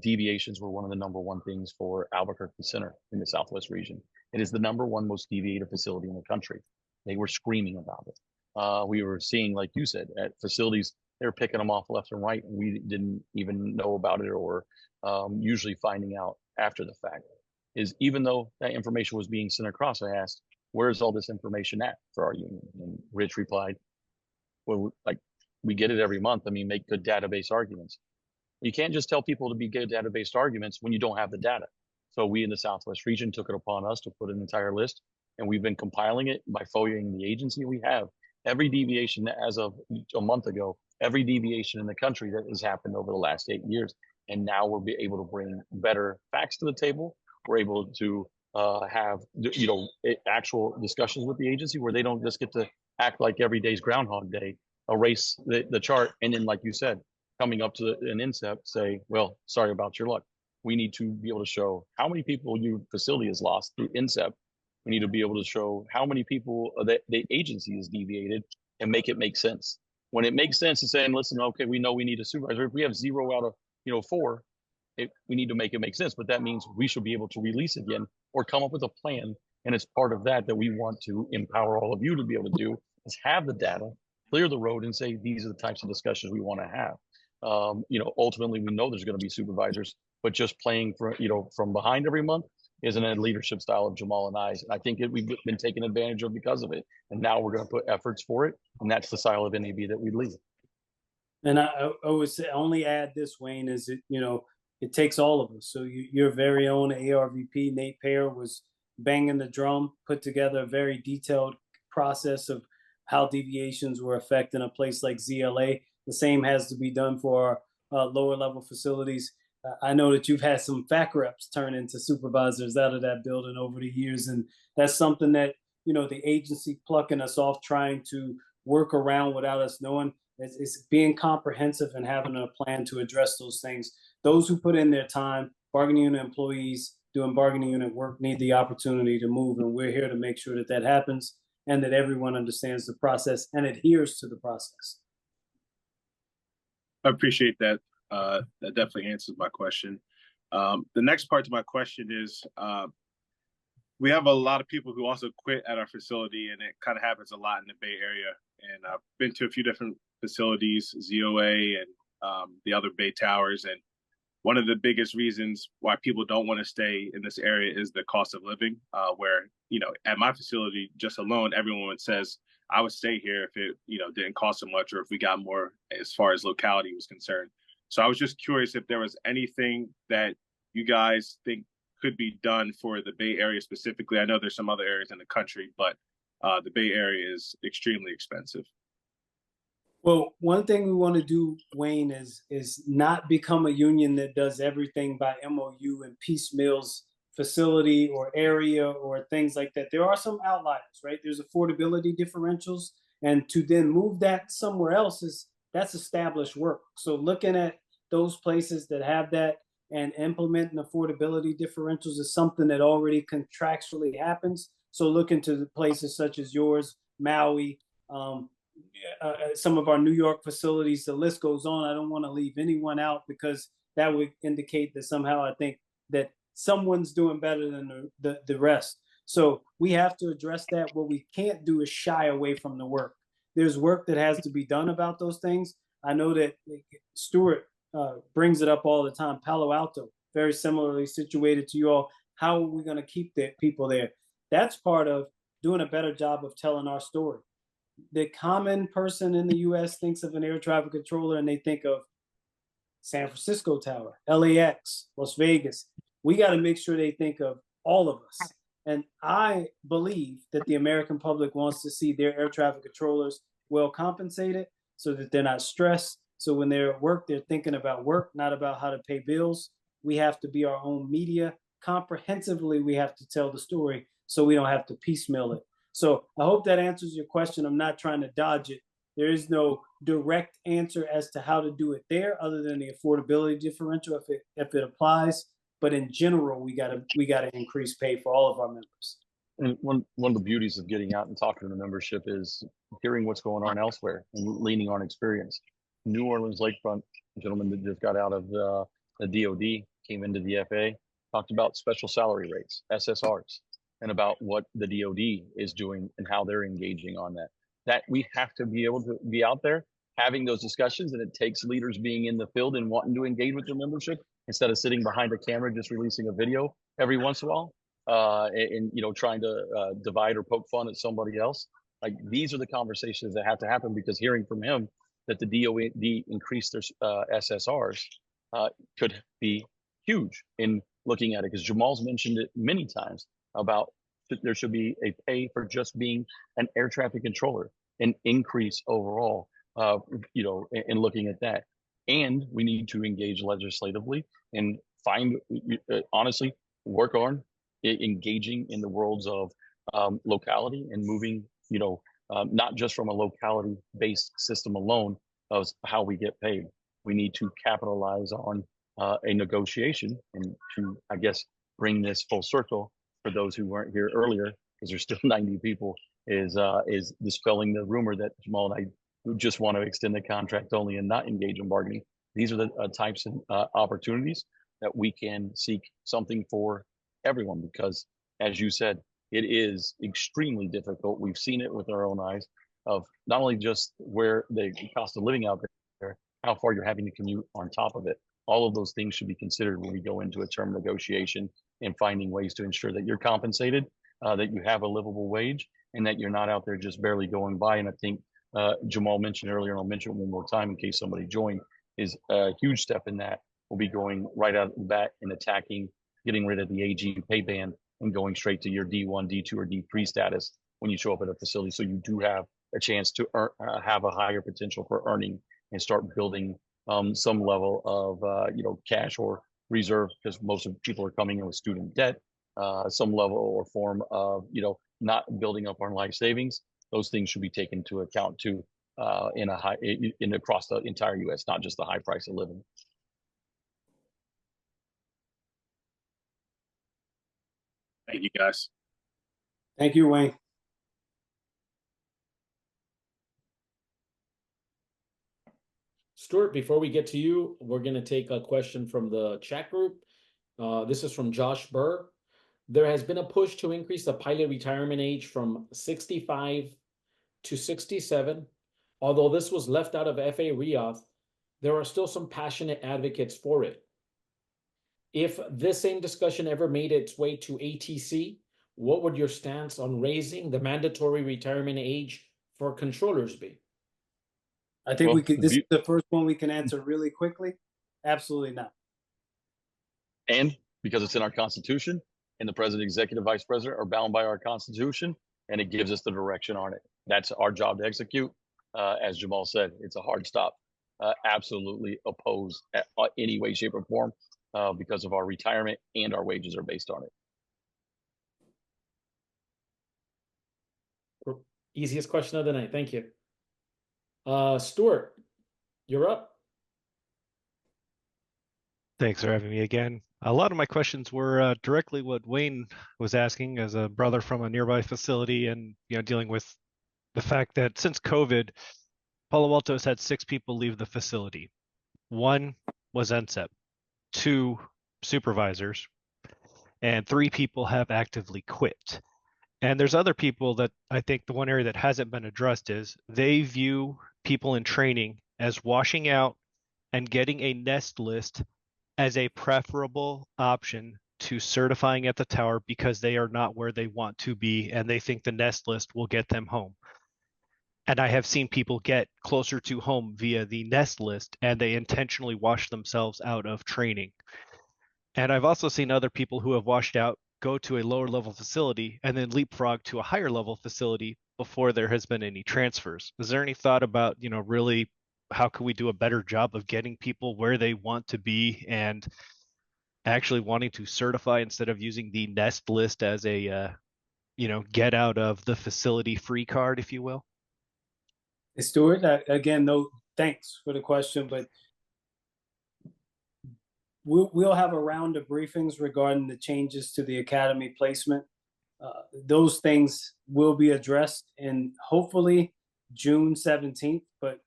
deviations were one of the number 1 things for Albuquerque Center in the Southwest region. It is the number 1 most deviated facility in the country. They were screaming about it. We were seeing, like you said, at facilities, they were picking them off left and right, and we didn't even know about it, or usually finding out after the fact. Is even though that information was being sent across, I asked, where's all this information at for our union? And Rich replied, well, we get it every month. I mean, make good database arguments. You can't just tell people to be good database arguments when you don't have the data. So we in the Southwest region took it upon us to put an entire list, and we've been compiling it by FOIAing the agency. We have every deviation as of a month ago, every deviation in the country that has happened over the last 8 years. And now we'll be able to bring better facts to the table. We're able to have, actual discussions with the agency where they don't just get to act like every day's Groundhog Day, erase the chart, and then, like you said, coming up to an NCEPT, say, well, sorry about your luck. We need to be able to show how many people your facility has lost through NCEPT. We need to be able to show how many people that the agency has deviated and make it make sense. When it makes sense, it's saying, listen, okay, we know we need a supervisor. If we have 0 out of 4, we need to make it make sense. But that means we should be able to release again or come up with a plan. And it's part of that we want to empower all of you to be able to do, is have the data, clear the road and say, these are the types of discussions we want to have. Ultimately, we know there's going to be supervisors, but just playing for, from behind every month isn't a leadership style of Jamal and I's. And I think we've been taken advantage of because of it. And now we're going to put efforts for it. And that's the style of NAB that we lead. And I would say, only add this, Wayne, is it takes all of us. So your very own ARVP, Nate Pear, was banging the drum, put together a very detailed process of how deviations were affecting a place like ZLA. The same has to be done for our lower level facilities. I know that you've had some FAC reps turn into supervisors out of that building over the years, and that's something that the agency plucking us off, trying to work around without us knowing. It's being comprehensive and having a plan to address those things. Those who put in their time, bargaining unit employees doing bargaining unit work, need the opportunity to move, and we're here to make sure that that happens and that everyone understands the process and adheres to the process. I appreciate that. That definitely answers my question. The next part to my question is, we have a lot of people who also quit at our facility, and it kind of happens a lot in the Bay Area. And I've been to a few different facilities, ZOA and the other Bay Towers. And one of the biggest reasons why people don't want to stay in this area is the cost of living, where, at my facility just alone, everyone says, I would stay here if it, didn't cost so much, or if we got more as far as locality was concerned. So I was just curious if there was anything that you guys think could be done for the Bay Area specifically. I know there's some other areas in the country, but the Bay Area is extremely expensive. Well, one thing we want to do, Wayne, is not become a union that does everything by MOU and piecemeals facility or area or things like that. There are some outliers, right? There's affordability differentials, and to then move that somewhere else that's established work. So looking at those places that have that and implementing affordability differentials is something that already contractually happens. So look into the places such as yours, Maui, some of our New York facilities, the list goes on. I don't want to leave anyone out because that would indicate that somehow I think that someone's doing better than the rest. So we have to address that. What we can't do is shy away from the work. There's work that has to be done about those things. I know that Stuart brings it up all the time. Palo Alto, very similarly situated to you all. How are we going to keep the people there? That's part of doing a better job of telling our story. The common person in the US thinks of an air traffic controller and they think of San Francisco Tower, LAX, Las Vegas. We got to make sure they think of all of us. And I believe that the American public wants to see their air traffic controllers well compensated so that they're not stressed. So when they're at work, they're thinking about work, not about how to pay bills. We have to be our own media. Comprehensively, we have to tell the story so we don't have to piecemeal it. So I hope that answers your question. I'm not trying to dodge it. There is no direct answer as to how to do it there other than the affordability differential if it applies. But in general, we gotta increase pay for all of our members. And one of the beauties of getting out and talking to the membership is hearing what's going on elsewhere and leaning on experience. New Orleans Lakefront, a gentleman that just got out of the DOD, came into the FAA, talked about special salary rates, SSRs, and about what the DOD is doing and how they're engaging on that. That we have to be able to be out there having those discussions, and it takes leaders being in the field and wanting to engage with their membership instead of sitting behind a camera just releasing a video every once in a while and trying to divide or poke fun at somebody else. Like, these are the conversations that have to happen, because hearing from him that the DOD increased their SSRs could be huge in looking at it, because Jamal's mentioned it many times about there should be a pay for just being an air traffic controller, an increase overall, in looking at that. And we need to engage legislatively and honestly, work on engaging in the worlds of locality and moving, not just from a locality-based system alone of how we get paid. We need to capitalize on a negotiation, and to, I guess, bring this full circle for those who weren't here earlier, because there's still 90 people, is dispelling the rumor that Jamal and I just want to extend the contract only and not engage in bargaining. These are the types of opportunities that we can seek something for everyone, because, as you said, it is extremely difficult. We've seen it with our own eyes of not only just where the cost of living out there, how far you're having to commute on top of it. All of those things should be considered when we go into a term negotiation and finding ways to ensure that you're compensated, that you have a livable wage, and that you're not out there just barely going by. And I think Jamal mentioned earlier, and I'll mention it one more time in case somebody joined, is a huge step in that. We'll be going right out of the bat and attacking, getting rid of the AG pay band and going straight to your D1, D2, or D3 status when you show up at a facility. So you do have a chance to have a higher potential for earning and start building some level of cash or reserve, because most of people are coming in with student debt, some level or form of not building up on life savings. Those things should be taken into account too in across the entire U.S., not just the high price of living. Thank you, guys. Thank you, Wayne. Stuart, before we get to you, we're going to take a question from the chat group. This is from Josh Burr. There has been a push to increase the pilot retirement age from 65 to 67. Although this was left out of FAA REAUTH, there are still some passionate advocates for it. If this same discussion ever made its way to ATC, what would your stance on raising the mandatory retirement age for controllers be? I think this is the first one we can answer really quickly. Absolutely not. And because it's in our Constitution, and the president, executive vice president are bound by our Constitution, and it gives us the direction on it. That's our job to execute. As Jamal said, it's a hard stop. Absolutely opposed at any way, shape, or form because of our retirement, and our wages are based on it. Easiest question of the night. Thank you. Stuart, you're up. Thanks for having me again. A lot of my questions were directly what Wayne was asking as a brother from a nearby facility, and dealing with the fact that since COVID, Palo Alto has had 6 people leave the facility. 1 was NCEP, 2 supervisors, and 3 people have actively quit. And there's other people that I think the one area that hasn't been addressed is they view people in training as washing out and getting a nest list as a preferable option to certifying at the tower because they are not where they want to be and they think the nest list will get them home. And I have seen people get closer to home via the nest list and they intentionally wash themselves out of training. And I've also seen other people who have washed out go to a lower level facility and then leapfrog to a higher level facility before there has been any transfers. Is there any thought about, really how can we do a better job of getting people where they want to be and actually wanting to certify instead of using the nest list as a, get out of the facility free card, if you will? Hey, Stuart, again, no thanks for the question, but we'll have a round of briefings regarding the changes to the academy placement. Those things will be addressed in hopefully June 17th, but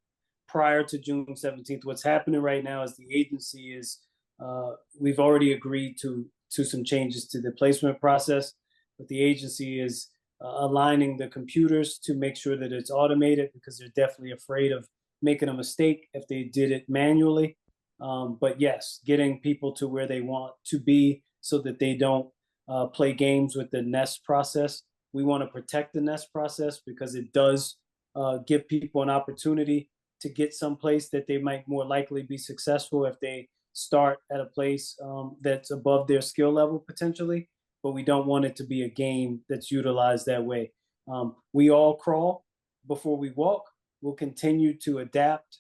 prior to June 17th, what's happening right now is the agency is, we've already agreed to some changes to the placement process, but the agency is aligning the computers to make sure that it's automated because they're definitely afraid of making a mistake if they did it manually. But yes, getting people to where they want to be so that they don't play games with the nest process. We want to protect the nest process because it does give people an opportunity to get someplace that they might more likely be successful if they start at a place that's above their skill level potentially, but we don't want it to be a game that's utilized that way. We all crawl before we walk. We'll continue to adapt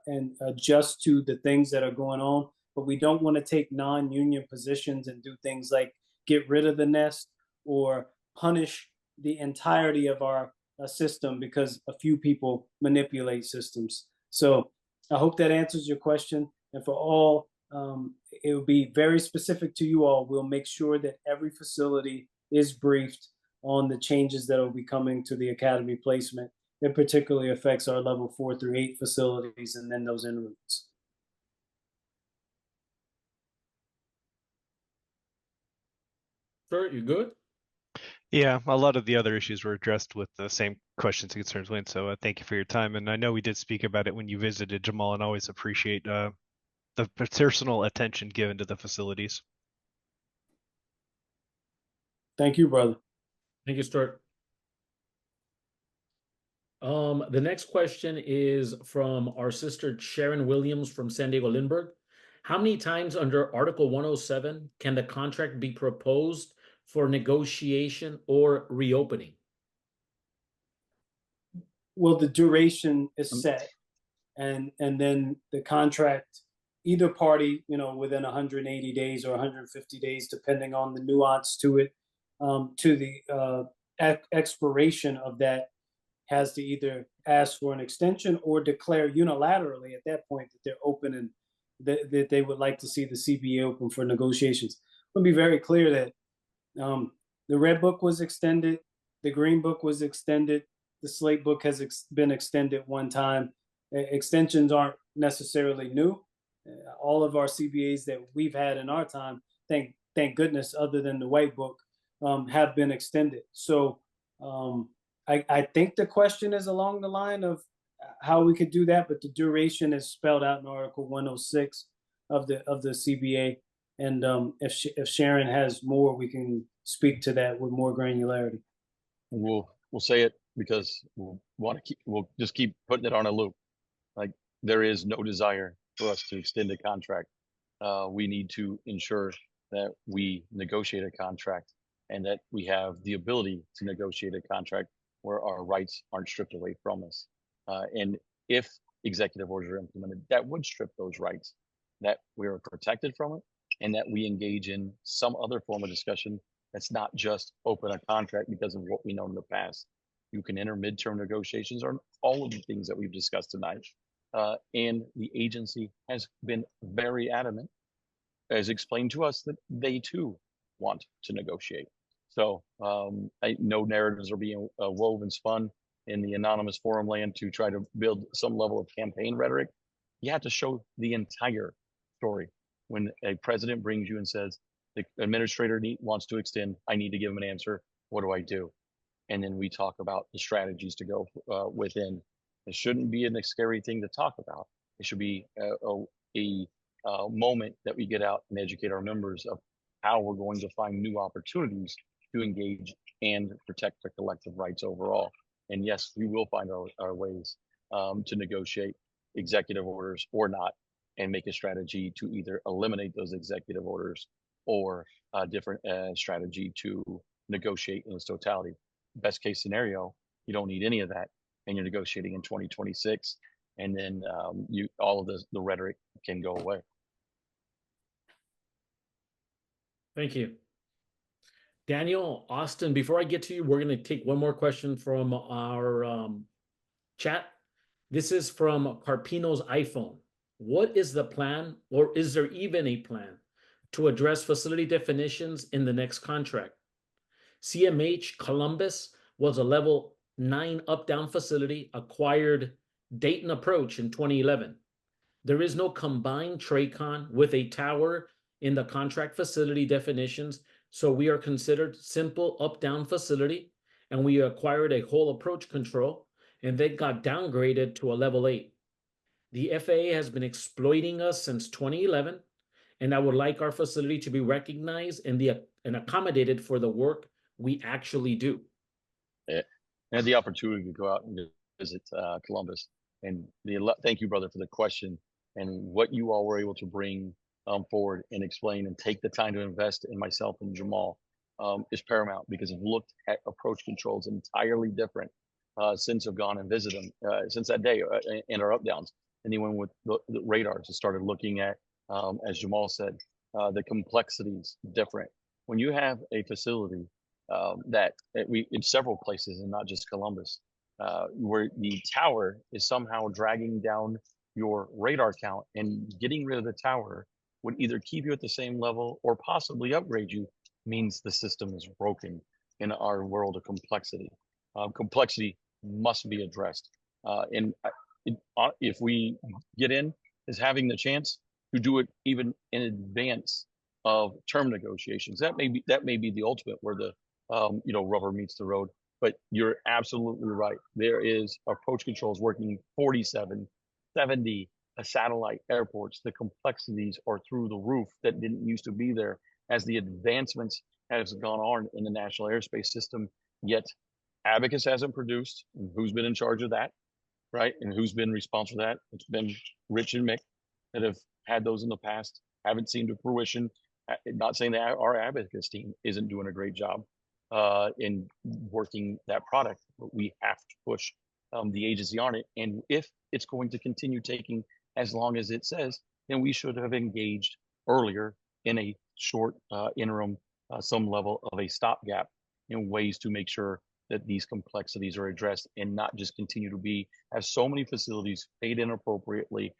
and adjust to the things that are going on, but we don't want to take non-union positions and do things like get rid of the nest or punish the entirety of our system because a few people manipulate systems. So I hope that answers your question. And for all, it will be very specific to you all. We'll make sure that every facility is briefed on the changes that will be coming to the academy placement. It particularly affects our level 4 through 8 facilities and then those en routes. Sure, you good? Yeah, a lot of the other issues were addressed with the same questions and concerns, Wayne. So thank you for your time. And I know we did speak about it when you visited, Jamal, and always appreciate the personal attention given to the facilities. Thank you, brother. Thank you, Stuart. The next question is from our sister Sharon Williams from San Diego Lindbergh. How many times under Article 107 can the contract be proposed for negotiation or reopening? Well, the duration is set, and then the contract, either party, within 180 days or 150 days, depending on the nuance to it, to the expiration of that, has to either ask for an extension or declare unilaterally at that point that they're open and that they would like to see the CBA open for negotiations. I'll be very clear that the Red Book was extended, the Green Book was extended, the Slate Book has been extended one time. Extensions aren't necessarily new. All of our CBAs that we've had in our time, thank goodness, other than the White Book, have been extended. So I think the question is along the line of how we could do that, but the duration is spelled out in Article 106 of the CBA. And if Sharon has more, we can speak to that with more granularity. We'll say it because we'll just keep putting it on a loop. Like, there is no desire for us to extend a contract. We need to ensure that we negotiate a contract and that we have the ability to negotiate a contract where our rights aren't stripped away from us. And if executive orders are implemented, that would strip those rights, that we are protected from it, and that we engage in some other form of discussion that's not just open a contract because of what we know in the past. You can enter midterm negotiations on all of the things that we've discussed tonight. And the agency has been very adamant, has explained to us that they too want to negotiate. So I know narratives are being woven, spun in the anonymous forum land to try to build some level of campaign rhetoric. You have to show the entire story. When a president brings you and says, the administrator wants to extend, I need to give him an answer. What do I do? And then we talk about the strategies to go within. It shouldn't be a scary thing to talk about. It should be a moment that we get out and educate our members of how we're going to find new opportunities to engage and protect the collective rights overall. And yes, we will find our ways to negotiate executive orders or not, and make a strategy to either eliminate those executive orders or a different strategy to negotiate in its totality. Best case scenario, you don't need any of that, and you're negotiating in 2026, and then all of the rhetoric can go away. Thank you. Daniel, Austin, before I get to you, we're going to take one more question from our chat. This is from Carpino's iPhone. What is the plan, or is there even a plan, to address facility definitions in the next contract? CMH Columbus was a level 9 up-down facility acquired Dayton Approach in 2011. There is no combined TRACON with a tower in the contract facility definitions, so we are considered simple up-down facility, and we acquired a whole approach control, and then got downgraded to a level 8. The FAA has been exploiting us since 2011, and I would like our facility to be recognized and accommodated for the work we actually do. I had the opportunity to go out and visit Columbus, and thank you, brother, for the question and what you all were able to bring forward and explain and take the time to invest in myself and Jamal is paramount, because I've looked at approach controls entirely different since I've gone and visited them since that day in our up downs. Anyone with the radars has started looking at, as Jamal said, the complexities different. When you have a facility that in several places and not just Columbus, where the tower is somehow dragging down your radar count, and getting rid of the tower would either keep you at the same level or possibly upgrade you, means the system is broken in our world of complexity. Complexity must be addressed. If we get in, is having the chance to do it even in advance of term negotiations. That may be the ultimate, where the rubber meets the road. But you're absolutely right. There is approach controls working 47, 70 satellite airports. The complexities are through the roof that didn't used to be there as the advancements has gone on in the national airspace system. Yet Abacus hasn't produced. And who's been in charge of that, right? And who's been responsible for that? It's been Rich and Mick that have had those in the past, haven't seen to fruition. Not saying that our Abacus team isn't doing a great job in working that product, but we have to push the agency on it. And if it's going to continue taking as long as it says, then we should have engaged earlier in a short interim, some level of a stopgap in ways to make sure that these complexities are addressed and not just continue to be as so many facilities paid inappropriately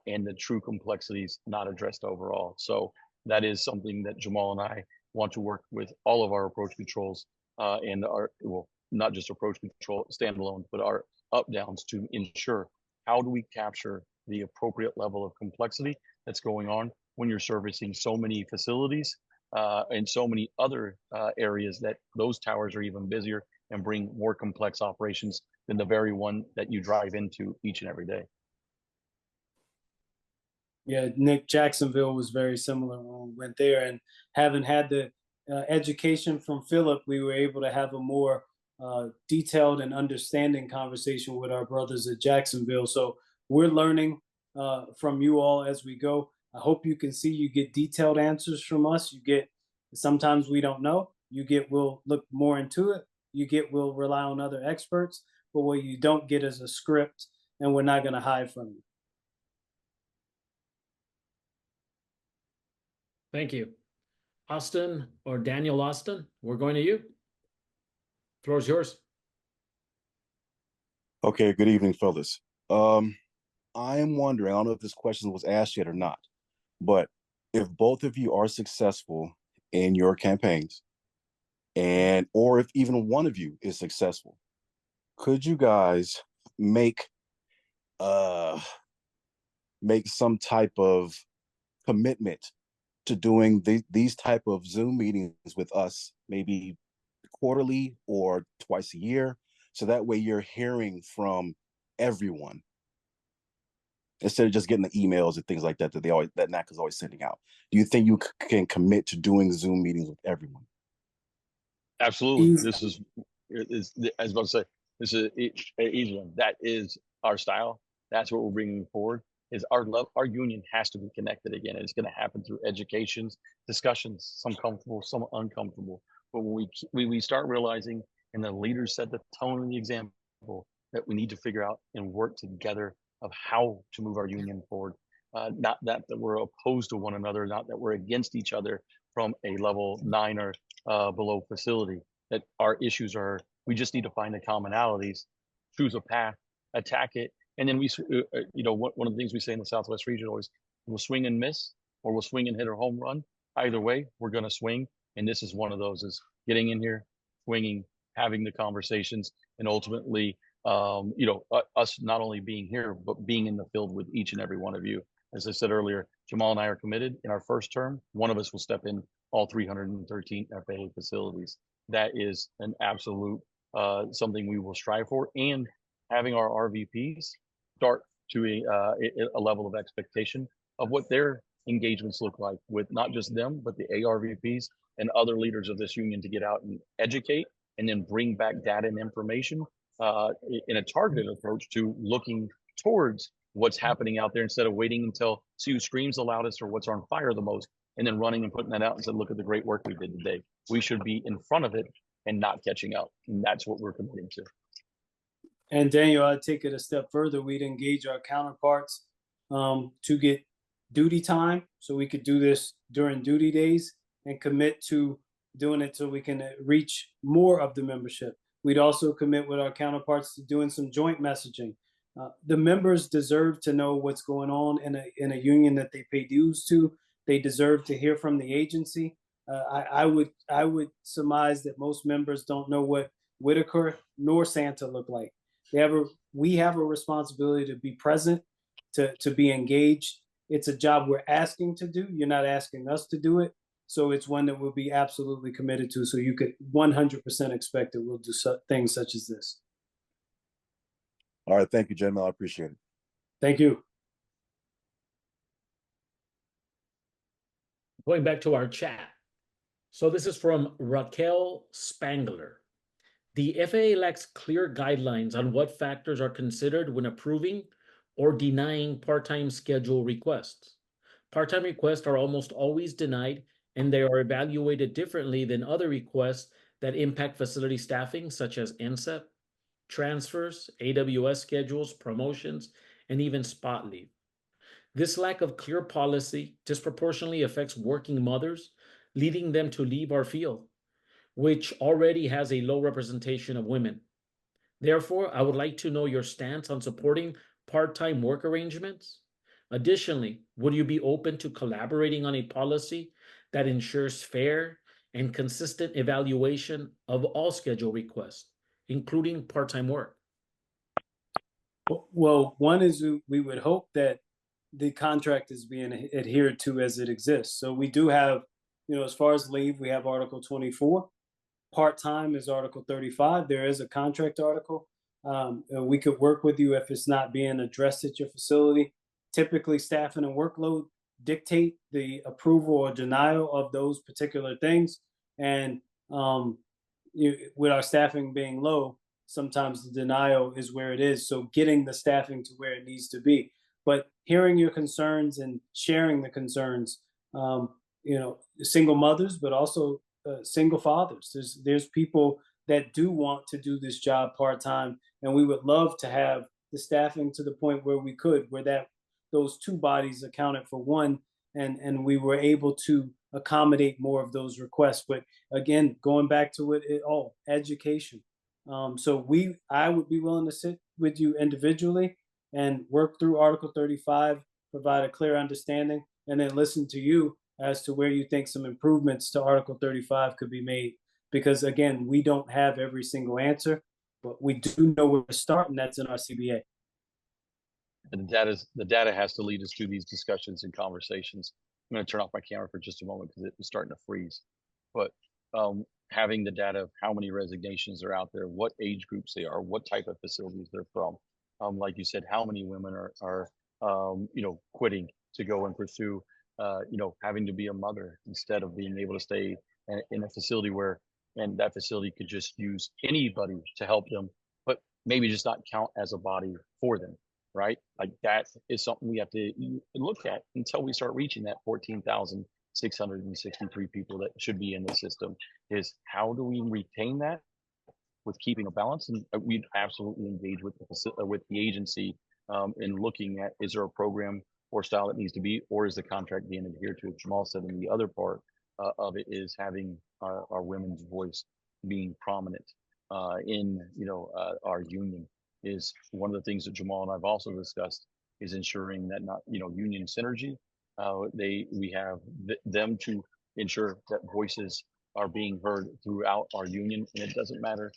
and the true complexities not addressed overall. So that is something that Jamal and I want to work with all of our approach controls and our, well, not just approach control standalone, but our up downs to ensure how do we capture the appropriate level of complexity that's going on when you're servicing so many facilities and so many other areas that those towers are even busier and bring more complex operations than the very one that you drive into each and every day. Yeah, Nick, Jacksonville was very similar when we went there, and having had the education from Philip, we were able to have a more detailed and understanding conversation with our brothers at Jacksonville. So we're learning from you all as we go. I hope you can see you get detailed answers from us. You get, sometimes we don't know. You get, we'll look more into it. You get, we'll rely on other experts. But what you don't get is a script, and we're not going to hide from you. Thank you. Austin or Daniel Austin, we're going to you. Floor is yours. Okay, good evening, fellas. I am wondering, I don't know if this question was asked yet or not, but if both of you are successful in your campaigns, and or if even one of you is successful, could you guys make some type of commitment to doing these type of Zoom meetings with us, maybe quarterly or twice a year, so that way you're hearing from everyone instead of just getting the emails and things like that that NAC is always sending out? Do you think you can commit to doing Zoom meetings with everyone? Absolutely. This is I was about to say, this is an easy one. That is our style. That's what we're bringing forward. Is our union has to be connected again. It's going to happen through educations, discussions, some comfortable, some uncomfortable. But when we start realizing, and the leaders set the tone and the example, that we need to figure out and work together of how to move our union forward. Not that we're opposed to one another, not that we're against each other from a level 9 or below facility. That our issues are, we just need to find the commonalities, choose a path, attack it. And then one of the things we say in the Southwest region always, we'll swing and miss, or we'll swing and hit a home run. Either way, we're going to swing. And this is one of those, is getting in here, swinging, having the conversations, and ultimately, us not only being here, but being in the field with each and every one of you. As I said earlier, Jamal and I are committed. In our first term, one of us will step in all 313 FAA facilities. That is an absolute something we will strive for. And having our RVPs start to a level of expectation of what their engagements look like with not just them, but the ARVPs and other leaders of this union, to get out and educate and then bring back data and information in a targeted approach to looking towards what's happening out there, instead of waiting until see who screams the loudest or what's on fire the most, and then running and putting that out and said, look at the great work we did today. We should be in front of it and not catching up. And that's what we're committing to. And Daniel, I'd take it a step further. We'd engage our counterparts to get duty time, so we could do this during duty days, and commit to doing it so we can reach more of the membership. We'd also commit with our counterparts to doing some joint messaging. The members deserve to know what's going on in a union that they pay dues to. They deserve to hear from the agency. I would surmise that most members don't know what Whitaker nor Santa look like. We have a responsibility to be present, to be engaged. It's a job we're asking to do. You're not asking us to do it. So it's one that we'll be absolutely committed to. So you could 100% expect that we'll do things such as this. All right, thank you, gentlemen. I appreciate it. Thank you. Going back to our chat. So this is from Raquel Spangler. The FAA lacks clear guidelines on what factors are considered when approving or denying part-time schedule requests. Part-time requests are almost always denied, and they are evaluated differently than other requests that impact facility staffing, such as NSEP, transfers, AWS schedules, promotions, and even spot leave. This lack of clear policy disproportionately affects working mothers, leading them to leave our field, which already has a low representation of women. Therefore, I would like to know your stance on supporting part-time work arrangements. Additionally, would you be open to collaborating on a policy that ensures fair and consistent evaluation of all schedule requests, including part-time work? Well, one is we would hope that the contract is being adhered to as it exists. So we do have, as far as leave, we have Article 24. Part-time is Article 35. There is a contract article. We could work with you if it's not being addressed at your facility. Typically, staffing and workload dictate the approval or denial of those particular things. And with our staffing being low, sometimes the denial is where it is. So getting the staffing to where it needs to be. But hearing your concerns and sharing the concerns, single mothers, but also single fathers. There's people that do want to do this job part-time, and we would love to have the staffing to the point where we could, where those two bodies accounted for one, and we were able to accommodate more of those requests. But again, going back to it all, education. So I would be willing to sit with you individually and work through Article 35, provide a clear understanding, and then listen to you as to where you think some improvements to Article 35 could be made. Because again, we don't have every single answer, but we do know where to start, and that's in our CBA. And the data has to lead us through these discussions and conversations. I'm going to turn off my camera for just a moment because it was starting to freeze. But having the data of how many resignations are out there, what age groups they are, what type of facilities they're from, like you said, how many women are quitting to go and pursue, having to be a mother instead of being able to stay in a facility and that facility could just use anybody to help them, but maybe just not count as a body for them. Right? Like that is something we have to look at until we start reaching that 14,663 people that should be in the system. Is how do we retain that with keeping a balance? And we'd absolutely engage with the agency in looking at, is there a program or style that needs to be, or is the contract being adhered to? Jamal said, and the other part of it is having our women's voice being prominent in our union. Is one of the things that Jamal and I've also discussed is ensuring that not, union synergy. We have them to ensure that voices are being heard throughout our union, and it doesn't matter,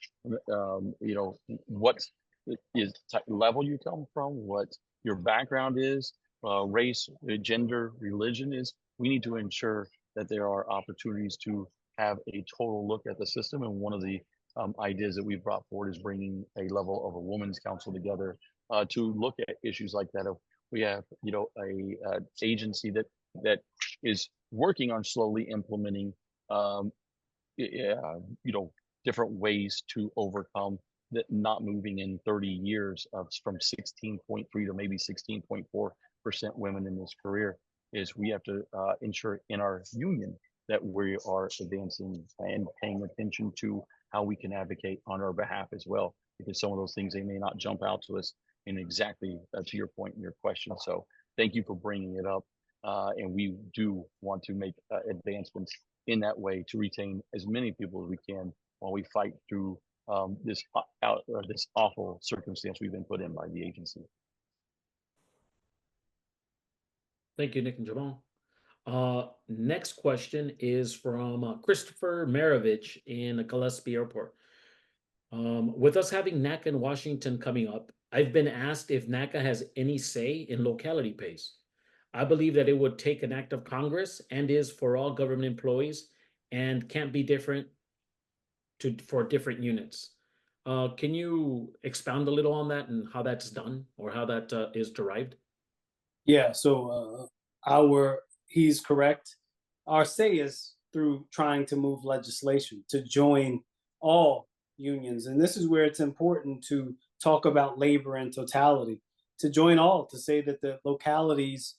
what is level you come from, what your background is, race, gender, religion is. We need to ensure that there are opportunities to have a total look at the system, and one of the ideas that we've brought forward is bringing a level of a women's council together to look at issues like that. We have, a agency that is working on slowly implementing, different ways to overcome that, not moving in 30 years from 16.3 to maybe 16.4% women in this career. Is we have to ensure in our union that we are advancing and paying attention to how we can advocate on our behalf as well, because some of those things, they may not jump out to us in exactly to your point in your question. So thank you for bringing it up. And we do want to make advancements in that way to retain as many people as we can while we fight through this awful circumstance we've been put in by the agency. Thank you, Nick and Jamal. Next question is from Christopher Maravich in Gillespie Airport. With us having NACA in Washington coming up, I've been asked if NACA has any say in locality pays. I believe that it would take an act of Congress and is for all government employees and can't be different for different units. Can you expound a little on that and how that's done or how that is derived? Yeah, so he's correct. Our say is through trying to move legislation to join all unions. And this is where it's important to talk about labor in totality, to join all, to say that the localities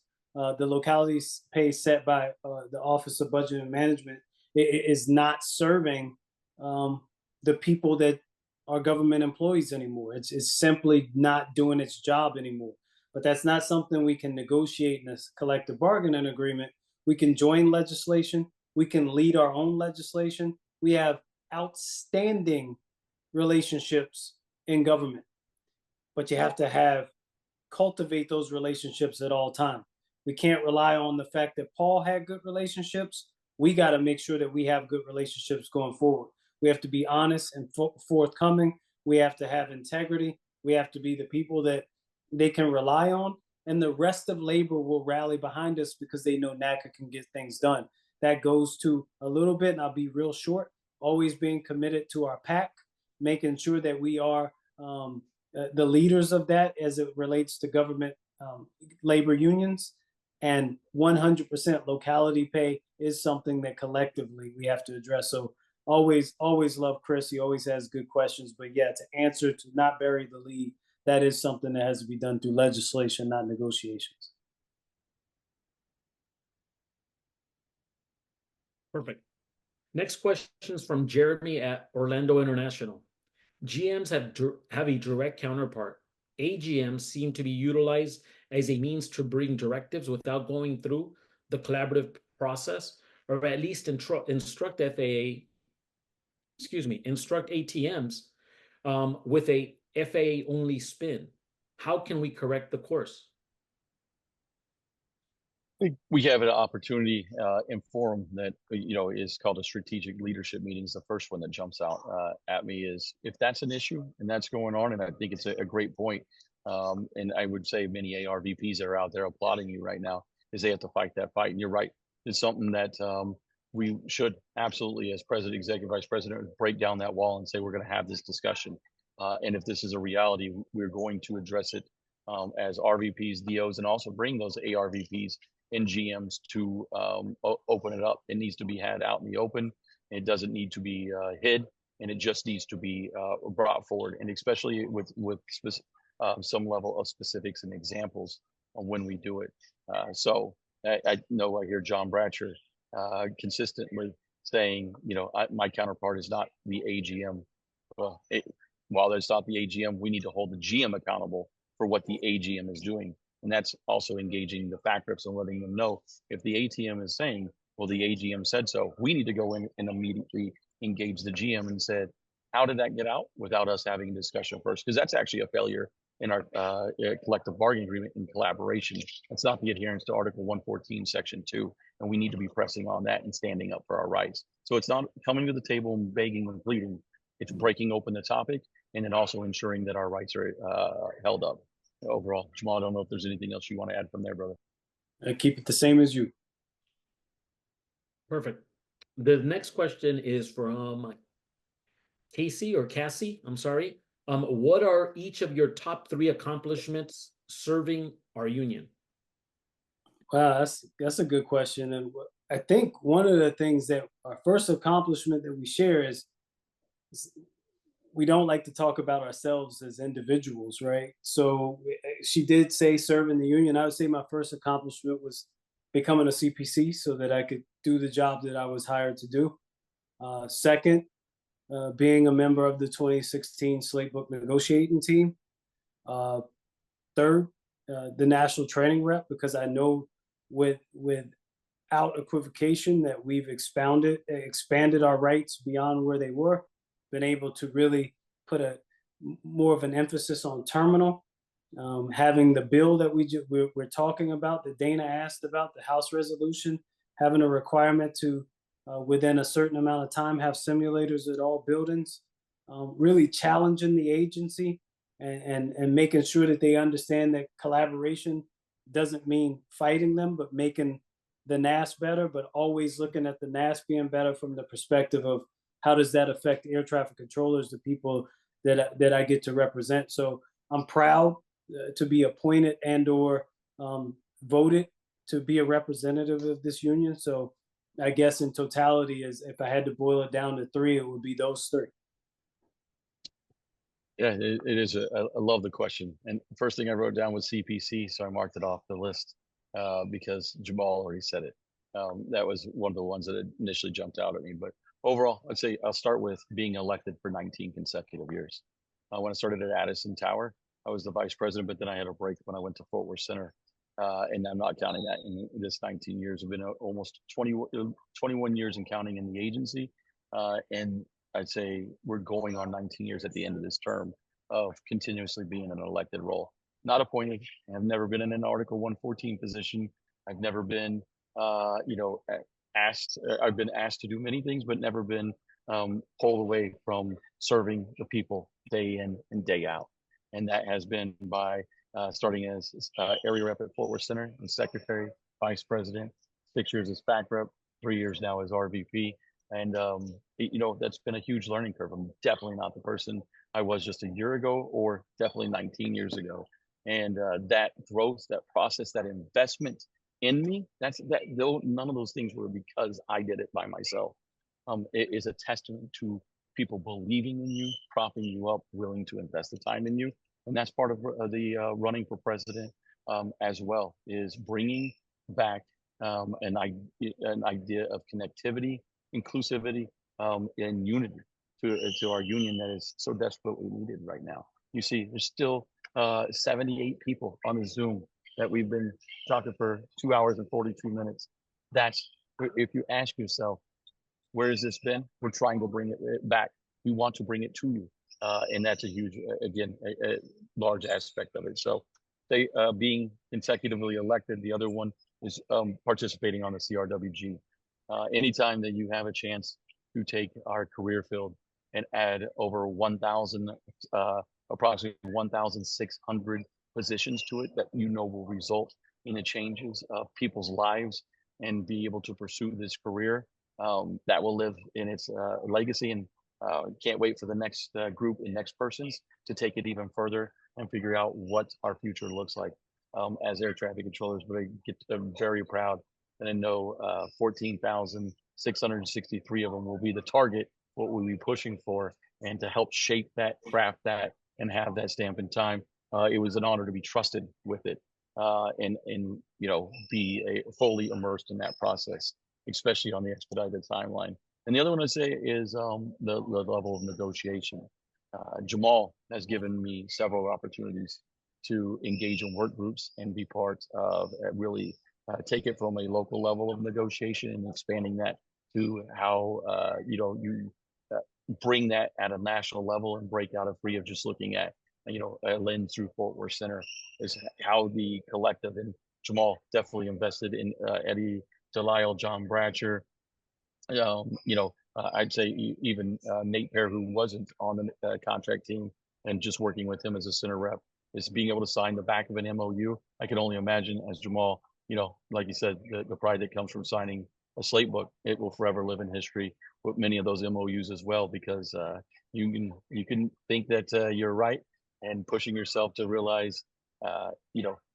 pay set by the Office of Budget and Management is not serving the people that are government employees anymore. It's simply not doing its job anymore. But that's not something we can negotiate in a collective bargaining agreement. We can join legislation. We can lead our own legislation. We have outstanding relationships in government, but you have to cultivate those relationships at all times. We can't rely on the fact that Paul had good relationships. We got to make sure that we have good relationships going forward. We have to be honest and forthcoming. We have to have integrity. We have to be the people that they can rely on, and the rest of labor will rally behind us because they know NACA can get things done. That goes to a little bit, and I'll be real short, always being committed to our PAC, making sure that we are the leaders of that as it relates to government labor unions. And 100% locality pay is something that collectively we have to address. So always love Chris. He always has good questions. But yeah, to answer, to not bury the lead, that is something that has to be done through legislation, not negotiations. Perfect. Next question is from Jeremy at Orlando International. GMs have a direct counterpart. AGMs seem to be utilized as a means to bring directives without going through the collaborative process, or at least instruct ATMs with a FAA only spin. How can we correct the course? I think we have an opportunity in forum that is called a strategic leadership meeting. Is the first one that jumps out at me is if that's an issue and that's going on, and I think it's a great point. And I would say many ARVPs that are out there applauding you right now is they have to fight that fight. And you're right, it's something that we should absolutely, as president, executive vice president, break down that wall and say we're going to have this discussion. And if this is a reality, we're going to address it as RVPs, DOs, and also bring those ARVPs and GMs to open it up. It needs to be had out in the open. It doesn't need to be hid, and it just needs to be brought forward, and especially with some level of specifics and examples on when we do it. So I know I hear John Bratcher consistently saying, my counterpart is not the AGM. Well, while it's not the AGM, we need to hold the GM accountable for what the AGM is doing. And that's also engaging the fact reps and letting them know if the ATM is saying, well, the AGM said so, we need to go in and immediately engage the GM and said, how did that get out without us having a discussion first? Because that's actually a failure in our collective bargaining agreement in collaboration. It's not the adherence to Article 114, Section 2. And we need to be pressing on that and standing up for our rights. So it's not coming to the table and begging and pleading. It's breaking open the topic and then also ensuring that our rights are held up. Overall, Jamal, I don't know if there's anything else you want to add from there, brother. I keep it the same as you. Perfect. The next question is from Cassie, I'm sorry. What are each of your top 3 accomplishments serving our union? Wow, that's a good question. And I think one of the things that our first accomplishment that we share is we don't like to talk about ourselves as individuals, right? So she did say serving the union. I would say my first accomplishment was becoming a CPC so that I could do the job that I was hired to do. Second, being a member of the 2016 Slate Book negotiating team. Third, the national training rep, because I know without equivocation that we've expanded our rights beyond where they were, been able to really put more of an emphasis on terminal. Having the bill that we're talking about, that Dana asked about, the House resolution, having a requirement to within a certain amount of time have simulators at all buildings, really challenging the agency and making sure that they understand that collaboration doesn't mean fighting them, but making the NAS better, but always looking at the NAS being better from the perspective of how does that affect air traffic controllers, the people that I get to represent. So I'm proud to be appointed and or voted to be a representative of this union. So I guess in totality, is if I had to boil it down to three, it would be those three. Yeah, it is. I love the question. And the first thing I wrote down was CPC, so I marked it off the list because Jamal already said it. That was one of the ones that initially jumped out at me. But overall, I'd say I'll start with being elected for 19 consecutive years. When I started at Addison Tower, I was the vice president, but then I had a break when I went to Fort Worth Center. And I'm not counting that in this 19 years. I've been almost 21 years and counting in the agency. And I'd say we're going on 19 years at the end of this term of continuously being in an elected role. Not appointed. I've never been in an Article 114 position. I've never been, asked. I've been asked to do many things, but never been pulled away from serving the people day in and day out. And that has been by starting as area rep at Fort Worth Center and secretary, vice president, 6 years as fact rep, 3 years now as RVP. And, that's been a huge learning curve. I'm definitely not the person I was just a year ago or definitely 19 years ago. And that growth, that process, that investment in me, none of those things were because I did it by myself. It is a testament to people believing in you, propping you up, willing to invest the time in you. And that's part of the running for president as well, is bringing back an idea of connectivity, inclusivity, and unity to our union that is so desperately needed right now. You see, there's still 78 people on the Zoom that we've been talking for 2 hours and 42 minutes. That's, if you ask yourself, where has this been? We're trying to bring it back. We want to bring it to you. And that's a huge, again, a large aspect of it. So they being consecutively elected, the other one is participating on the CRWG. Anytime that you have a chance to take our career field and add over 1,000, approximately 1,600 positions to it that will result in the changes of people's lives and be able to pursue this career, that will live in its legacy. And can't wait for the next group and next persons to take it even further and figure out what our future looks like as air traffic controllers. But I'm very proud, and I know 14,663 of them will be the target, what we'll be pushing for, and to help shape that, craft that, and have that stamp in time. It was an honor to be trusted with it and be fully immersed in that process, especially on the expedited timeline. And the other one I'd say is the level of negotiation. Jamal has given me several opportunities to engage in work groups and be part of really take it from a local level of negotiation and expanding that to how you bring that at a national level and break out of free of just looking at a lens through Fort Worth Center, is how the collective, and Jamal definitely invested in Eddie Delisle, John Bratcher, I'd say even Nate Pear, who wasn't on the contract team, and just working with him as a center rep, is being able to sign the back of an MOU. I can only imagine, as Jamal, like you said, the pride that comes from signing a slate book, it will forever live in history with many of those MOUs as well, because you can think that you're right, and pushing yourself to realize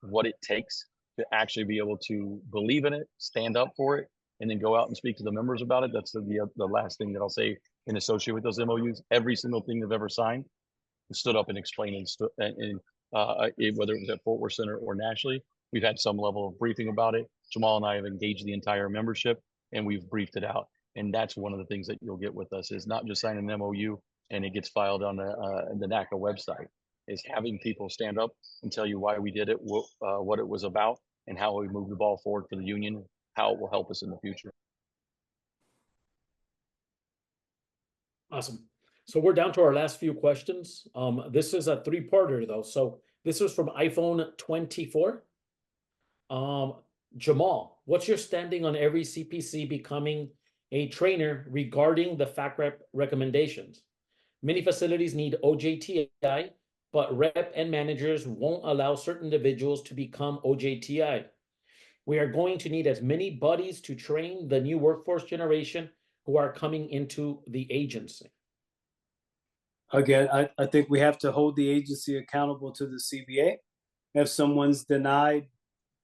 what it takes to actually be able to believe in it, stand up for it, and then go out and speak to the members about it. That's the last thing that I'll say and associate with those MOUs. Every single thing they've ever signed, stood up and explained, and whether it was at Fort Worth Center or nationally, we've had some level of briefing about it. Jamal and I have engaged the entire membership, and we've briefed it out. And that's one of the things that you'll get with us, is not just signing an MOU and it gets filed on the NACA website, is having people stand up and tell you why we did it, what it was about, and how we move the ball forward for the union, how it will help us in the future. Awesome. So we're down to our last few questions. This is a three-parter though. So this is from iPhone 24. Jamal, what's your standing on every CPC becoming a trainer regarding the FAC rep recommendations? Many facilities need OJTI, but rep and managers won't allow certain individuals to become OJTI. We are going to need as many buddies to train the new workforce generation who are coming into the agency. Again, I think we have to hold the agency accountable to the CBA. If someone's denied,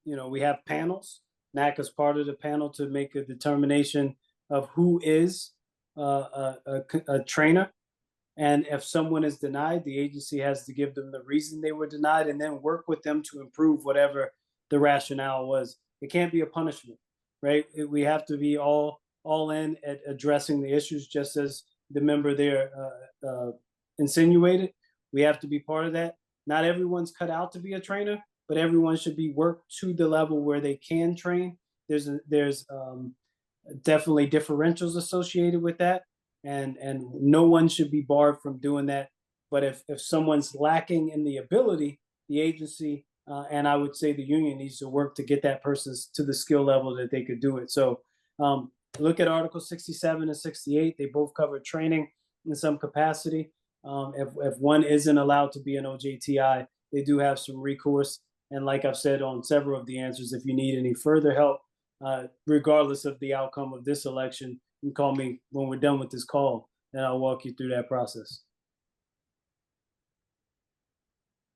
we have panels. NAC is part of the panel to make a determination of who is a trainer. And if someone is denied, the agency has to give them the reason they were denied and then work with them to improve whatever the rationale was. It can't be a punishment, right? We have to be all in at addressing the issues, just as the member there insinuated. We have to be part of that. Not everyone's cut out to be a trainer, but everyone should be worked to the level where they can train. There's definitely differentials associated with that, and no one should be barred from doing that. But if someone's lacking in the ability, the agency and I would say the union needs to work to get that person to the skill level that they could do it. So look at Article 67 and 68. They both cover training in some capacity. If one isn't allowed to be an OJTI, they do have some recourse. And like I've said on several of the answers, if you need any further help, regardless of the outcome of this election, you can call me when we're done with this call, and I'll walk you through that process.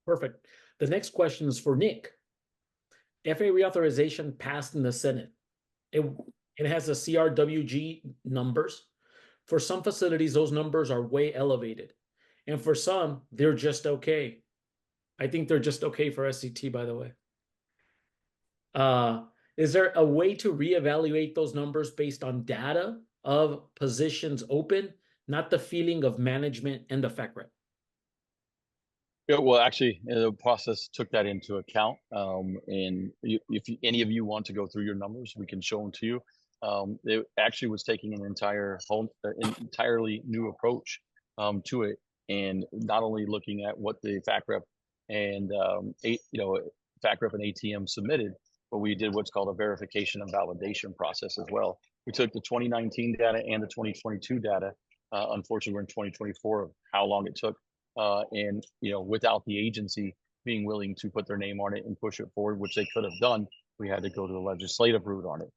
Perfect. The next question is for Nick. FA reauthorization passed in the Senate. It has the CRWG numbers. For some facilities, those numbers are way elevated. And for some, they're just okay. I think they're just okay for SCT, by the way. Is there a way to reevaluate those numbers based on data of positions open, not the feeling of management and the fact rep? Yeah, well, actually, the process took that into account. And if any of you want to go through your numbers, we can show them to you. It actually was taking an entirely new approach to it, and not only looking at what the fact rep and fact rep and ATM submitted, but we did what's called a verification and validation process as well. We took the 2019 data and the 2022 data. Unfortunately, we're in 2024 of how long it took. And without the agency being willing to put their name on it and push it forward, which they could have done, we had to go to the legislative route on it.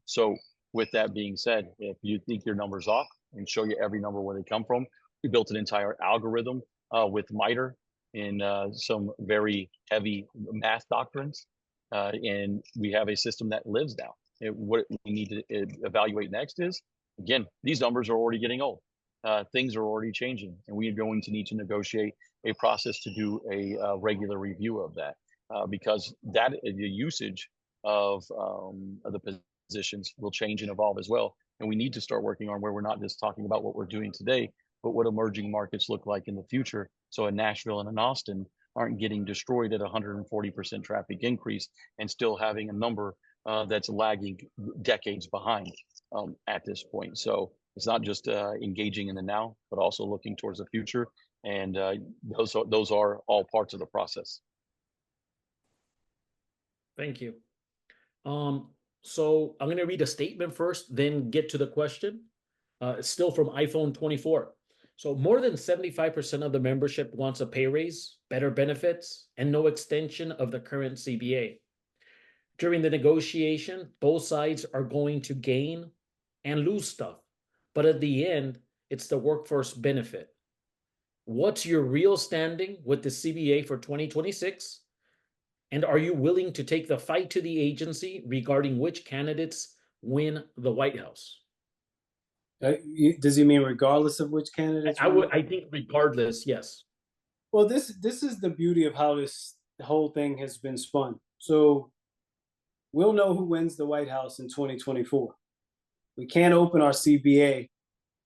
So with that being said, if you think your number's off, and show you every number where they come from, we built an entire algorithm with MITRE and some very heavy math doctrines, and we have a system that lives now. What we need to evaluate next is, again, these numbers are already getting old. Things are already changing, and we are going to need to negotiate a process to do a regular review of that, because the usage of the positions will change and evolve as well. And we need to start working on where we're not just talking about what we're doing today, but what emerging markets look like in the future. So in Nashville and in Austin aren't getting destroyed at 140% traffic increase and still having a number that's lagging decades behind at this point. So it's not just engaging in the now, but also looking towards the future. And those are all parts of the process. Thank you. So I'm going to read a statement first, then get to the question. It's still from iPhone 24. So more than 75% of the membership wants a pay raise, better benefits, and no extension of the current CBA. During the negotiation, both sides are going to gain and lose stuff. But at the end, it's the workforce benefit. What's your real standing with the CBA for 2026? And are you willing to take the fight to the agency regarding which candidates win the White House? Does he mean regardless of which candidates? I think regardless, yes. Well, this is the beauty of how the whole thing has been spun. So we'll know who wins the White House in 2024. We can't open our CBA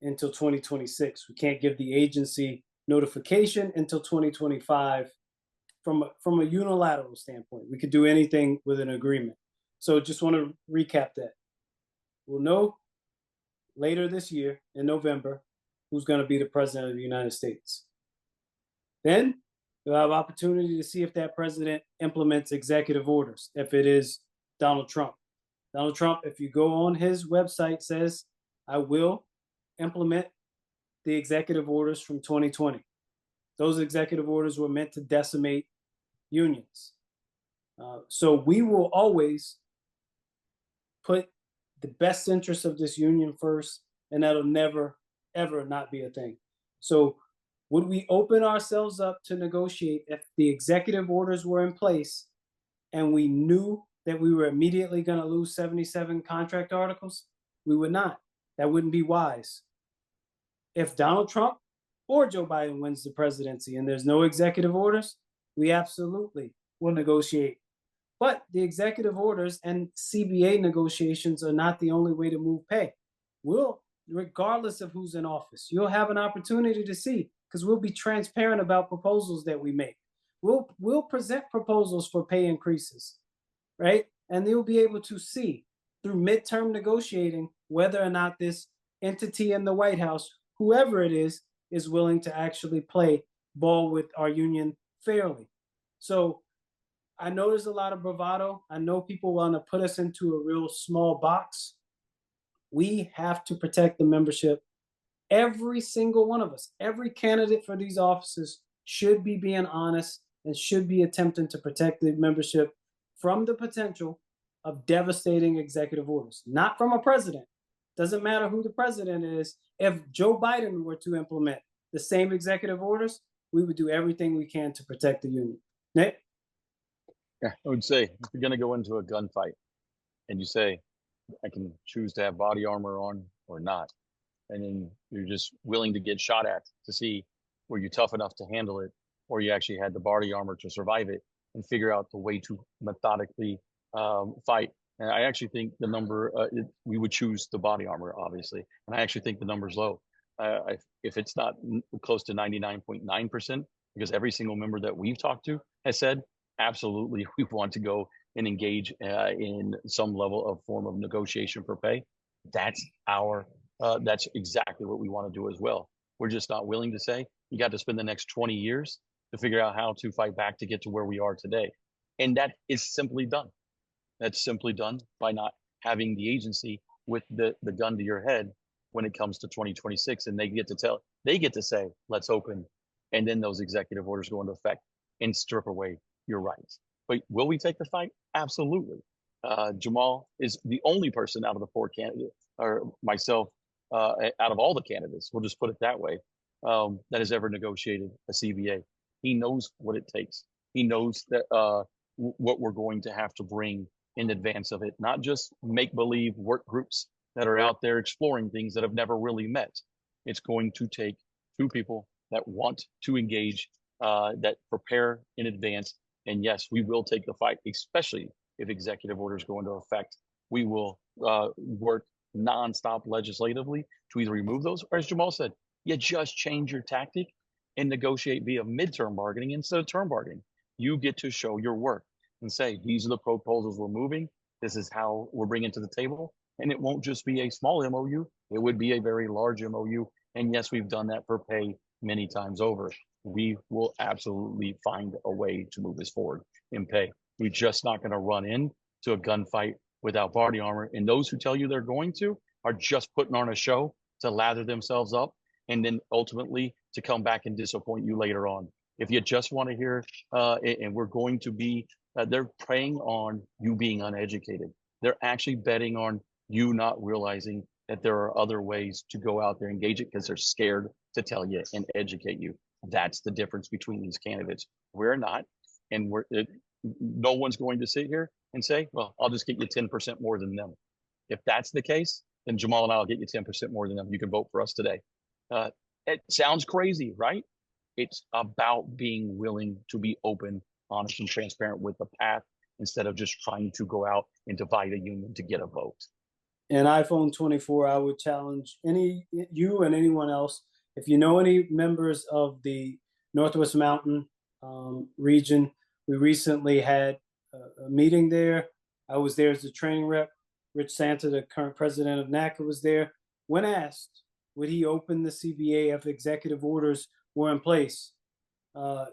until 2026. We can't give the agency notification until 2025 from a unilateral standpoint. We could do anything with an agreement. So just want to recap that. We'll know later this year in November who's going to be the president of the United States. Then you'll have opportunity to see if that president implements executive orders. If it is Donald Trump, if you go on his website, says, I will implement the executive orders from 2020. Those executive orders were meant to decimate unions. So we will always put the best interest of this union first, and that'll never, ever not be a thing. So would we open ourselves up to negotiate if the executive orders were in place and we knew that we were immediately going to lose 77 contract articles? We would not. That wouldn't be wise. If Donald Trump or Joe Biden wins the presidency and there's no executive orders, we absolutely will negotiate. But the executive orders and CBA negotiations are not the only way to move pay. We'll, regardless of who's in office, you'll have an opportunity to see, because we'll be transparent about proposals that we make. We'll present proposals for pay increases, right? And you'll be able to see through midterm negotiating whether or not this entity in the White House, whoever it is willing to actually play ball with our union fairly. So I know there's a lot of bravado. I know people want to put us into a real small box. We have to protect the membership. Every single one of us, every candidate for these offices should be being honest and should be attempting to protect the membership from the potential of devastating executive orders, not from a president. Doesn't matter who the president is. If Joe Biden were to implement the same executive orders, we would do everything we can to protect the union. Nick? Yeah, I would say if you're going to go into a gunfight and you say, I can choose to have body armor on or not, and then you're just willing to get shot at to see were you tough enough to handle it, or you actually had the body armor to survive it and figure out the way to methodically fight. And I actually think the number, we would choose the body armor, obviously. And I actually think the number's low. If it's not close to 99.9%, because every single member that we've talked to has said, absolutely, we want to go and engage in some level of form of negotiation for pay. That's exactly what we want to do as well. We're just not willing to say, you got to spend the next 20 years to figure out how to fight back to get to where we are today. And that is simply done. That's simply done by not having the agency with the gun to your head when it comes to 2026. And they get to say, let's open. And then those executive orders go into effect and strip away your rights. But will we take the fight? Absolutely. Jamal is the only person out of the four candidates, or myself, out of all the candidates, we'll just put it that way, that has ever negotiated a CBA. He knows what it takes. He knows that what we're going to have to bring in advance of it, not just make-believe work groups that are out there exploring things that have never really met. It's going to take two people that want to engage, that prepare in advance. And yes, we will take the fight, especially if executive orders go into effect. We will work nonstop legislatively to either remove those, or as Jamal said, you just change your tactic and negotiate via midterm bargaining instead of term bargaining. You get to show your work and say, these are the proposals we're moving. This is how we're bringing to the table. And it won't just be a small MOU. It would be a very large MOU. And yes, we've done that for pay many times over. We will absolutely find a way to move this forward in pay. We're just not going to run into a gunfight without body armor. And those who tell you they're going to are just putting on a show to lather themselves up and then ultimately to come back and disappoint you later on. If you just want to hear, and we're going to be, they're preying on you being uneducated. They're actually betting on you not realizing that there are other ways to go out there and engage it because they're scared to tell you and educate you. That's the difference between these candidates. We're not, and no one's going to sit here and say, well, I'll just get you 10% more than them. If that's the case, then Jamal and I will get you 10% more than them. You can vote for us today. It sounds crazy, right? It's about being willing to be open, honest, and transparent with the path instead of just trying to go out and divide a union to get a vote. And iPhone 24, I would challenge you and anyone else, if you know any members of the Northwest Mountain region. We recently had a meeting there. I was there as a training rep. Rich Santa, the current president of NACA, was there. When asked, would he open the CBA if executive orders were in place?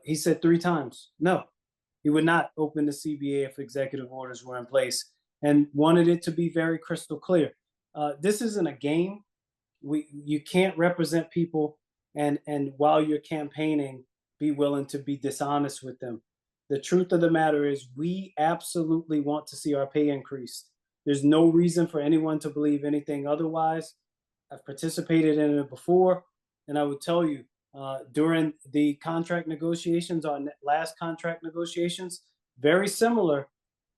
He said 3 times, no, he would not open the CBA if executive orders were in place, and wanted it to be very crystal clear. This isn't a game. You can't represent people and while you're campaigning be willing to be dishonest with them. The truth of the matter is we absolutely want to see our pay increased. There's no reason for anyone to believe anything otherwise. I've participated in it before, and I would tell you, during the contract negotiations, our last contract negotiations, very similar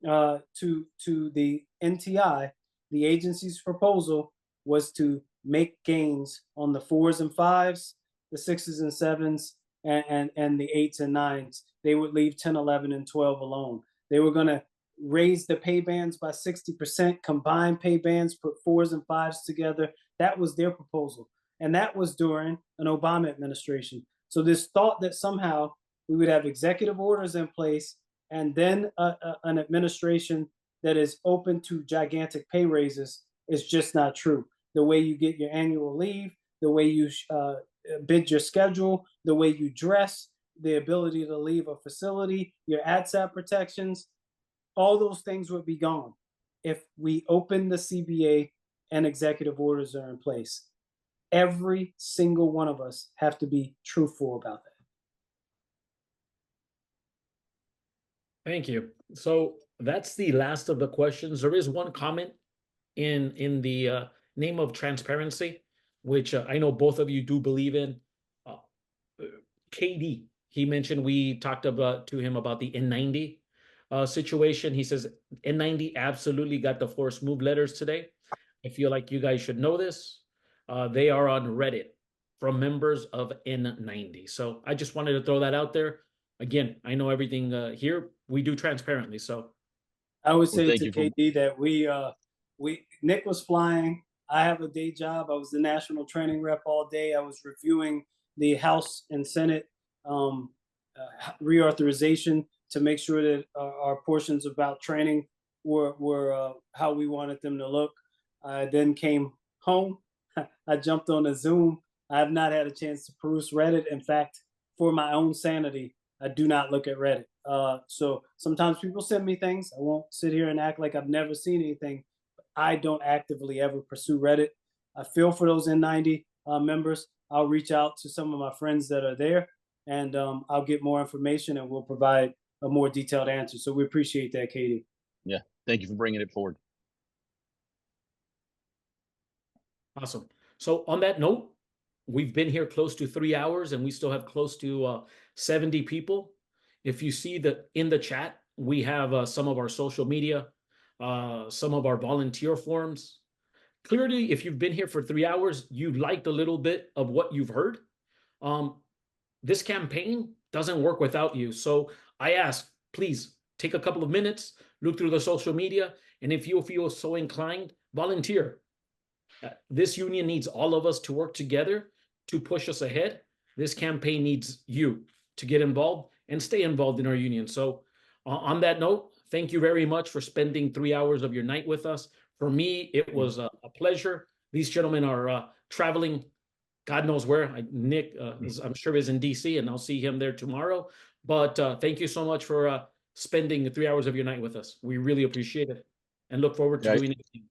to the NTI, the agency's proposal was to make gains on the 4s and 5s, the 6s and 7s, and the 8s and 9s. They would leave 10, 11, and 12 alone. They were going to raise the pay bands by 60%, combine pay bands, put 4s and 5s together. That was their proposal. And that was during an Obama administration. So this thought that somehow we would have executive orders in place and then an administration that is open to gigantic pay raises is just not true. The way you get your annual leave, the way you bid your schedule, the way you dress, the ability to leave a facility, your ADSAT protections, all those things would be gone if we open the CBA and executive orders are in place. Every single one of us have to be truthful about that. Thank you. So that's the last of the questions. There is one comment in the name of transparency, which I know both of you do believe in. KD, he mentioned, we talked about to him about the N90 situation. He says N90 absolutely got the forced move letters today. I feel like you guys should know this. They are on Reddit from members of N90. So I just wanted to throw that out there. Again, I know everything here we do transparently. So I would say to KD that Nick was flying. I have a day job. I was the national training rep all day. I was reviewing the House and Senate reauthorization to make sure that our portions about training were how we wanted them to look. I then came home. I jumped on a Zoom. I have not had a chance to peruse Reddit. In fact, for my own sanity, I do not look at Reddit. So sometimes people send me things. I won't sit here and act like I've never seen anything. I don't actively ever pursue Reddit. I feel for those N90 members. I'll reach out to some of my friends that are there, and I'll get more information, and we'll provide a more detailed answer. So we appreciate that, Katie. Yeah, thank you for bringing it forward. Awesome. So on that note, we've been here close to 3 hours, and we still have close to 70 people. If you see that in the chat, we have some of our social media, some of our volunteer forms. Clearly, if you've been here for 3 hours, you liked a little bit of what you've heard. This campaign doesn't work without you. So I ask, please take a couple of minutes, look through the social media, and if you feel so inclined, volunteer. This union needs all of us to work together to push us ahead. This campaign needs you to get involved and stay involved in our union. So on that note, thank you very much for spending 3 hours of your night with us. For me, it was a pleasure. These gentlemen are traveling, God knows where. Nick, I'm sure, is in DC, and I'll see him there tomorrow. But thank you so much for spending 3 hours of your night with us. We really appreciate it and look forward to doing it again.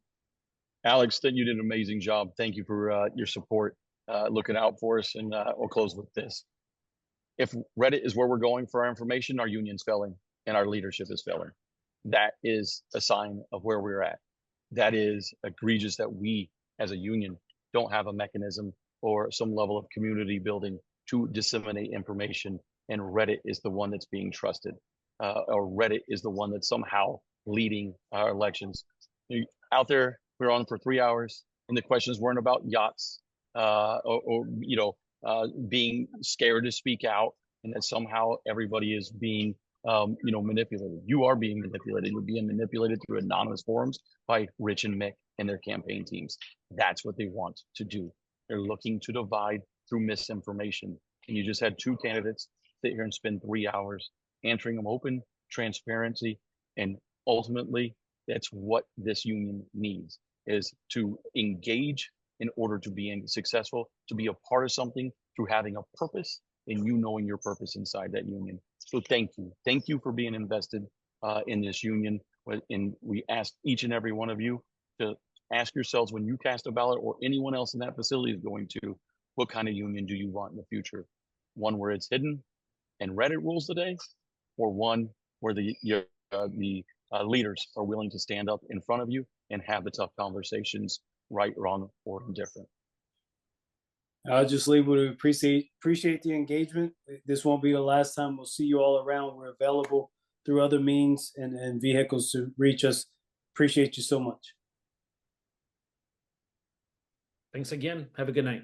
Alex, you did an amazing job. Thank you for your support, looking out for us. And we'll close with this. If Reddit is where we're going for our information, our union's failing and our leadership is failing. That is a sign of where we're at. That is egregious that we as a union don't have a mechanism or some level of community building to disseminate information. And Reddit is the one that's being trusted, or Reddit is the one that's somehow leading our elections. Out there, we were on for 3 hours, and the questions weren't about yachts or being scared to speak out, and that somehow everybody is being manipulated. You are being manipulated. You're being manipulated through anonymous forums by Rich and Mick and their campaign teams. That's what they want to do. They're looking to divide through misinformation. And you just had two candidates sit here and spend 3 hours answering them open, transparency, and ultimately that's what this union needs, is to engage in order to be successful, to be a part of something through having a purpose and you knowing your purpose inside that union. So thank you. Thank you for being invested in this union. And we ask each and every one of you to ask yourselves, when you cast a ballot or anyone else in that facility is going to, what kind of union do you want in the future? One where it's hidden, and Reddit rules the day, or one where the leaders are willing to stand up in front of you and have the tough conversations, right, wrong, or indifferent? I'll just leave with appreciate the engagement. This won't be the last time. We'll see you all around. We're available through other means and vehicles to reach us. Appreciate you so much. Thanks again. Have a good night.